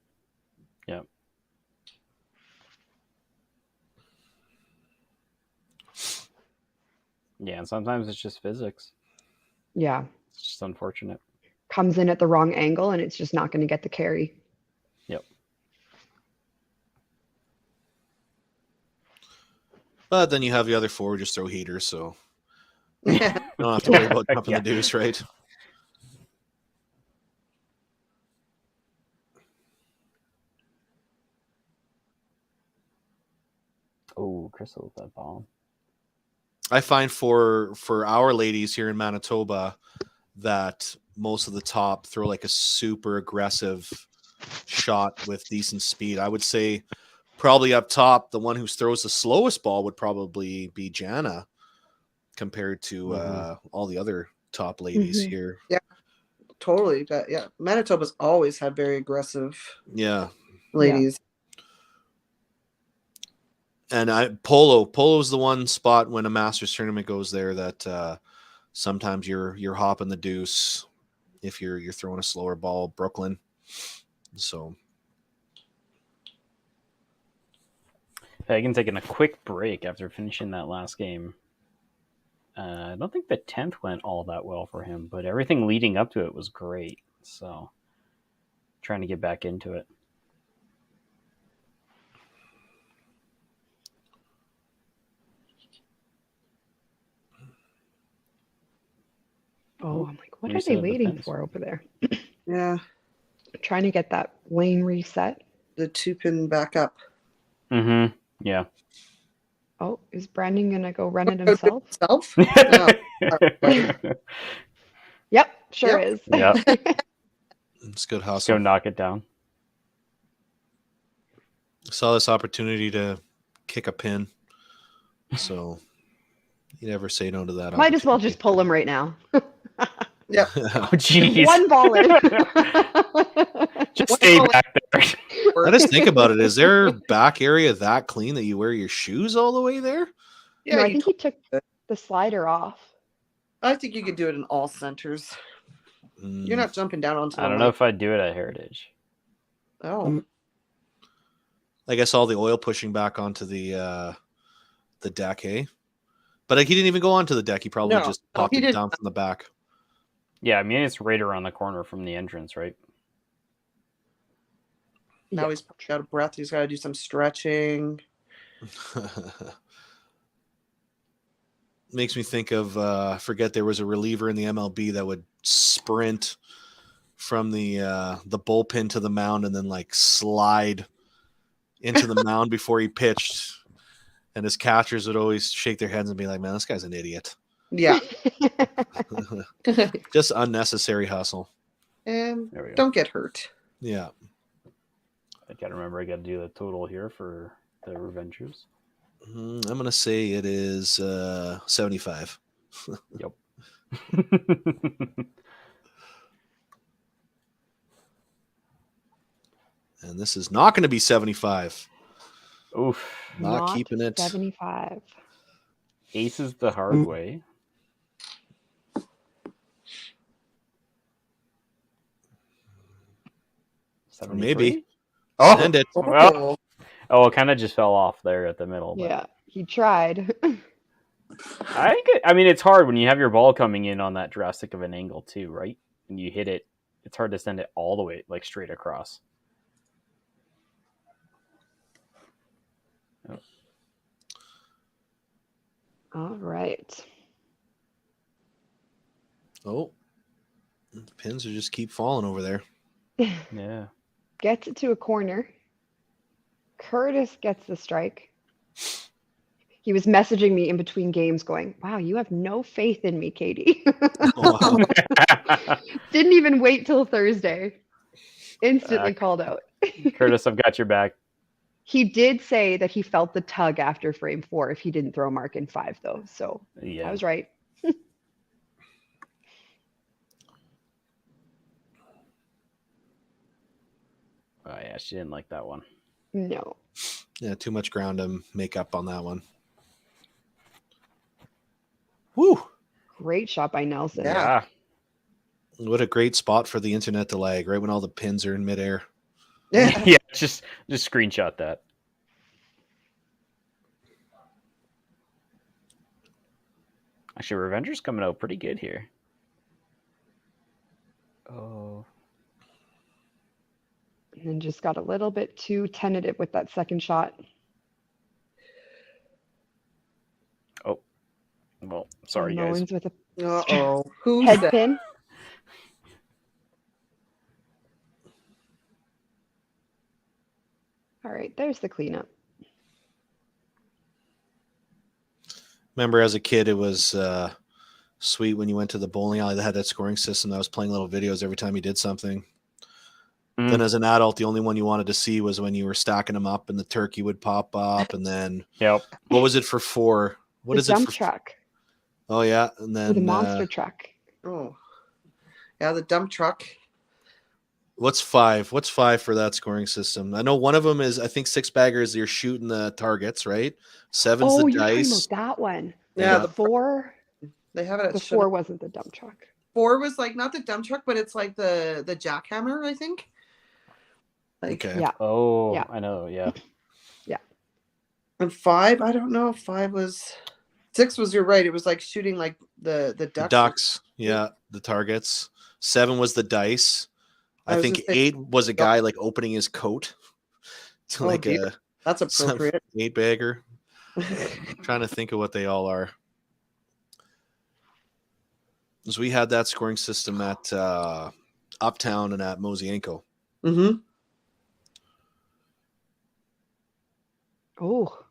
A: Yeah, and sometimes it's just physics.
B: Yeah.
A: It's just unfortunate.
B: Comes in at the wrong angle and it's just not going to get the carry.
A: Yep.
D: But then you have the other forward just throw heaters, so
C: Yeah.
D: you don't have to worry about jumping
A: Yeah.
D: the deuce, right?
A: Oh, Crystal with that ball.
D: I find for our ladies here in Manitoba that most of the top throw like a super aggressive shot with decent speed. I would say probably up top, the one who throws the slowest ball would probably be Jana compared to all the other top ladies here.
C: Yeah, totally. Yeah, Manitoba's always had very aggressive
D: Yeah.
C: ladies.
D: And Polo's the one spot when a Masters tournament goes there that sometimes you're hopping the deuce if you're throwing a slower ball. Brooklyn, so
A: Hagen taking a quick break after finishing that last game. I don't think the 10th went all that well for him, but everything leading up to it was great. So trying to get back into it.
B: Oh, I'm like, what are
A: reset
B: they
A: of the
B: waiting
A: pins.
B: for over there?
C: Yeah,
B: Trying to get that lane reset.
C: the 2-pin back up.
A: Mm-hmm. Yeah.
B: Oh, is Brandon going to go run it himself?
C: Self? No.
B: Yep, sure
C: Yep.
B: is.
A: Yeah.
D: it's good
A: Go
D: hustle.
A: knock it down.
D: Saw this opportunity to kick a pin, so you never say no to that.
B: Might as well just pull him right now.
C: Yeah.
A: Oh, jeez.
B: One ball in.
A: Just
C: One
A: stay
C: ball in.
A: back there.
D: I just think about it. Is their back area that clean that you wear your shoes all the way there?
C: Yeah,
B: No, I
C: you
B: think he took the slider off.
C: I think you could do it in all centers. You're not jumping down onto the
A: I don't know if I'd do it at Heritage.
C: Oh.
D: I guess all the oil pushing back onto the deck, eh? But like, he didn't even go onto the deck. He probably just popped
C: he
D: it
C: didn't.
D: down from the back.
A: Yeah, I mean, it's right around the corner from the entrance, right?
C: Now he's probably out of breath. He's got to do some stretching.
D: Makes me think of I forget, there was a reliever in the MLB that would sprint from the bullpen to the mound and then like slide into the mound before he pitched, and his catchers would always shake their heads and be like, "Man, this guy's an idiot."
C: Yeah.
D: Just unnecessary hustle.
C: And
A: There we go.
C: don't get hurt.
D: Yeah.
A: I gotta remember I gotta do the total here for the Revengers.
D: I'm gonna say it is 75.
A: Yep.
D: And this is not going to be 75.
A: Oof.
D: Not keeping it.
B: 75.
A: Ace is the hard way.
D: Maybe.
A: Oh,
D: Send it.
A: Well, it kind of just fell off there at the middle. But
B: Yeah, he tried.
A: I mean, it's hard when you have your ball coming in on that drastic of an angle too, right? And you hit it, it's hard to send it all the way, like straight across. Oh.
B: All right.
D: Oh, the pins are just keep falling over there.
A: Yeah.
B: Gets it to a corner. Curtis gets the strike. He was messaging me in between games going, wow, you have no faith in me, Katie.
D: Oh, wow.
B: Didn't even wait till Thursday. Instantly called out.
A: Curtis, I've got your back.
B: He did say that he felt the tug after frame 4 if he didn't throw Mark in 5, though. So
A: Yeah.
B: I was right.
A: Oh, yeah, she didn't like that one.
B: No.
D: Yeah, too much ground to make up on that one. Woo!
B: Great shot by Nelson.
A: Yeah.
D: What a great spot for the internet to lag, right when all the pins are in midair.
C: Yeah.
A: Yeah, just screenshot that. Actually, Revenger's coming out pretty good here. Oh.
B: And then just got a little bit too tentative with that second shot.
A: Oh. Well, sorry, guys.
B: Mullins with a
C: Uh-oh. Who's
B: head
C: that?
B: pin. All right, there's the cleanup.
D: Remember as a kid, it was sweet when you went to the bowling alley that had that scoring system. I was playing little videos every time you did something. Then as an adult, the only one you wanted to see was when you were stacking them up and the turkey would pop up. And then
A: Yep.
D: what was it for 4? What
B: The
D: is it
B: dump
D: for?
B: truck.
D: Oh, yeah. And
B: Or the
D: then
B: monster truck.
C: Oh. Yeah, the dump truck.
D: what's 5? What's 5 for that scoring system? I know one of them is, I think 6-baggers, you're shooting the targets, right? 7's
B: Oh,
D: the
B: you're talking
D: dice.
B: about that one.
C: Yeah,
B: The 4.
C: they have it at
B: The 4 wasn't the dump truck.
C: 4 was like not the dump truck, but it's like the jackhammer, I think. Like,
D: Okay.
B: Yeah.
A: Oh,
B: Yeah.
A: I know. Yeah.
C: and 5, I don't know if 5 was 6 was, you're right. It was like shooting like the
D: The
C: ducks.
D: ducks. Yeah. The targets. 7 was the dice.
C: I
D: I
C: was
D: think
C: just saying-
D: 8 was a guy like opening his coat to
C: Oh,
D: like
C: dear. That's
D: some
C: appropriate.
D: 8-bagger. Trying to think of what they all are. So we had that scoring system at Uptown and at Mosienko.
C: Mm-hmm.
B: Oh,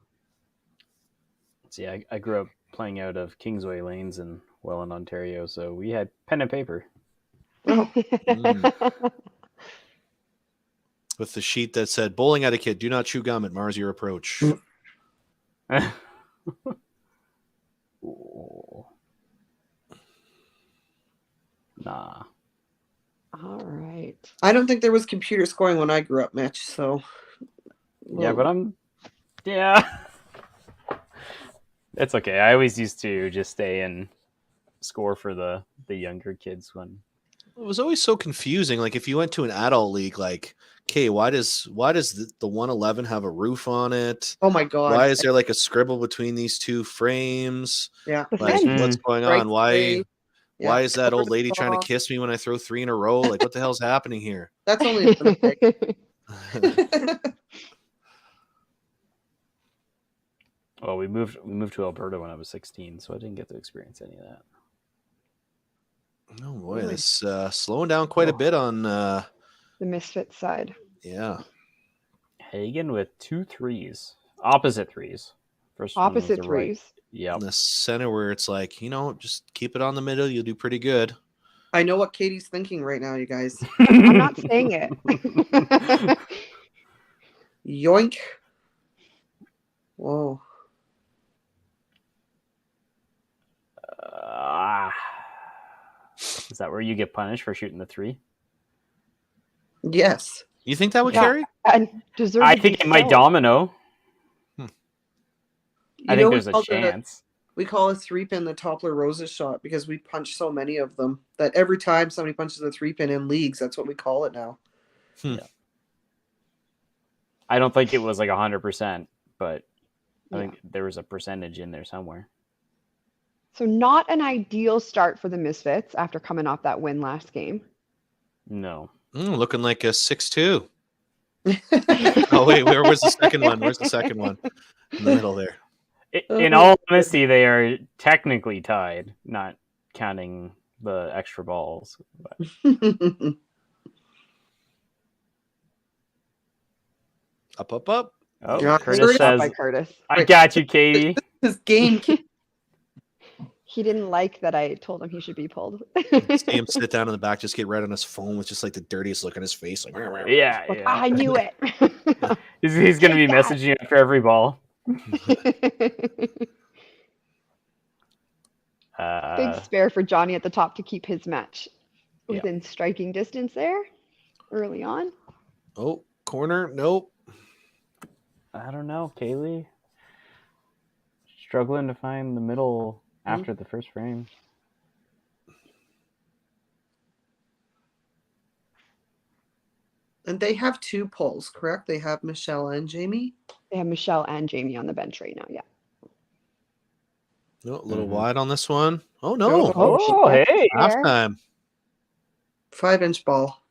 A: See, I grew up playing out of Kingsway Lanes in Welland, Ontario, so we had pen and paper.
D: With the sheet that said, bowling etiquette, do not chew gum at Mars your approach.
A: Ooh. Nah.
B: All right.
C: I don't think there was computer scoring when I grew up, Mitch. So
A: Yeah, but yeah. It's okay. I always used to just stay and score for the younger kids when
D: It was always so confusing. Like if you went to an adult league, like, okay, why does the 111 have a roof on it?
C: Oh my god!
D: Why is there like a scribble betwing these two frames?
C: Yeah.
D: Like,
B: fence.
D: what's going
C: Right
D: on? Why
C: way. Yeah.
D: why is that
C: Cover
D: old
C: the
D: lady trying to
C: saw.
D: kiss me when I throw 3 in a row? Like, what the hell's happening here?
C: That's only in Winnipeg.
A: well, we moved to Alberta when I was 16, so I didn't get to experience any of that.
D: Oh boy,
C: Really?
D: this slowing down quite a bit on
B: The Misfits side.
D: yeah.
A: Hagen with 2 threes, opposite threes. First one was
B: Opposite
A: the right.
B: threes.
A: Yep.
D: In the center where it's like, just keep it on the middle, you'll do pretty good.
C: I know what Katie's thinking right now, you guys.
B: I'm not saying it.
C: Yoink. Whoa.
A: Is that where you get punished for shooting the 3?
C: Yes.
D: You think that would
B: Yeah.
D: carry?
B: And deserve
A: I
B: to
A: think
B: be
A: it might
B: so.
A: domino. I think there's a
C: we
A: chance.
C: call a 3-pin the Toppler Roses shot because we punch so many of them that every time somebody punches a 3-pin in leagues, that's what we call it now.
A: I don't think it was like 100%, but I
B: Yeah.
A: think there was a percentage in there somewhere.
B: So not an ideal start for the Misfits after coming off that win last game.
A: No.
D: Looking like a 6-2. Oh wait, where's the second one? Where's the second one? In the middle there.
A: In all honesty, they are technically tied, not counting the extra balls.
D: Up, up, up.
A: Oh,
C: Yeah.
A: Curtis
B: Shot
A: says,
B: by Curtis.
A: "I got you, Katie."
C: This game.
B: He didn't like that I told him he should be pulled.
D: See him sit down in the back, just get right on his phone with just like the dirtiest look on his face. Like,
A: Yeah,
B: Like,
A: yeah.
B: I knew it.
A: He's going to be
B: Take that.
A: messaging you after every ball.
B: Big spare for Johnny at the top to keep his match within striking distance there early on.
D: oh, corner. Nope.
A: I don't know, Kaylee. Struggling to find the middle after the first frame.
C: And they have 2 polls, correct? They have Michelle and Jamie.
B: They have Michelle and Jamie on the bench right now. Yeah.
D: No, a little wide on this one. Oh, no.
A: Oh, hey.
D: Halftime.
C: 5-inch ball.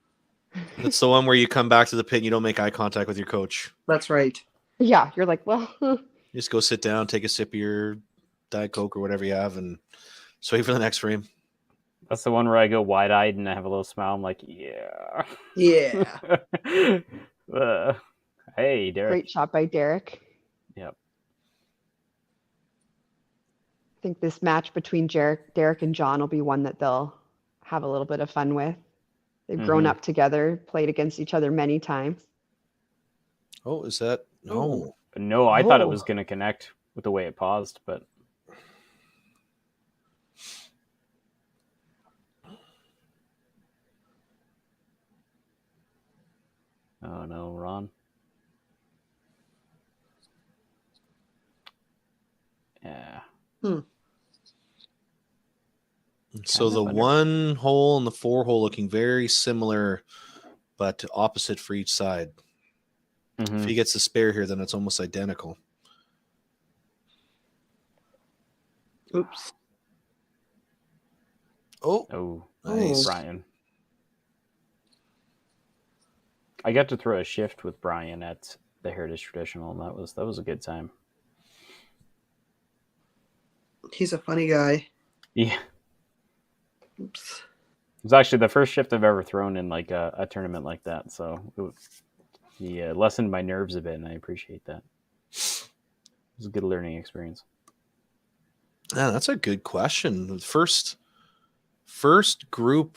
D: That's the one where you come back to the pit and you don't make eye contact with your coach.
C: That's right.
B: Yeah. You're like, well,
D: You just go sit down, take a sip of your Diet Coke or whatever you have, and just wait for the next frame.
A: That's the one where I go wide-eyed and I have a little smile. I'm like, yeah.
C: Yeah.
A: Hey, Derek.
B: great shot by Derek.
A: Yep.
B: I think this match between Derek and John will be one that they'll have a little bit of fun with. They've grown up together, played against each other many times.
D: Oh, is that? No.
A: No, I thought it
B: Oh.
A: was going to connect with the way it paused, but... Oh, no, Ron. Yeah.
D: So the
A: wonder.
D: 1 hole and the 4 hole looking very similar, but opposite for each side. If he gets a spare here, then it's almost identical.
C: Oops.
D: Oh,
A: Nice. Brian. I got to throw a shift with Brian at the Heritage Traditional, and that was a good time.
C: He's a funny guy.
A: Yeah.
C: Oops.
A: It was actually the first shift I've ever thrown in like a tournament like that, so he lessened my nerves a bit, and I appreciate that. It was a good learning experience.
D: Yeah, that's a good question. First group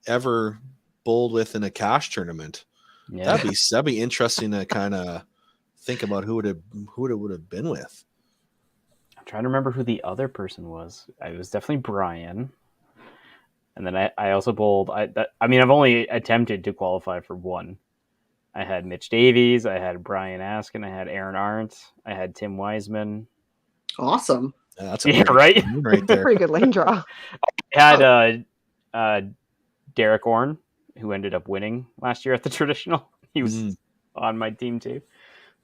D: ever bowled with in a cash tournament.
A: Yeah.
D: That'd be interesting to kind of think about who it would have been with.
A: I'm trying to remember who the other person was. It was definitely Brian. And then I also bowled. I've only attempted to qualify for one. I had Mitch Davies. I had Brian Askin. I had Aaron Arndt. I had Tim Wiseman.
C: Awesome.
D: Yeah, that's a great
A: right.
D: team right there.
B: Pretty good lane draw.
A: I had Derek Orn, who ended up winning last year at the Traditional. He was on my team too.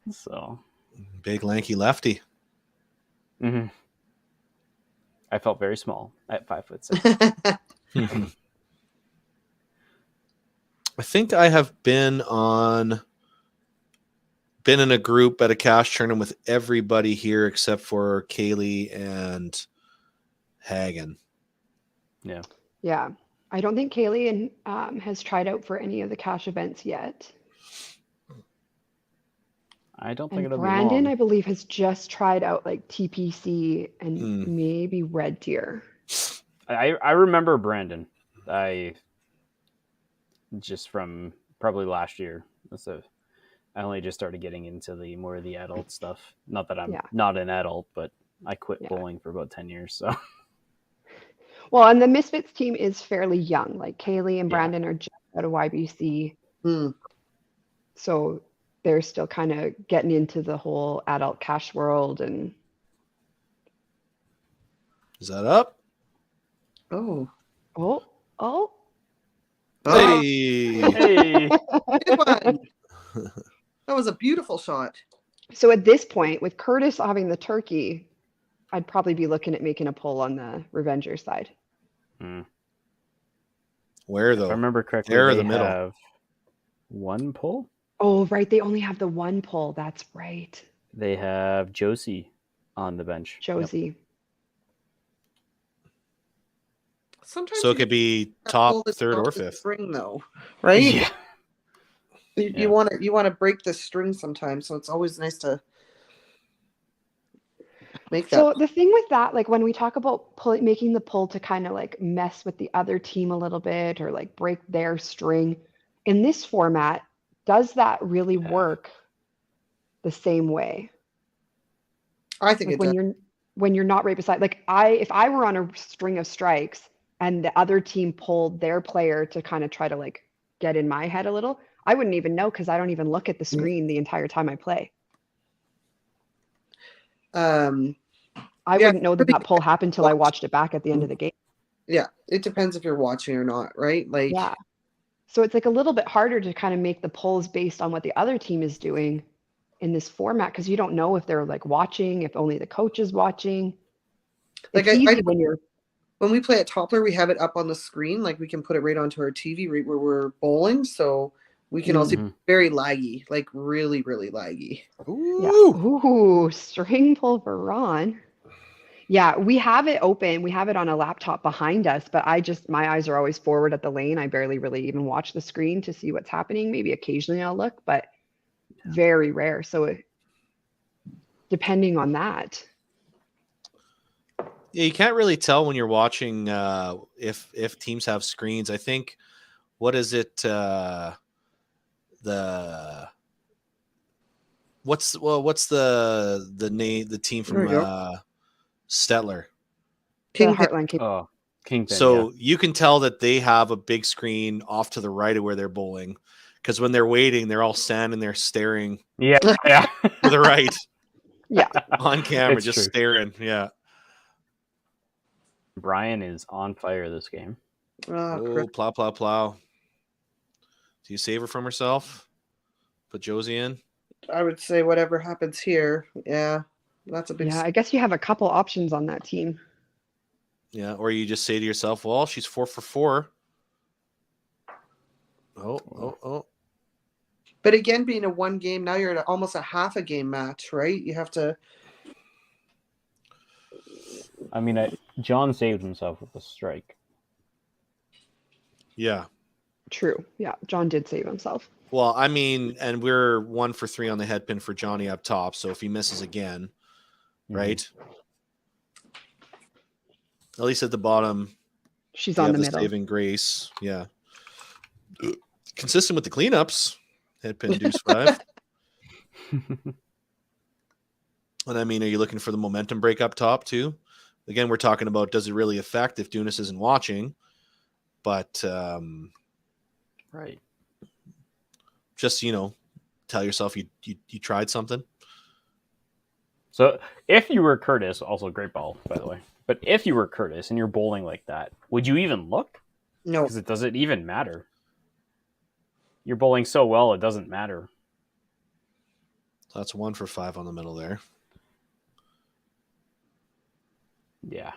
A: So
D: big lanky lefty.
A: I felt very small at 5'6".
D: I think I have been in a group at a cash tournament with everybody here except for Kaylee and Hagen.
A: Yeah.
B: Yeah. I don't think Kaylee has tried out for any of the cash events yet.
A: I don't think
B: And
A: it'll
B: Brandon,
A: be long.
B: I believe, has just tried out like TPC and maybe Red Tier.
A: I remember Brandon. I just from probably last year. So I only just started getting into the more of the adult stuff. Not that I'm not an adult, but I quit bowling for about 10 years. So
B: well, and the Misfits team is fairly young. Like Kaylee and Brandon are just out of YBC. So they're still kind of getting into the whole adult cash world. And
D: is that up?
B: Oh.
D: Hey.
C: Good one. That was a beautiful shot.
B: So at this point, with Curtis having the turkey, I'd probably be looking at making a pull on the Revenger side.
D: Where though?
A: If I remember correctly,
D: there or
A: they
D: the middle?
A: have one pull.
B: Oh, right. They only have the one pull. That's right.
A: They have Josie on the bench.
B: Josie.
C: Sometimes
D: So
C: you
D: it could be
C: gotta
D: top,
C: pull the
D: third, or
C: off the
D: fifth.
C: string, though, right?
A: Yeah.
C: You want to break the string sometimes, so it's always nice to make that.
B: So the thing with that, like when we talk about making the pull to kind of like mess with the other team a little bit or like break their string, in this format, does that really work the same way?
C: I think
B: Like
C: it
B: when
C: does.
B: you're not right beside, like if I were on a string of strikes and the other team pulled their player to kind of try to like get in my head a little, I wouldn't even know because I don't even look at the screen the entire time I play. I wouldn't know that that pull happened until I watched it back at the end of the game.
C: Yeah, it depends if you're watching or not, right? Like,
B: Yeah. So it's like a little bit harder to kind of make the pulls based on what the other team is doing in this format because you don't know if they're like watching, if only the coach is watching.
C: like
B: It's easy
C: when we play at Toppler, we have it up on the screen, like we can put it right onto our TV right where we're bowling, so we can also be very laggy, like really, really laggy.
B: Yeah. Ooh, string pull for Ron. Yeah, we have it open. We have it on a laptop behind us, but my eyes are always forward at the lane. I barely really even watch the screen to see what's happening. Maybe occasionally I'll look, but very rare. So depending on that.
D: Yeah, you can't really tell when you're watching if teams have screens. I think what's the name, the team from Stettler?
B: Heartland King.
A: Oh, Kingpin.
D: So you can tell that they have a big screen off to the right of where they're bowling, because when they're waiting, they're all standing there staring.
A: Yeah.
D: To the right.
B: Yeah.
D: On camera,
A: It's
D: just
A: true.
D: staring. Yeah.
A: Brian is on fire this game.
D: Oh, plow. Do you save her from herself? Put Josie in?
C: I would say whatever happens here. Yeah. That's a big.
B: Yeah, I guess you have a couple options on that team.
D: Yeah, or you just say to yourself, well, she's 4 for 4. Oh.
C: But again, being a one game, now you're at almost a half a game match, right? You have to.
A: I mean, John saved himself with a strike.
D: Yeah.
B: True. Yeah, John did save himself.
D: Well, I mean, and we're 1 for 3 on the head pin for Johnny up top. So if he misses again, right? At least at the bottom,
B: she's
D: on
B: the
D: the
B: middle.
D: Saving grace. Yeah. Consistent with the cleanups. Head pin deuce 5. And I mean, are you looking for the momentum break up top too? Again, we're talking about, does it really affect if Dunas isn't watching? But
A: right.
D: Just, tell yourself you tried something.
A: So if you were Curtis, also great ball, by the way, but if you were Curtis and you're bowling like that, would you even look?
C: No.
A: Because it doesn't even matter. You're bowling so well, it doesn't matter.
D: That's 1 for 5 on the middle there.
A: Yeah.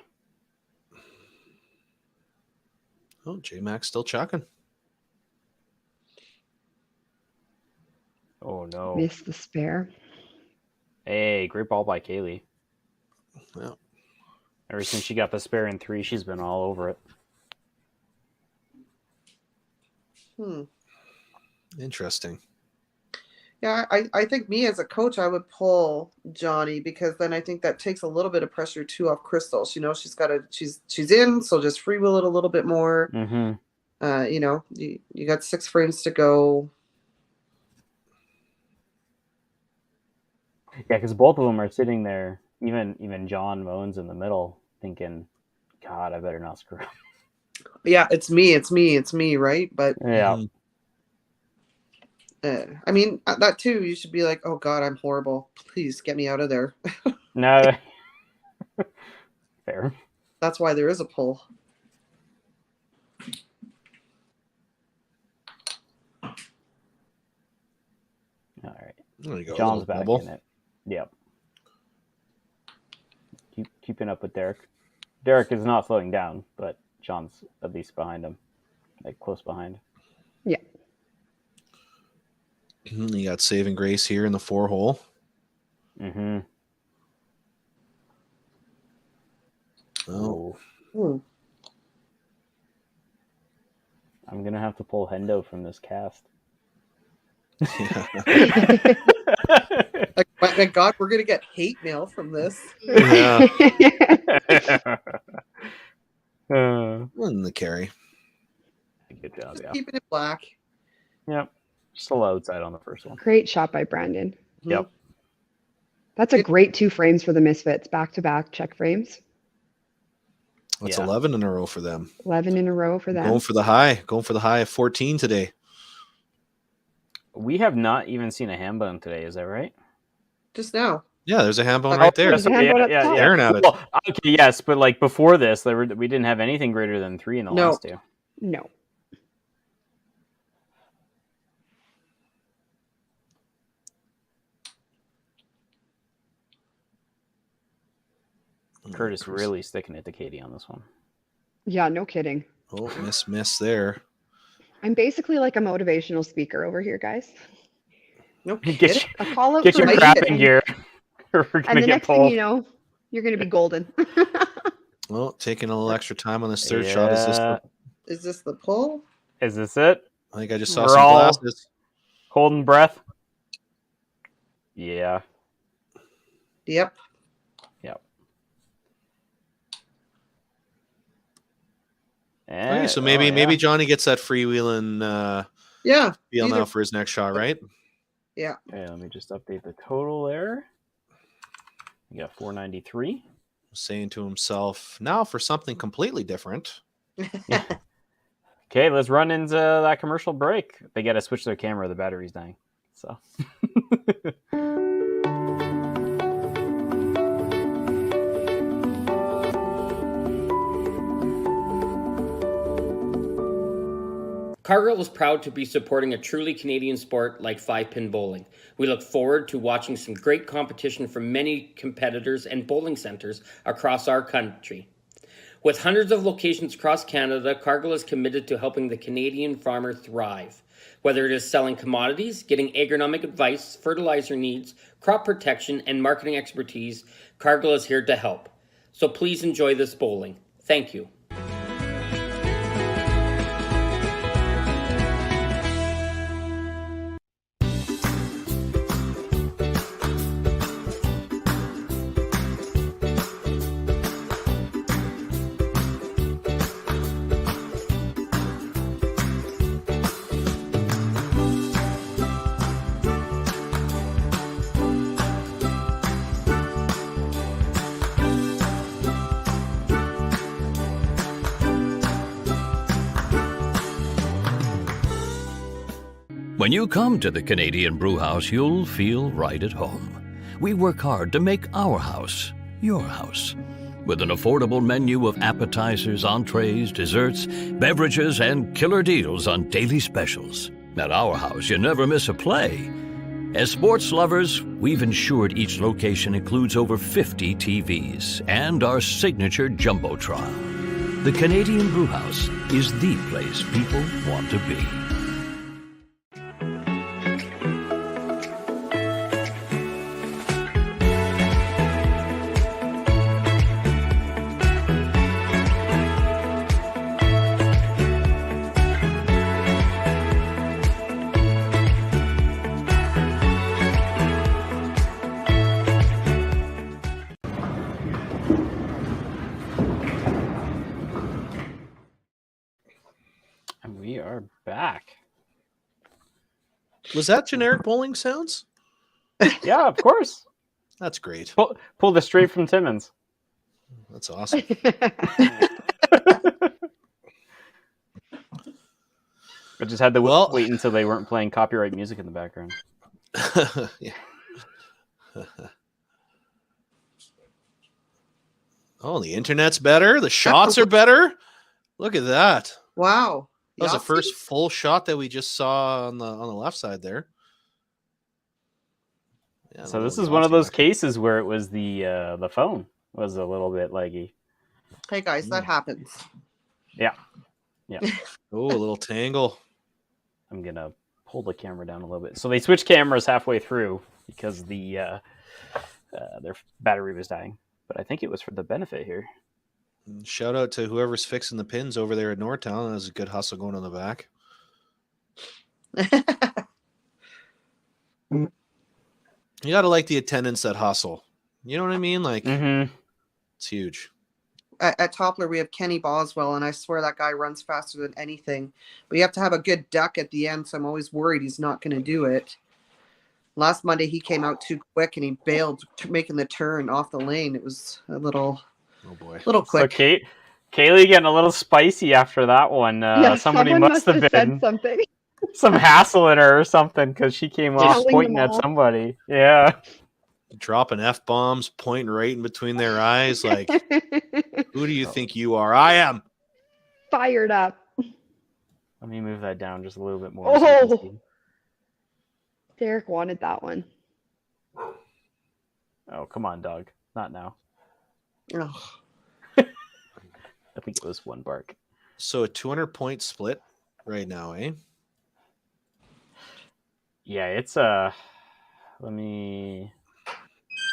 D: Oh, J-Max still chucking.
A: Oh, no.
B: Missed the spare.
A: Hey, great ball by Kaylee.
D: Well,
A: ever since she got the spare in 3, she's been all over it.
D: Interesting.
C: Yeah, I think me as a coach, I would pull Johnny, because then I think that takes a little bit of pressure too off Crystal. She's in, so just freewheel it a little bit more. You got 6 frames to go.
A: Yeah, because both of them are sitting there. Even John Moans in the middle, thinking, "God, I better not screw up."
C: Yeah, it's me, right? But
A: yeah.
C: I mean, that too, you should be like, oh God, I'm horrible. Please get me out of there.
A: No. Fair.
C: That's why there is a pull.
A: All right.
D: There you go.
A: John's back in it. Yep. Keeping up with Derek. Derek is not slowing down, but John's at least behind him, like close behind.
B: Yeah.
D: You got Saving Grace here in the 4 hole.
C: Hmm.
A: I'm gonna have to pull Hendo from this cast.
C: Like, my God, we're gonna get hate mail from this.
D: Yeah.
A: Good
D: The carry.
A: job,
C: Just
A: yeah.
C: keep it in black.
A: Yep. Still outside on the first one.
B: Great shot by Brandon.
A: Yep.
B: That's a great 2 frames for the Misfits, back-to-back check frames.
D: That's 11 in a row for them.
B: 11 in a row for them.
D: Going for the high of 14 today.
A: We have not even seen a ham bone today, is that right?
C: Just now.
D: Yeah, there's a ham bone right there.
B: There's a ham bone at the top.
D: Staring at it.
A: Well, okay, yes, but like before this, we didn't have anything greater than 3 in the last 2.
B: No.
A: Curtis really sticking it to Katie on this one.
B: Yeah, no kidding.
D: Oh, miss there.
B: I'm basically like a motivational speaker over here, guys.
C: No kidding.
B: A call out
A: Get
B: for
A: your
B: my
A: crap
B: shit.
A: in gear. We're
B: And
A: gonna
B: the
A: get
B: next thing
A: pulled.
B: you know, you're going to be golden.
D: Well, taking a little extra time on this third shot.
C: Is this the pull?
A: Is this it?
D: I think I just saw
A: We're
D: some
A: all
D: glasses.
A: holding breath. Yeah.
C: Yep.
D: Okay, so maybe Johnny gets that freewheeling feel now for his next shot, right?
C: Yeah.
A: Okay, let me just update the total there. You got 493.
D: Saying to himself, now for something completely different.
A: Okay, let's run into that commercial break. They got to switch their camera. The battery's dying. So.
G: Cargill is proud to be supporting a truly Canadian sport like 5-pin bowling. We look forward to watching some great competition from many competitors and bowling centers across our country. With hundreds of locations across Canada, Cargill is committed to helping the Canadian farmer thrive. Whether it is selling commodities, getting agronomic advice, fertilizer needs, crop protection, and marketing expertise, Cargill is here to help. So please enjoy this bowling. Thank you.
H: When you come to the Canadian Brewhouse, you'll feel right at home. We work hard to make our house your house. With an affordable menu of appetizers, entrees, desserts, beverages, and killer deals on daily specials. At our house, you never miss a play. As sports lovers, we've ensured each location includes over 50 TVs and our signature Jumbotron. The Canadian Brewhouse is the place people want to be.
A: And we are back.
D: Was that generic bowling sounds?
A: Yeah, of course.
D: That's great.
A: Pulled it straight from Timmins.
D: That's awesome.
A: I just had to wait until they weren't playing copyright music in the background.
D: Yeah. Oh, the internet's better. The shots are better. Look at that.
C: Wow.
D: That was the first full shot that we just saw on the left side there. Yeah,
A: so this is one of those cases where it was the phone was a little bit laggy.
C: Hey guys, that happens.
A: Yeah.
D: Oh, a little tangle.
A: I'm gonna pull the camera down a little bit. So they switched cameras halfway through because their battery was dying. But I think it was for the benefit here.
D: Shout out to whoever's fixing the pins over there at Northtown. That was a good hustle going on the back. You got to like the attendance that hustle. You know what I mean? Like, it's huge.
C: At Toppler, we have Kenny Boswell, and I swear that guy runs faster than anything. But you have to have a good duck at the end, so I'm always worried he's not going to do it. Last Monday, he came out too quick, and he bailed making the turn off the lane. It was a little quick.
A: So Kaylee getting a little spicy after that one. Somebody
B: someone
A: must have been
B: said something.
A: some hassling her or something because she came off pointing at somebody. Yeah.
D: Dropping F-bombs, pointing right in between their eyes. Like, who do you think you are? I am.
B: Fired up.
A: Let me move that down just a little bit more.
B: Oh. Derek wanted that one.
A: Oh, come on, dog. Not now.
C: Oh.
A: I think it was one bark.
D: So a 200-point split right now, eh?
A: Yeah, it's let me...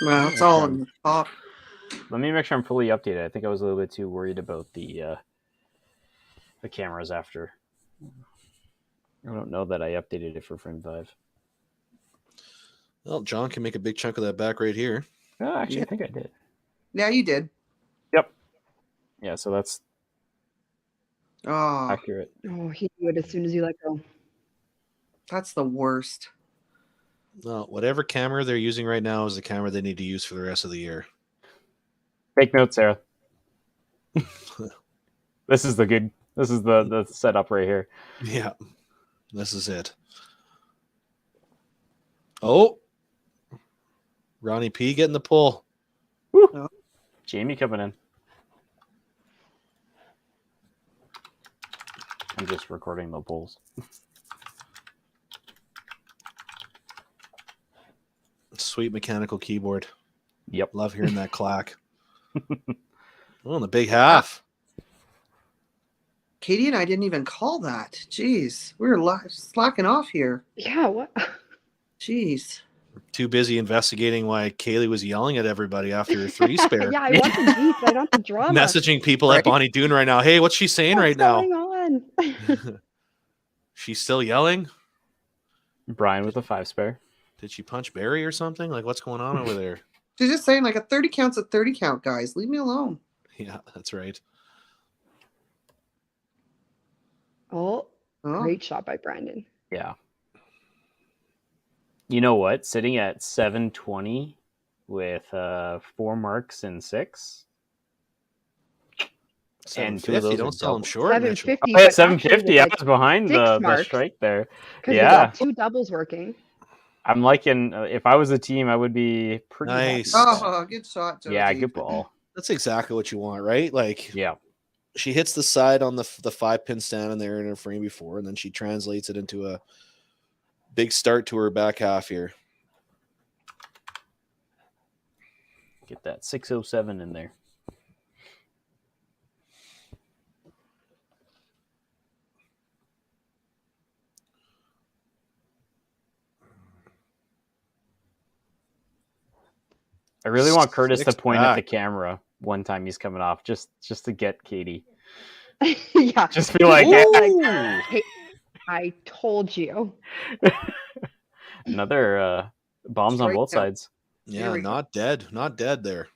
C: Well, it's all in the top.
A: Let me make sure I'm fully updated. I think I was a little bit too worried about the cameras after. I don't know that I updated it for frame 5.
D: Well, John can make a big chunk of that back right here.
A: Oh, actually, I think I did.
C: Yeah, you did.
A: Yep. Yeah, so that's
C: Oh,
A: accurate.
B: Oh, he knew it as soon as you let go.
C: That's the worst.
D: Well, whatever camera they're using right now is the camera they need to use for the rest of the year.
A: Take notes, Sarah. This is the setup right here.
D: Yeah, this is it. Oh, Ronnie P getting the pull.
A: Woo. Jamie coming in. I'm just recording the pulls.
D: Sweet mechanical keyboard.
A: Yep.
D: Love hearing that clack. Oh, the big half.
C: Katie and I didn't even call that. Jeez, we were slacking off here.
B: Yeah, what?
C: Jeez.
D: Too busy investigating why Kaylee was yelling at everybody after her 3 spare.
B: Yeah, I want the beef. I want the drama.
D: Messaging people at Bonnie Doon right now. Hey, what's she saying right now?
B: What's going on?
D: She's still yelling?
A: Brian with a 5 spare.
D: Did she punch Barry or something? Like, what's going on over there?
C: She's just saying, like, a 30 count's a 30 count, guys. Leave me alone.
D: Yeah, that's right.
B: Oh, great shot by Brandon.
A: Yeah. You know what? Sitting at 720 with 4 marks and 6.
D: 750, don't sell them short.
B: 750.
A: Oh, yeah, 750. I was behind the strike there. Yeah.
B: 2 doubles working.
A: I'm liking, if I was a team, I would be pretty
D: nice.
C: Oh, good shot, Josie.
A: Yeah, good ball.
D: That's exactly what you want, right? Like,
A: yeah.
D: She hits the side on the 5-pin stand in there in her frame before, and then she translates it into a big start to her back half here.
A: Get that 607 in there. I really want Curtis to point at the camera one time he's coming off, just to get Katie.
B: Yeah.
A: Just be like,
B: hey, I told you.
A: Another bombs on both sides.
D: Yeah, not dead. Not dead there.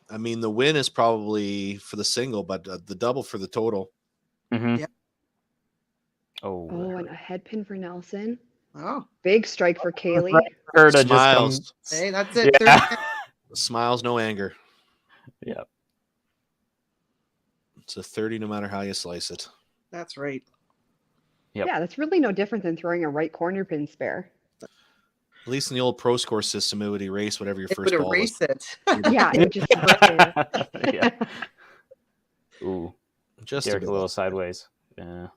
D: I mean, the win is probably for the single, but the double for the total.
A: Mm-hmm.
C: Yeah.
B: Oh, and a head pin for Nelson.
C: Oh,
B: big strike for Kaylee.
D: Smiles.
C: Hey, that's it.
A: Yeah.
D: Smiles, no anger.
A: Yeah.
D: It's a 30 no matter how you slice it.
C: That's right.
A: Yep.
B: Yeah, that's really no different than throwing a right corner pin spare.
D: At least in the old pro score system, it would erase whatever your first ball
C: erase
D: was.
C: it.
B: Yeah, it would just
A: yeah. Ooh.
D: Just
A: Derek a little sideways. Yeah.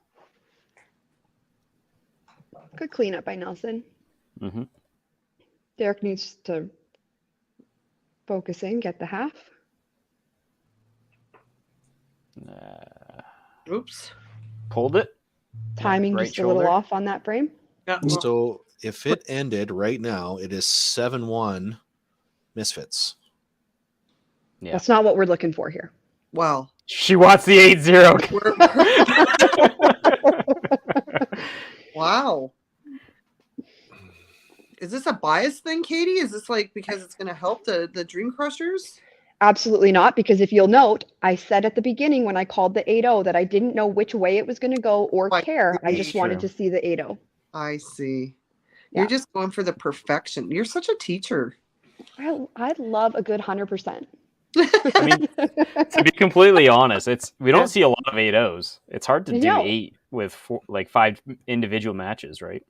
B: Good cleanup by Nelson.
A: Mm-hmm.
B: Derek needs to focus in, get the half.
C: Oops.
A: Pulled it.
B: Timing
A: Right
B: just
A: shoulder.
B: a little off on that frame.
C: Yeah.
D: So if it ended right now, it is 7-1 Misfits.
A: Yeah.
B: That's not what we're looking for here.
C: Well,
A: She wants the 8-0.
C: wow. Is this a bias thing, Katie? Is this like because it's going to help the Dream Crushers?
B: Absolutely not, because if you'll note, I said at the beginning when I called the 8-0 that I didn't know which way it was going to go or care. I just wanted to see the 8-0.
C: I see.
B: Yeah.
C: You're just going for the perfection. You're such a teacher.
B: I love a good 100%.
A: I mean, to be completely honest, we don't see a lot of 8-0s. It's hard to do
B: No.
A: 8 with 5 individual matches, right?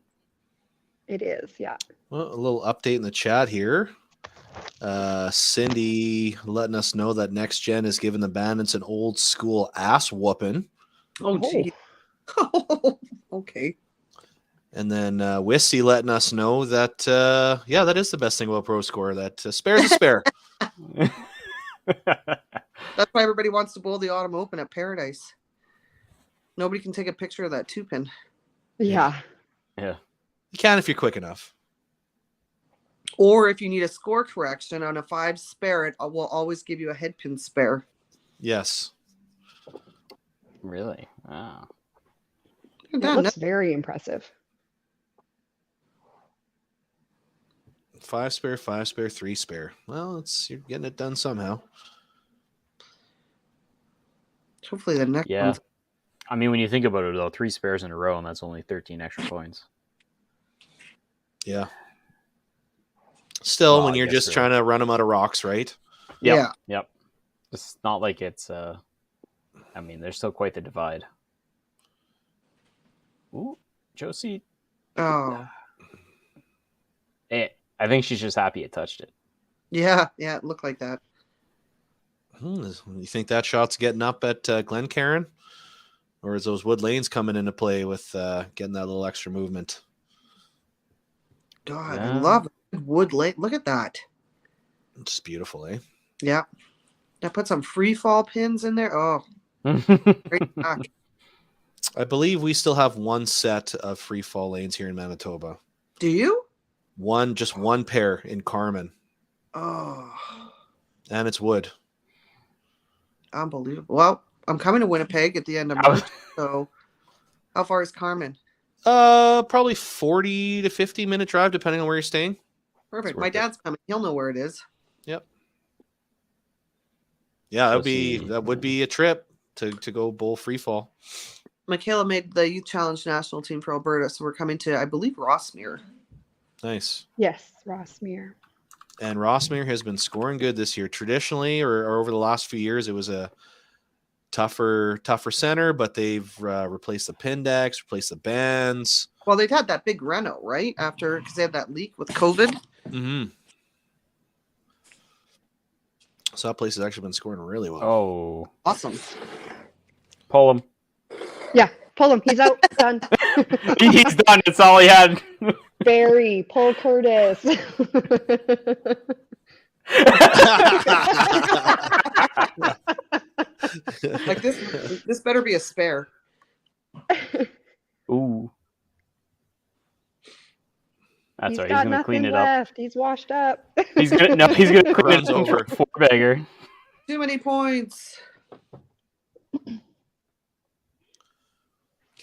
B: It is, yeah.
D: Well, a little update in the chat here. Cindy letting us know that Next Gen is giving the Bandits an old school ass whooping.
C: Oh, gee. Oh, okay.
D: And then Wissy letting us know that, that is the best thing about Pro Score, that spare's a spare.
C: That's why everybody wants to bowl the Autumn Open at Paradise. Nobody can take a picture of that 2-pin.
B: Yeah.
A: Yeah.
D: You can if you're quick enough.
C: Or if you need a score correction on a 5 spare, it will always give you a head pin spare.
D: Yes.
A: Really? Wow.
B: It looks very impressive.
D: 5 spare, 5 spare, 3 spare. Well, you're getting it done somehow.
C: Hopefully the next
A: Yeah.
C: one's...
A: I mean, when you think about it, though, 3 spares in a row, and that's only 13 extra points.
D: Yeah. Still,
A: Well,
D: when
A: I
D: you're
A: guess
D: just
A: so.
D: trying to run them out of rocks, right?
A: Yep.
C: Yeah.
A: Yep. It's not like it's I mean, there's still quite the divide. Ooh, Josie.
C: Oh.
A: I think she's just happy it touched it.
C: Yeah, it looked like that.
D: You think that shot's getting up at Glencairn? Or is those wood lanes coming into play with getting that little extra movement?
C: God, I love wood lane. Look at that.
D: It's beautiful, eh?
C: Yeah. I put some free fall pins in there. Oh, great back.
D: I believe we still have one set of free fall lanes here in Manitoba.
C: Do you?
D: Just one pair in Carmen.
C: Oh,
D: And it's wood.
C: unbelievable. Well, I'm coming to Winnipeg at the end of March. So how far is Carmen?
D: Probably 40 to 50-minute drive, depending on where you're staying.
C: Perfect. My dad's coming. He'll know where it is.
D: Yep. Yeah, that would be a trip to go bowl free fall.
C: Michaela made the Youth Challenge national team for Alberta, so we're coming to, I believe, Rossmere.
D: Nice.
B: Yes, Rossmere.
D: And Rossmere has been scoring good this year. Traditionally, or over the last few years, it was a tougher center, but they've replaced the pin decks, replaced the bands.
C: Well, they'd had that big reno, right? After, because they had that leak with COVID.
D: Mm-hmm. So that place has actually been scoring really well.
A: Oh.
C: Awesome.
A: Pull him.
B: Yeah, pull him. He's out. Done.
A: He's done. That's all he had.
B: Barry, pull Curtis.
C: Like this better be a spare.
A: Ooh. That's
B: He's
A: right. He's
B: got
A: gonna clean
B: nothing
A: it up.
B: left. He's washed up.
A: He's gonna clean it
D: Runs
A: up
D: over.
A: for a 4-bagger.
C: Too many points.
D: Okay,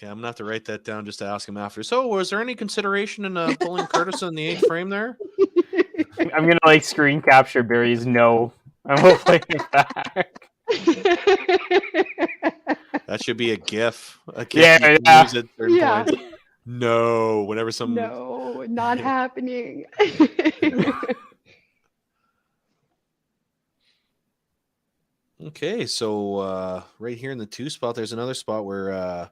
D: I'm gonna have to write that down just to ask him after. So, was there any consideration in pulling Curtis in the 8th frame there?
A: I'm gonna screen capture Barry's no. I will play it back.
D: That should be a GIF. A GIF
A: Yeah,
D: you can
A: yeah.
D: use at certain
B: Yeah.
D: points. No, whenever some.
B: No, not happening.
D: Okay, so right here in the 2 spot, there's another spot where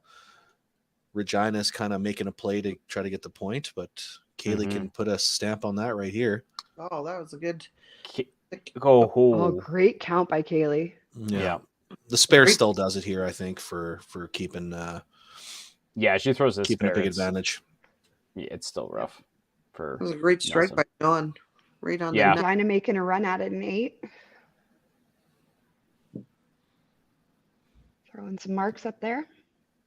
D: Regina's kind of making a play to try to get the point, but Kaylee can put a stamp on that right here.
C: Oh, that was a good.
B: Oh, great count by Kaylee.
A: Yeah.
D: The spare still does it here, I think, for keeping
A: Yeah, she throws this
D: keeping a
A: spare.
D: big advantage.
A: Yeah, it's still rough.
C: That was a great strike
A: Nelson.
C: by John. Right on
A: Yeah.
C: the net.
B: Regina making a run at it in 8. Throwing some marks up there.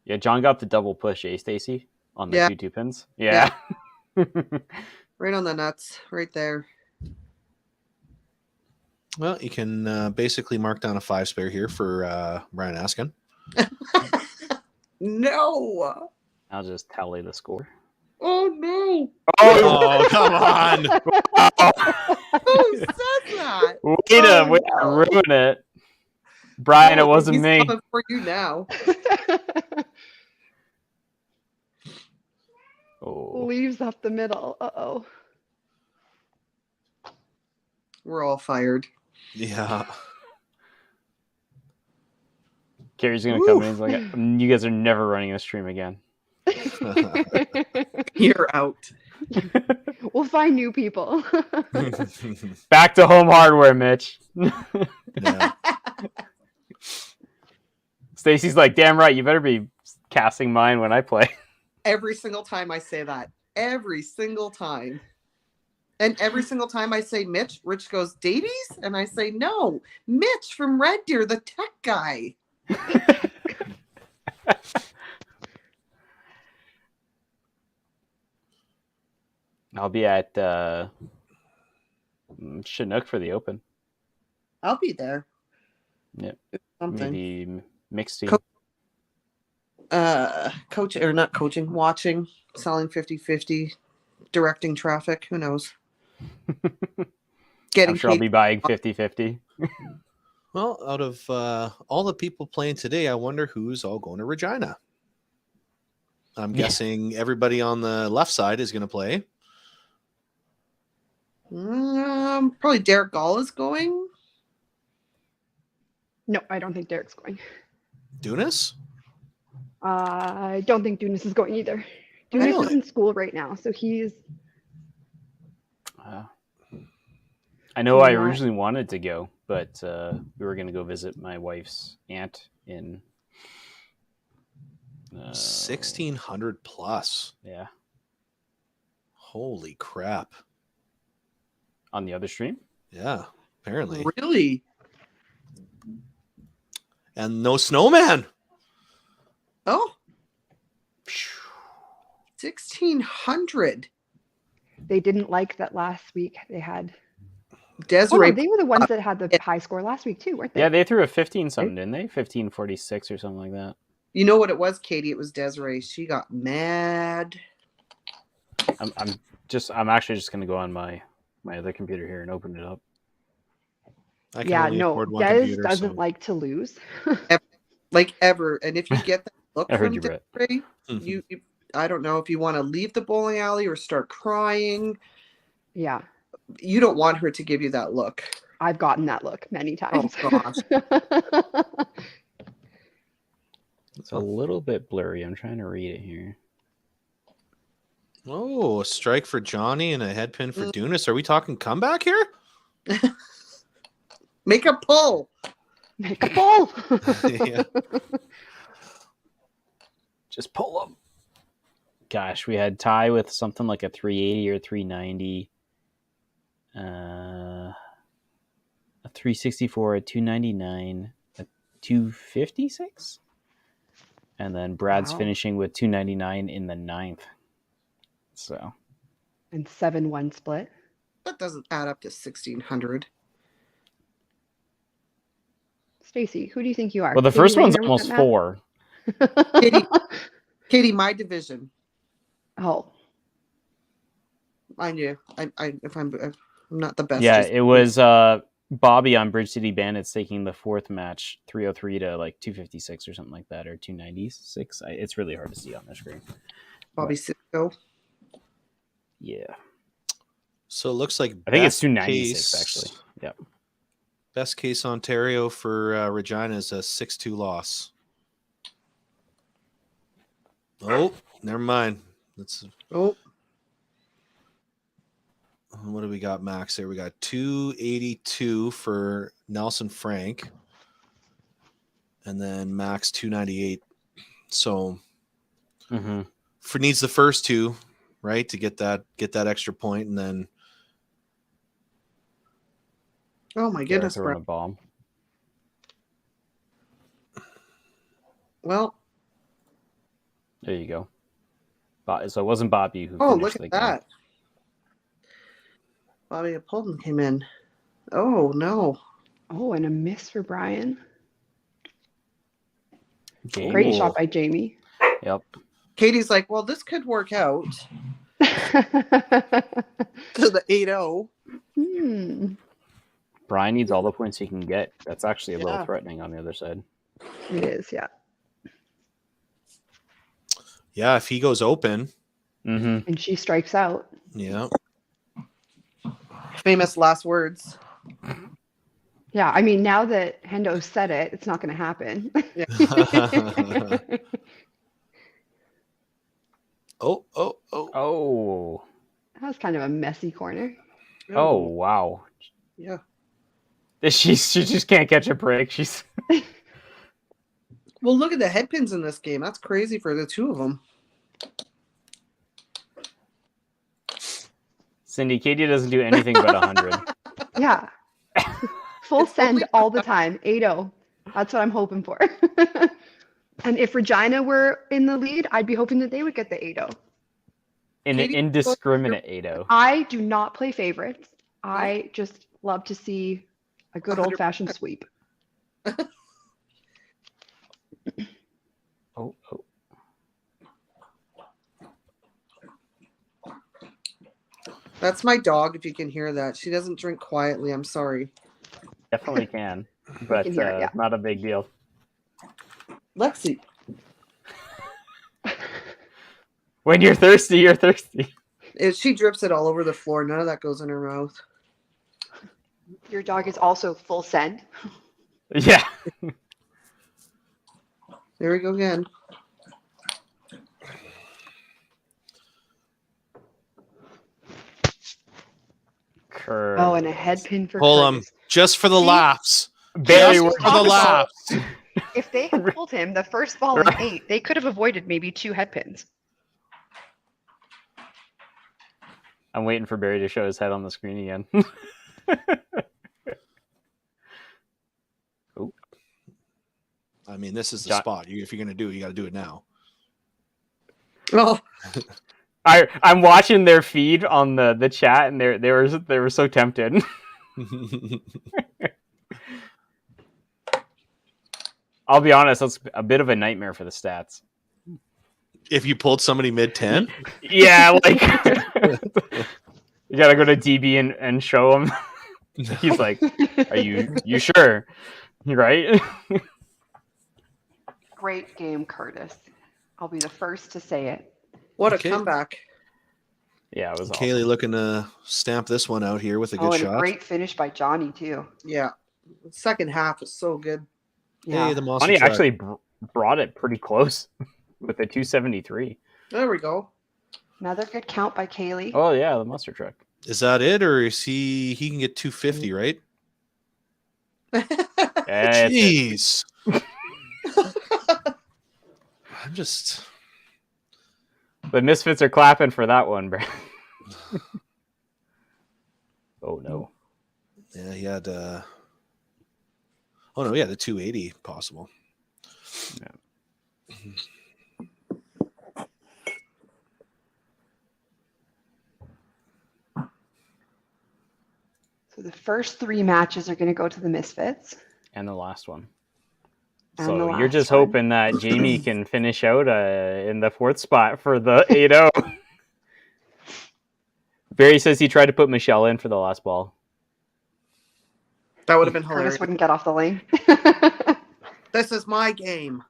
A: Yeah, John got the double push, Stacey? On the
C: Yeah.
A: 2 pins? Yeah.
C: Right on the nuts. Right there.
D: Well, you can basically mark down a 5 spare here for Brian Askin.
C: No.
A: I'll just tally the score.
C: Oh no.
D: Oh, come on.
C: Who says that?
A: Way to ruin it. Brian, it wasn't
C: he's
A: me.
C: coming for you now.
A: Oh.
B: Leaves up the middle. Uh-oh.
C: We're all fired.
D: Yeah.
A: Carrie's going to come in. He's like, you guys are never running this stream again.
C: You're out.
B: We'll find new people.
A: Back to home hardware, Mitch.
D: Yeah.
A: Stacy's like, damn right, you better be casting mine when I play.
C: Every single time I say that. Every single time. And every single time I say Mitch, Rich goes, Davies? And I say, no, Mitch from Red Deer, the tech guy.
A: I'll be at Chinook for the Open.
C: I'll be there.
A: Yep.
C: Something.
A: Maybe mixed team.
C: Watching, selling 50-50, directing traffic. Who knows?
A: I'm sure I'll be buying 50-50.
D: Well, out of all the people playing today, I wonder who's all going to Regina. I'm guessing everybody on the left side is going to play.
C: Probably Derek Gall is going.
B: No, I don't think Derek's going.
D: Dunas?
B: I don't think Dunas is going either. Dunas is in school right now, so he's...
A: I know I originally wanted to go, but we were going to go visit my wife's aunt in...
D: 1,600 plus.
A: Yeah.
D: Holy crap.
A: On the other stream?
D: Yeah, apparently.
C: Really?
D: And no snowman.
C: Oh. 1,600.
B: They didn't like that last week. They had...
C: Desiree.
B: They were the ones that had the high score last week too, weren't they?
A: Yeah, they threw a 15-something, didn't they? 1546 or something like that.
C: You know what it was, Katie? It was Desiree. She got mad.
A: I'm actually just going to go on my other computer here and open it up.
B: Des doesn't like to lose.
C: ever. And if you get that look from
A: you,
C: Desiree, you I don't know if you want to leave the bowling alley or start crying.
B: Yeah.
C: You don't want her to give you that look.
B: I've gotten that look many times.
C: Oh, gosh.
A: It's a little bit blurry. I'm trying to read it here.
D: Oh, a strike for Johnny and a head pin for Dunas. Are we talking comeback here?
C: Make a pull.
B: Make a pull.
D: Yeah.
A: Just pull them. Gosh, we had Ty with something like a 380 or 390. A 364, a 299, a 256. And then Brad's finishing with 299 in the 9th. So.
B: And 7-1 split.
C: That doesn't add up to 1,600.
B: Stacy, who do you think you are?
A: Well, the first one's almost 4.
C: Katie, my division.
B: Oh.
C: I knew. I'm not the best.
A: Yeah, it was Bobby on Bridge City Bandits taking the 4th match, 303 to like 256 or something like that, or 296. It's really hard to see on the screen.
C: Bobby Cisco.
A: Yeah.
D: So it looks like
A: I think it's 296 actually. Yep.
D: Best case Ontario for Regina is a 6-2 loss. Oh, never mind. What do we got, Max? There we got 282 for Nelson Frank, and then Max 298. So for needs the first 2, right, to get that extra point, and then
C: oh my goodness,
A: throwing a bomb.
C: Well,
A: there you go. So it wasn't Bobby who.
C: Oh, look at that. Bobby Apolden came in. Oh, no.
B: Oh, and a miss for Brian.
A: Jamie.
B: Great shot by Jamie.
A: Yep.
C: Katie's like, well, this could work out to the 8-0.
A: Brian needs all the points he can get. That's actually a little
C: Yeah.
A: threatening on the other side.
B: It is, yeah.
D: Yeah, if he goes open.
A: Mm-hmm.
B: And she strikes out.
D: Yeah.
C: Famous last words.
B: Yeah, I mean, now that Hendo said it, it's not going to happen.
D: Oh.
B: That was kind of a messy corner.
A: Oh, wow.
C: Yeah.
A: She just can't catch a break. She's
C: Well, look at the head pins in this game. That's crazy for the two of them.
A: Cindy, Katie doesn't do anything but 100.
B: Yeah. Full send all the time. 8-0. That's what I'm hoping for. And if Regina were in the lead, I'd be hoping that they would get the 8-0.
A: An indiscriminate 8-0.
B: I do not play favorites. I just love to see a good old-fashioned sweep.
A: Oh.
C: That's my dog, if you can hear that. She doesn't drink quietly. I'm sorry.
A: Definitely can, but
B: can hear it, yeah.
A: not a big deal.
C: Lexi.
A: When you're thirsty, you're thirsty.
C: She drips it all over the floor. None of that goes in her mouth.
B: Your dog is also full send.
A: Yeah.
C: There we go again.
B: Oh, and a head pin for
D: Pull him
B: Curtis.
D: just for the laughs.
A: Barely
D: Just for the laughs.
B: If they had pulled him the first ball in 8, they could have avoided maybe 2 head pins.
A: I'm waiting for Barry to show his head on the screen again. Oh.
D: I mean, this is the spot. If you're going to do it, you got to do it now.
C: Oh.
A: I'm watching their feed on the chat, and they were so tempted. I'll be honest, that's a bit of a nightmare for the stats.
D: If you pulled somebody mid-10?
A: Yeah, like you gotta go to DB and show him. He's like, "Are you sure? You're right."
B: Great game, Curtis. I'll be the first to say it.
C: What a comeback.
A: Yeah, it was
D: Kaylee
A: awesome.
D: looking to stamp this one out here with a good
B: and
D: shot.
B: a great finish by Johnny, too.
C: Yeah. The second half was so good.
D: Hey, the monster
A: Johnny
D: truck.
A: actually brought it pretty close with a 273.
C: There we go.
B: Another good count by Kaylee.
A: Oh, yeah, the monster truck.
D: Is that it, or is he can get 250, right? Jeez. I'm just...
A: The Misfits are clapping for that one, bro. Oh, no.
D: Yeah, he had... Oh, no, yeah, the 280 possible.
A: Yeah.
B: So the first 3 matches are going to go to the Misfits.
A: And the last one.
B: And
A: So
B: the
A: you're
B: last
A: just
B: one.
A: hoping that Jamie can finish out in the 4th spot for the 8-0. Barry says he tried to put Michelle in for the last ball.
C: That would have been hilarious.
B: Curtis wouldn't get off the lane.
C: This is my game.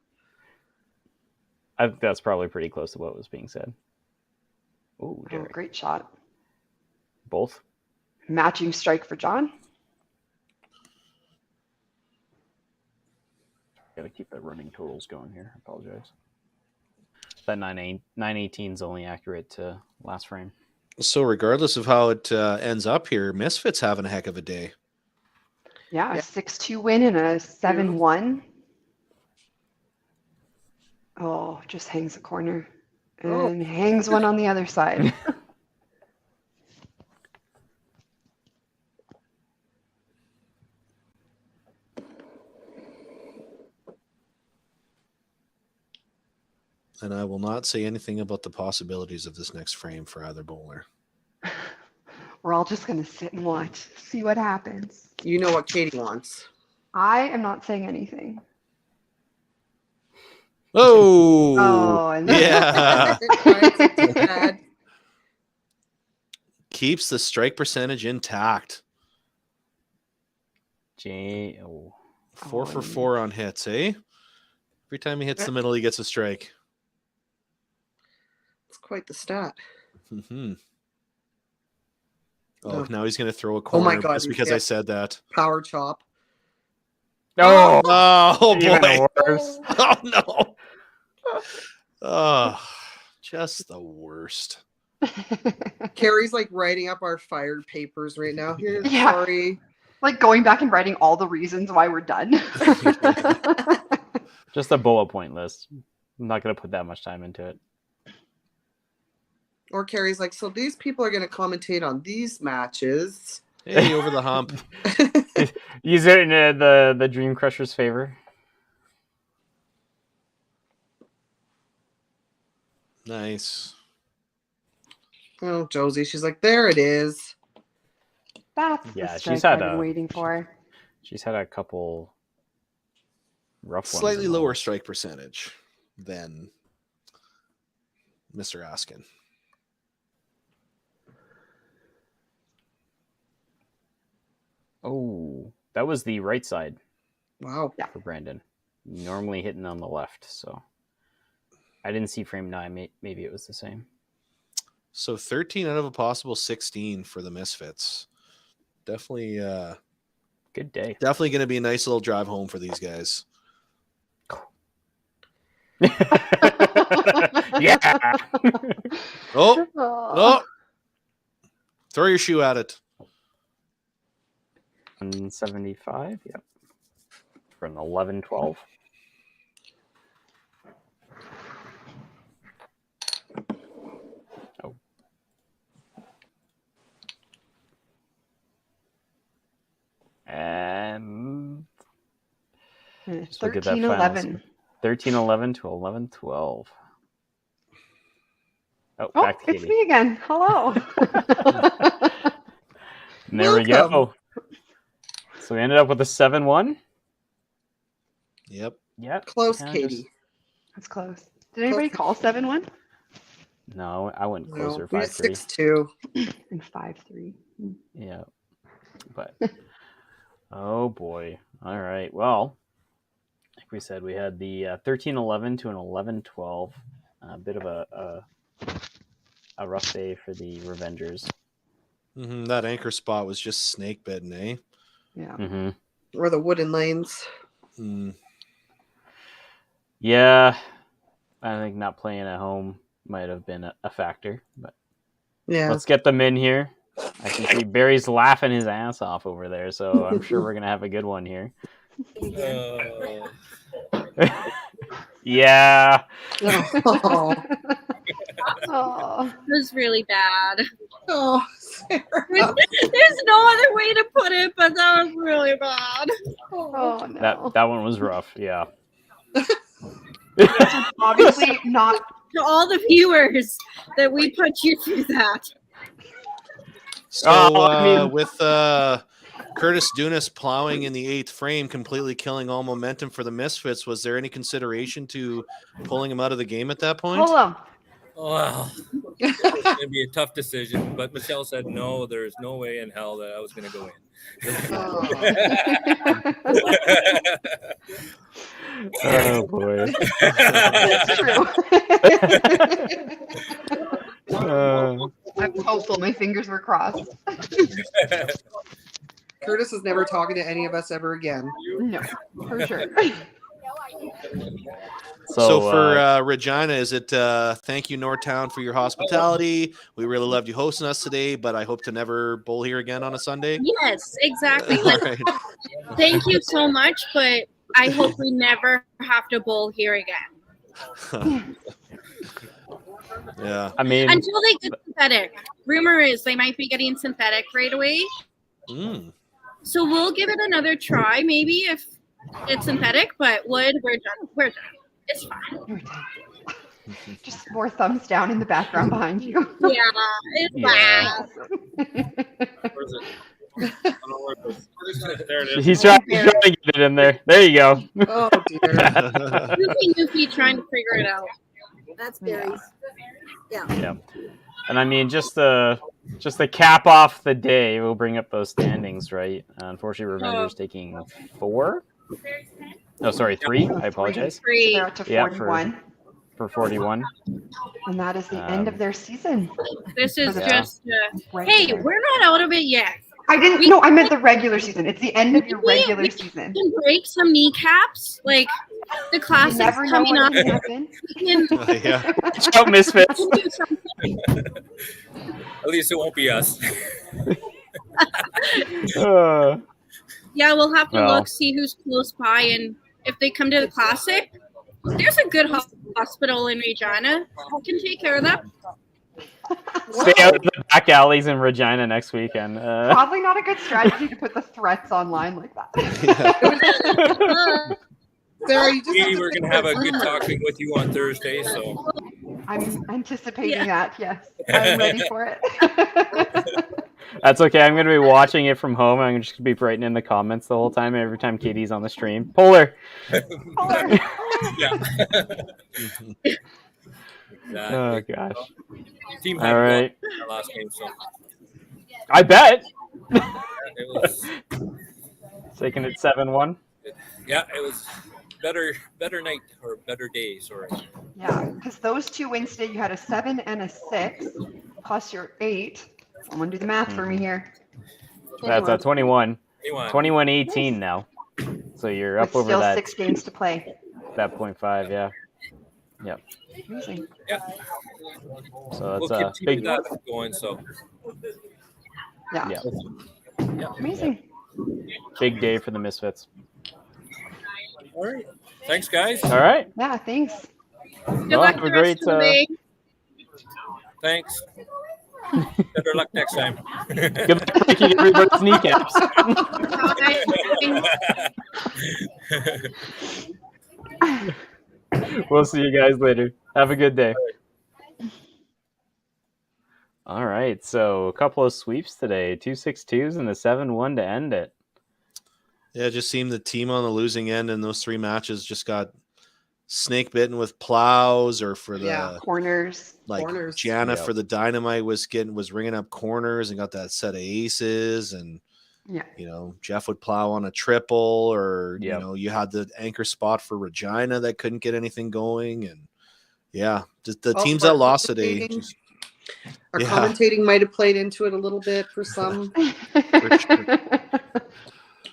A: I think that's probably pretty close to what was being said. Ooh,
B: Oh,
A: Derek.
B: great shot.
A: Both.
B: Matching strike for John.
A: Gotta keep the running totals going here. I apologize. That 918 is only accurate to last frame.
D: So regardless of how it ends up here, Misfits having a heck of a day.
B: Yeah, a 6-2 win and a 7-1. Oh, just hangs a corner. And hangs one on the other side.
D: And I will not say anything about the possibilities of this next frame for either bowler.
B: we're all just going to sit and watch, see what happens.
C: You know what Katie wants.
B: I am not saying anything.
D: Oh,
B: and
D: yeah.
C: Mine's a dad.
D: Keeps the strike percentage intact.
A: Oh.
D: 4 for 4 on hits, eh? Every time he hits the middle, he gets a strike.
C: It's quite the stat.
D: Mm-hmm.
C: No.
D: Now he's going to throw a corner
C: my God,
D: just
C: he's
D: because
C: hit.
D: I said that.
C: Power chop.
A: Oh,
D: Oh
A: even
D: boy.
A: worse.
D: Oh, no. Oh, just the worst.
C: Carrie's like writing up our fired papers right now. Here,
B: Yeah.
C: sorry.
B: Like going back and writing all the reasons why we're done.
A: Just a bullet point list. I'm not going to put that much time into it.
C: Or Carrie's like, so these people are going to commentate on these matches.
D: Hey, over the hump.
A: Use it in the Dream Crusher's favor.
D: Nice.
C: Oh, Josie, she's like, there it is.
B: That's
A: Yeah,
B: the
A: she's
B: strike
A: had
B: I've been
A: a-
B: waiting for.
A: She's had a couple rough ones.
D: Slightly
A: in the
D: lower
A: list.
D: strike percentage than Mr. Askin.
A: Oh, that was the right side
C: Wow.
A: for Brandon. Normally hitting on the left, so I didn't see frame 9. Maybe it was the same.
D: So 13 out of a possible 16 for the Misfits. Definitely
A: Good day.
D: definitely going to be a nice little drive home for these guys.
A: Yeah.
D: Oh,
B: Oh.
D: throw your shoe at it.
A: 175. Yep. For an 11-12. Oh. And just look at that
B: 13-11.
A: 13-11 to 11-12. Oh,
B: Oh,
A: back to
B: it's
A: Katie.
B: me again. Hello.
A: And there we go.
C: Welcome.
A: So we ended up with a 7-1.
D: Yep.
A: Yep.
C: Close,
A: kinda
C: Katie.
A: just-
B: That's close. Did anybody call 7-1?
A: No, I went closer.
C: No, we
A: 5-3.
C: 6-2.
B: And 5-3.
A: Yeah. But oh boy. All right. Well, like we said, we had the 13-11 to an 11-12. A bit of a rough day for the Revengers.
D: Mm-hmm. That anchor spot was just snake bitten, eh?
B: Yeah.
A: Mm-hmm.
C: Or the wooden lanes.
D: Mm.
A: Yeah. I think not playing at home might have been a factor, but
C: Yeah.
A: let's get them in here. I can see Barry's laughing his ass off over there, so I'm sure we're gonna have a good one here. Yeah.
C: Oh,
B: Oh.
E: It was really bad.
C: oh, Sarah.
E: There's no other way to put it, but that was really bad.
B: Oh, no.
A: That one was rough. Yeah.
B: Obviously not.
E: To all the viewers that we put you through that.
D: So
A: I mean-
D: with Curtis Dunas plowing in the 8th frame, completely killing all momentum for the Misfits, was there any consideration to pulling him out of the game at that point?
B: Hold on.
J: Well, it's going to be a tough decision, but Michelle said no, there's no way in hell that I was going to go in.
A: Oh boy.
B: It's true.
A: Uh,
B: I was hopeful. My fingers were crossed.
C: Curtis is never talking to any of us ever again.
B: No, for sure.
D: So for Regina, is it thank you, Northtown, for your hospitality? We really loved you hosting us today, but I hope to never bowl here again on a Sunday.
E: Yes, exactly.
D: All
E: Like,
D: right.
E: thank you so much, but I hope we never have to bowl here again.
D: Yeah.
A: I mean,
E: Until they get synthetic. Rumor is they might be getting synthetic right away.
D: Mm.
E: So we'll give it another try, maybe if it's synthetic, but wood, we're done. We're done. It's fine.
B: You're done. Just more thumbs down in the background behind you.
E: Yeah, it's
A: Yeah.
E: fine.
J: is it? I don't know where it is. There it is.
A: He's trying to get it in there. There you go.
C: Oh dear.
E: Goofy trying to figure it out.
I: That's berries.
A: Yeah. And I mean, just to cap off the day, we'll bring up those standings, right? Unfortunately, Revenger's taking 4. No, sorry, 3. I apologize.
E: 3.
B: They're up to 41.
A: For 41.
B: And that is the end of their season.
E: This is
B: For the-
E: just, hey, we're not out of it yet.
B: I didn't. No, I meant the regular season. It's the end of your regular
E: We
B: season.
E: can break some kneecaps. Like, the class
B: You
E: is
B: never know
E: coming
B: what
E: up.
B: can happen.
E: We can
D: Yeah.
A: Watch out, Misfits.
E: do something.
J: At least it won't be us.
E: Yeah, we'll have to
A: Well.
E: look, see who's close by, and if they come to the Classic, there's a good hospital in Regina. We can take care of that.
A: Stay out of the back alleys in Regina next weekend.
B: Probably not a good strategy to put the threats online like that.
C: Sarah, you just
J: Katie, we're going to have a good talking with you on Thursday. So
B: I'm anticipating that. Yes, I'm ready for it.
A: That's okay. I'm going to be watching it from home. I'm just going to be writing in the comments the whole time. Every time Katie's on the stream. Polar.
J: yeah.
A: Oh, gosh.
J: Team
A: All right.
J: our last game, so
A: I bet.
J: it was.
A: Taking it 7-1.
J: Yeah, it was better night or better day. Sorry.
B: Yeah, because those 2 wins today, you had a 7 and a 6, plus your 8. Someone do the math for me here.
A: That's a 21.
J: 21.
A: 21-18 now. So you're up
B: With
A: over
B: still
A: that.
B: 6 games to play.
A: That 0.5, yeah. Yep.
B: Amazing.
J: Yeah.
A: So
J: We'll
A: that's
J: continue
A: big.
J: that going. So
B: Yeah.
A: Yeah.
B: Amazing.
A: Big day for the Misfits.
J: all right. Thanks, guys.
A: All right.
B: Yeah, thanks.
E: Good
A: Well,
E: luck
A: have
E: the
A: a
E: rest
A: great.
E: of the way.
J: Thanks. Better luck next time.
A: Good luck breaking everybody's kneecaps. We'll see you guys later. Have a good day. All right, so a couple of sweeps today, 2 6-2s and a 7-1 to end it.
D: Yeah, it just seemed the team on the losing end in those 3 matches just got snake bitten with plows, or for the
B: corners.
D: Like
C: Corners.
D: Jana
A: Yep.
D: for the Dynamite was ringing up corners and got that set of aces, and
B: Yeah.
D: Jeff would plow on a triple, or
A: Yep.
D: you had the anchor spot for Regina that couldn't get anything going, and yeah, just the
C: Also,
D: teams that
C: our
D: lost today.
C: commentating- Our
D: Yeah.
C: commentating might have played into it a little bit for some.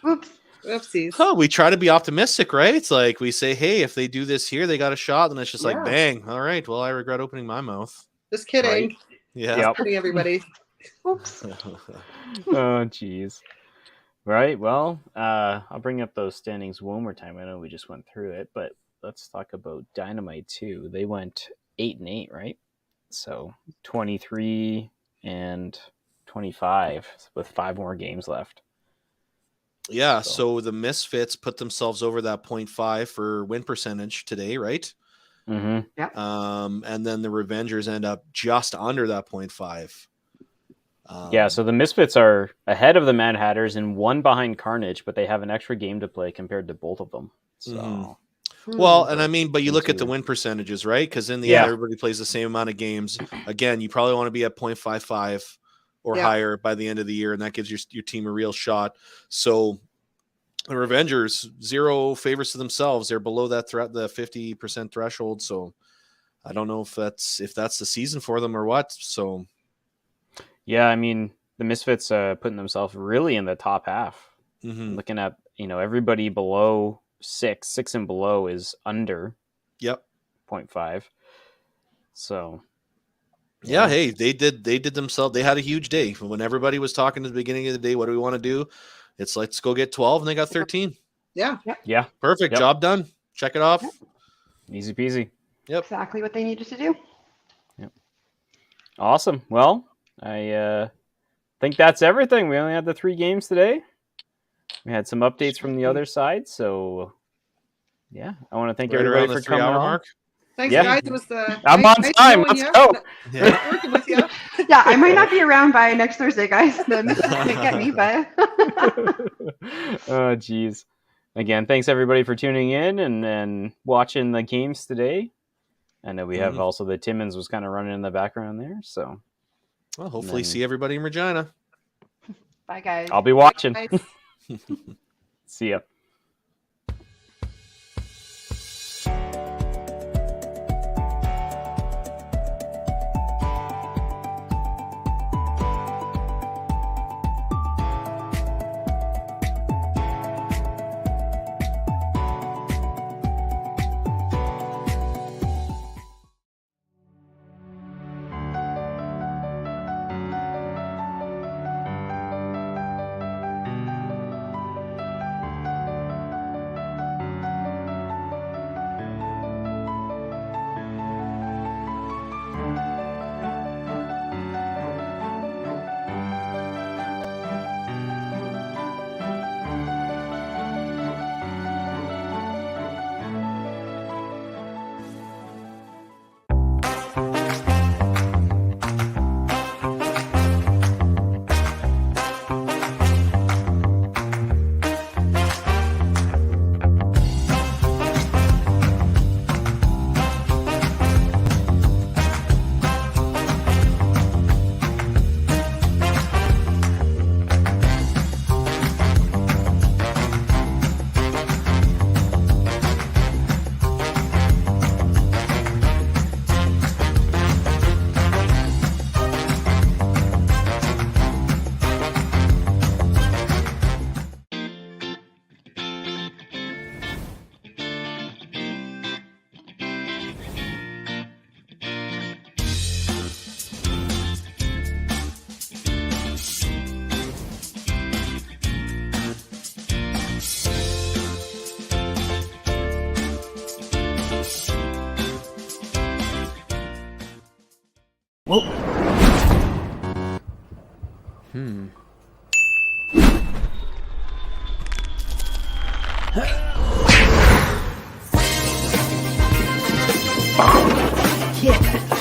B: Oops.
C: Oopsies.
D: Oh, we try to be optimistic, right? It's like we say, hey, if they do this here, they got a shot, and it's just like,
C: Yeah.
D: bang. All right, well, I regret opening my mouth.
C: Just kidding.
D: Right. Yeah.
A: Yep.
C: Kidding, everybody.
B: Oops.
A: Oh, jeez. Right. Well, I'll bring up those standings one more time. I know we just went through it, but let's talk about Dynamite too. They went 8-8, right? So 23 and 25 with 5 more games left.
D: Yeah, so the Misfits put themselves over that 0.5 for win percentage today, right?
A: Mm-hmm.
D: And then the Revengers end up just under that 0.5.
A: Yeah, so the Misfits are ahead of the Mad Hatters and 1 behind Carnage, but they have an extra game to play compared to both of them. So,
D: Well, and I mean, but you look at the win percentages, right? Because in the
A: Yeah.
D: end, everybody plays the same amount of games. Again, you probably want to be at 0.55 or
C: Yeah.
D: higher by the end of the year, and that gives your team a real shot. So the Revengers, 0 favors to themselves. They're below that the 50% threshold. So I don't know if that's the season for them or what. So
A: yeah, I mean, the Misfits putting themselves really in the top half.
D: mhm.
A: Looking at, everybody below 6 and below is under
D: Yep.
A: 0.5. So
D: Yeah, hey, they did themselves. They had a huge day when everybody was talking at the beginning of the day. What do we want to do? It's let's go get 12, and they got 13.
C: Yeah.
A: yeah,
D: Perfect.
A: Yep.
D: Job done. Check it off.
A: easy peasy.
B: Exactly what they needed to do.
A: Awesome. Well, I think that's everything. We only had the 3 games today. We had some updates from the other side. So, yeah, I want to thank
D: Right
A: everybody
D: around the
A: for coming
D: 3-hour
A: on.
D: mark.
C: Thanks,
A: Yeah.
C: guys. It was
A: I'm
C: nice
A: on time.
C: knowing
A: Let's
C: you.
A: go.
D: Yeah.
C: Working with you.
B: Yeah, I might not be around by next Thursday, guys. The Misfits can't get me, but
A: Oh, geez. Again, thanks everybody for tuning in and watching the games today. I know we have also the Timmins was kind of running in the background there, so
D: Well, hopefully see everybody in Regina.
B: bye, guys.
A: I'll be watching.
C: Bye.
A: See ya. Whoa.
B: Yeah.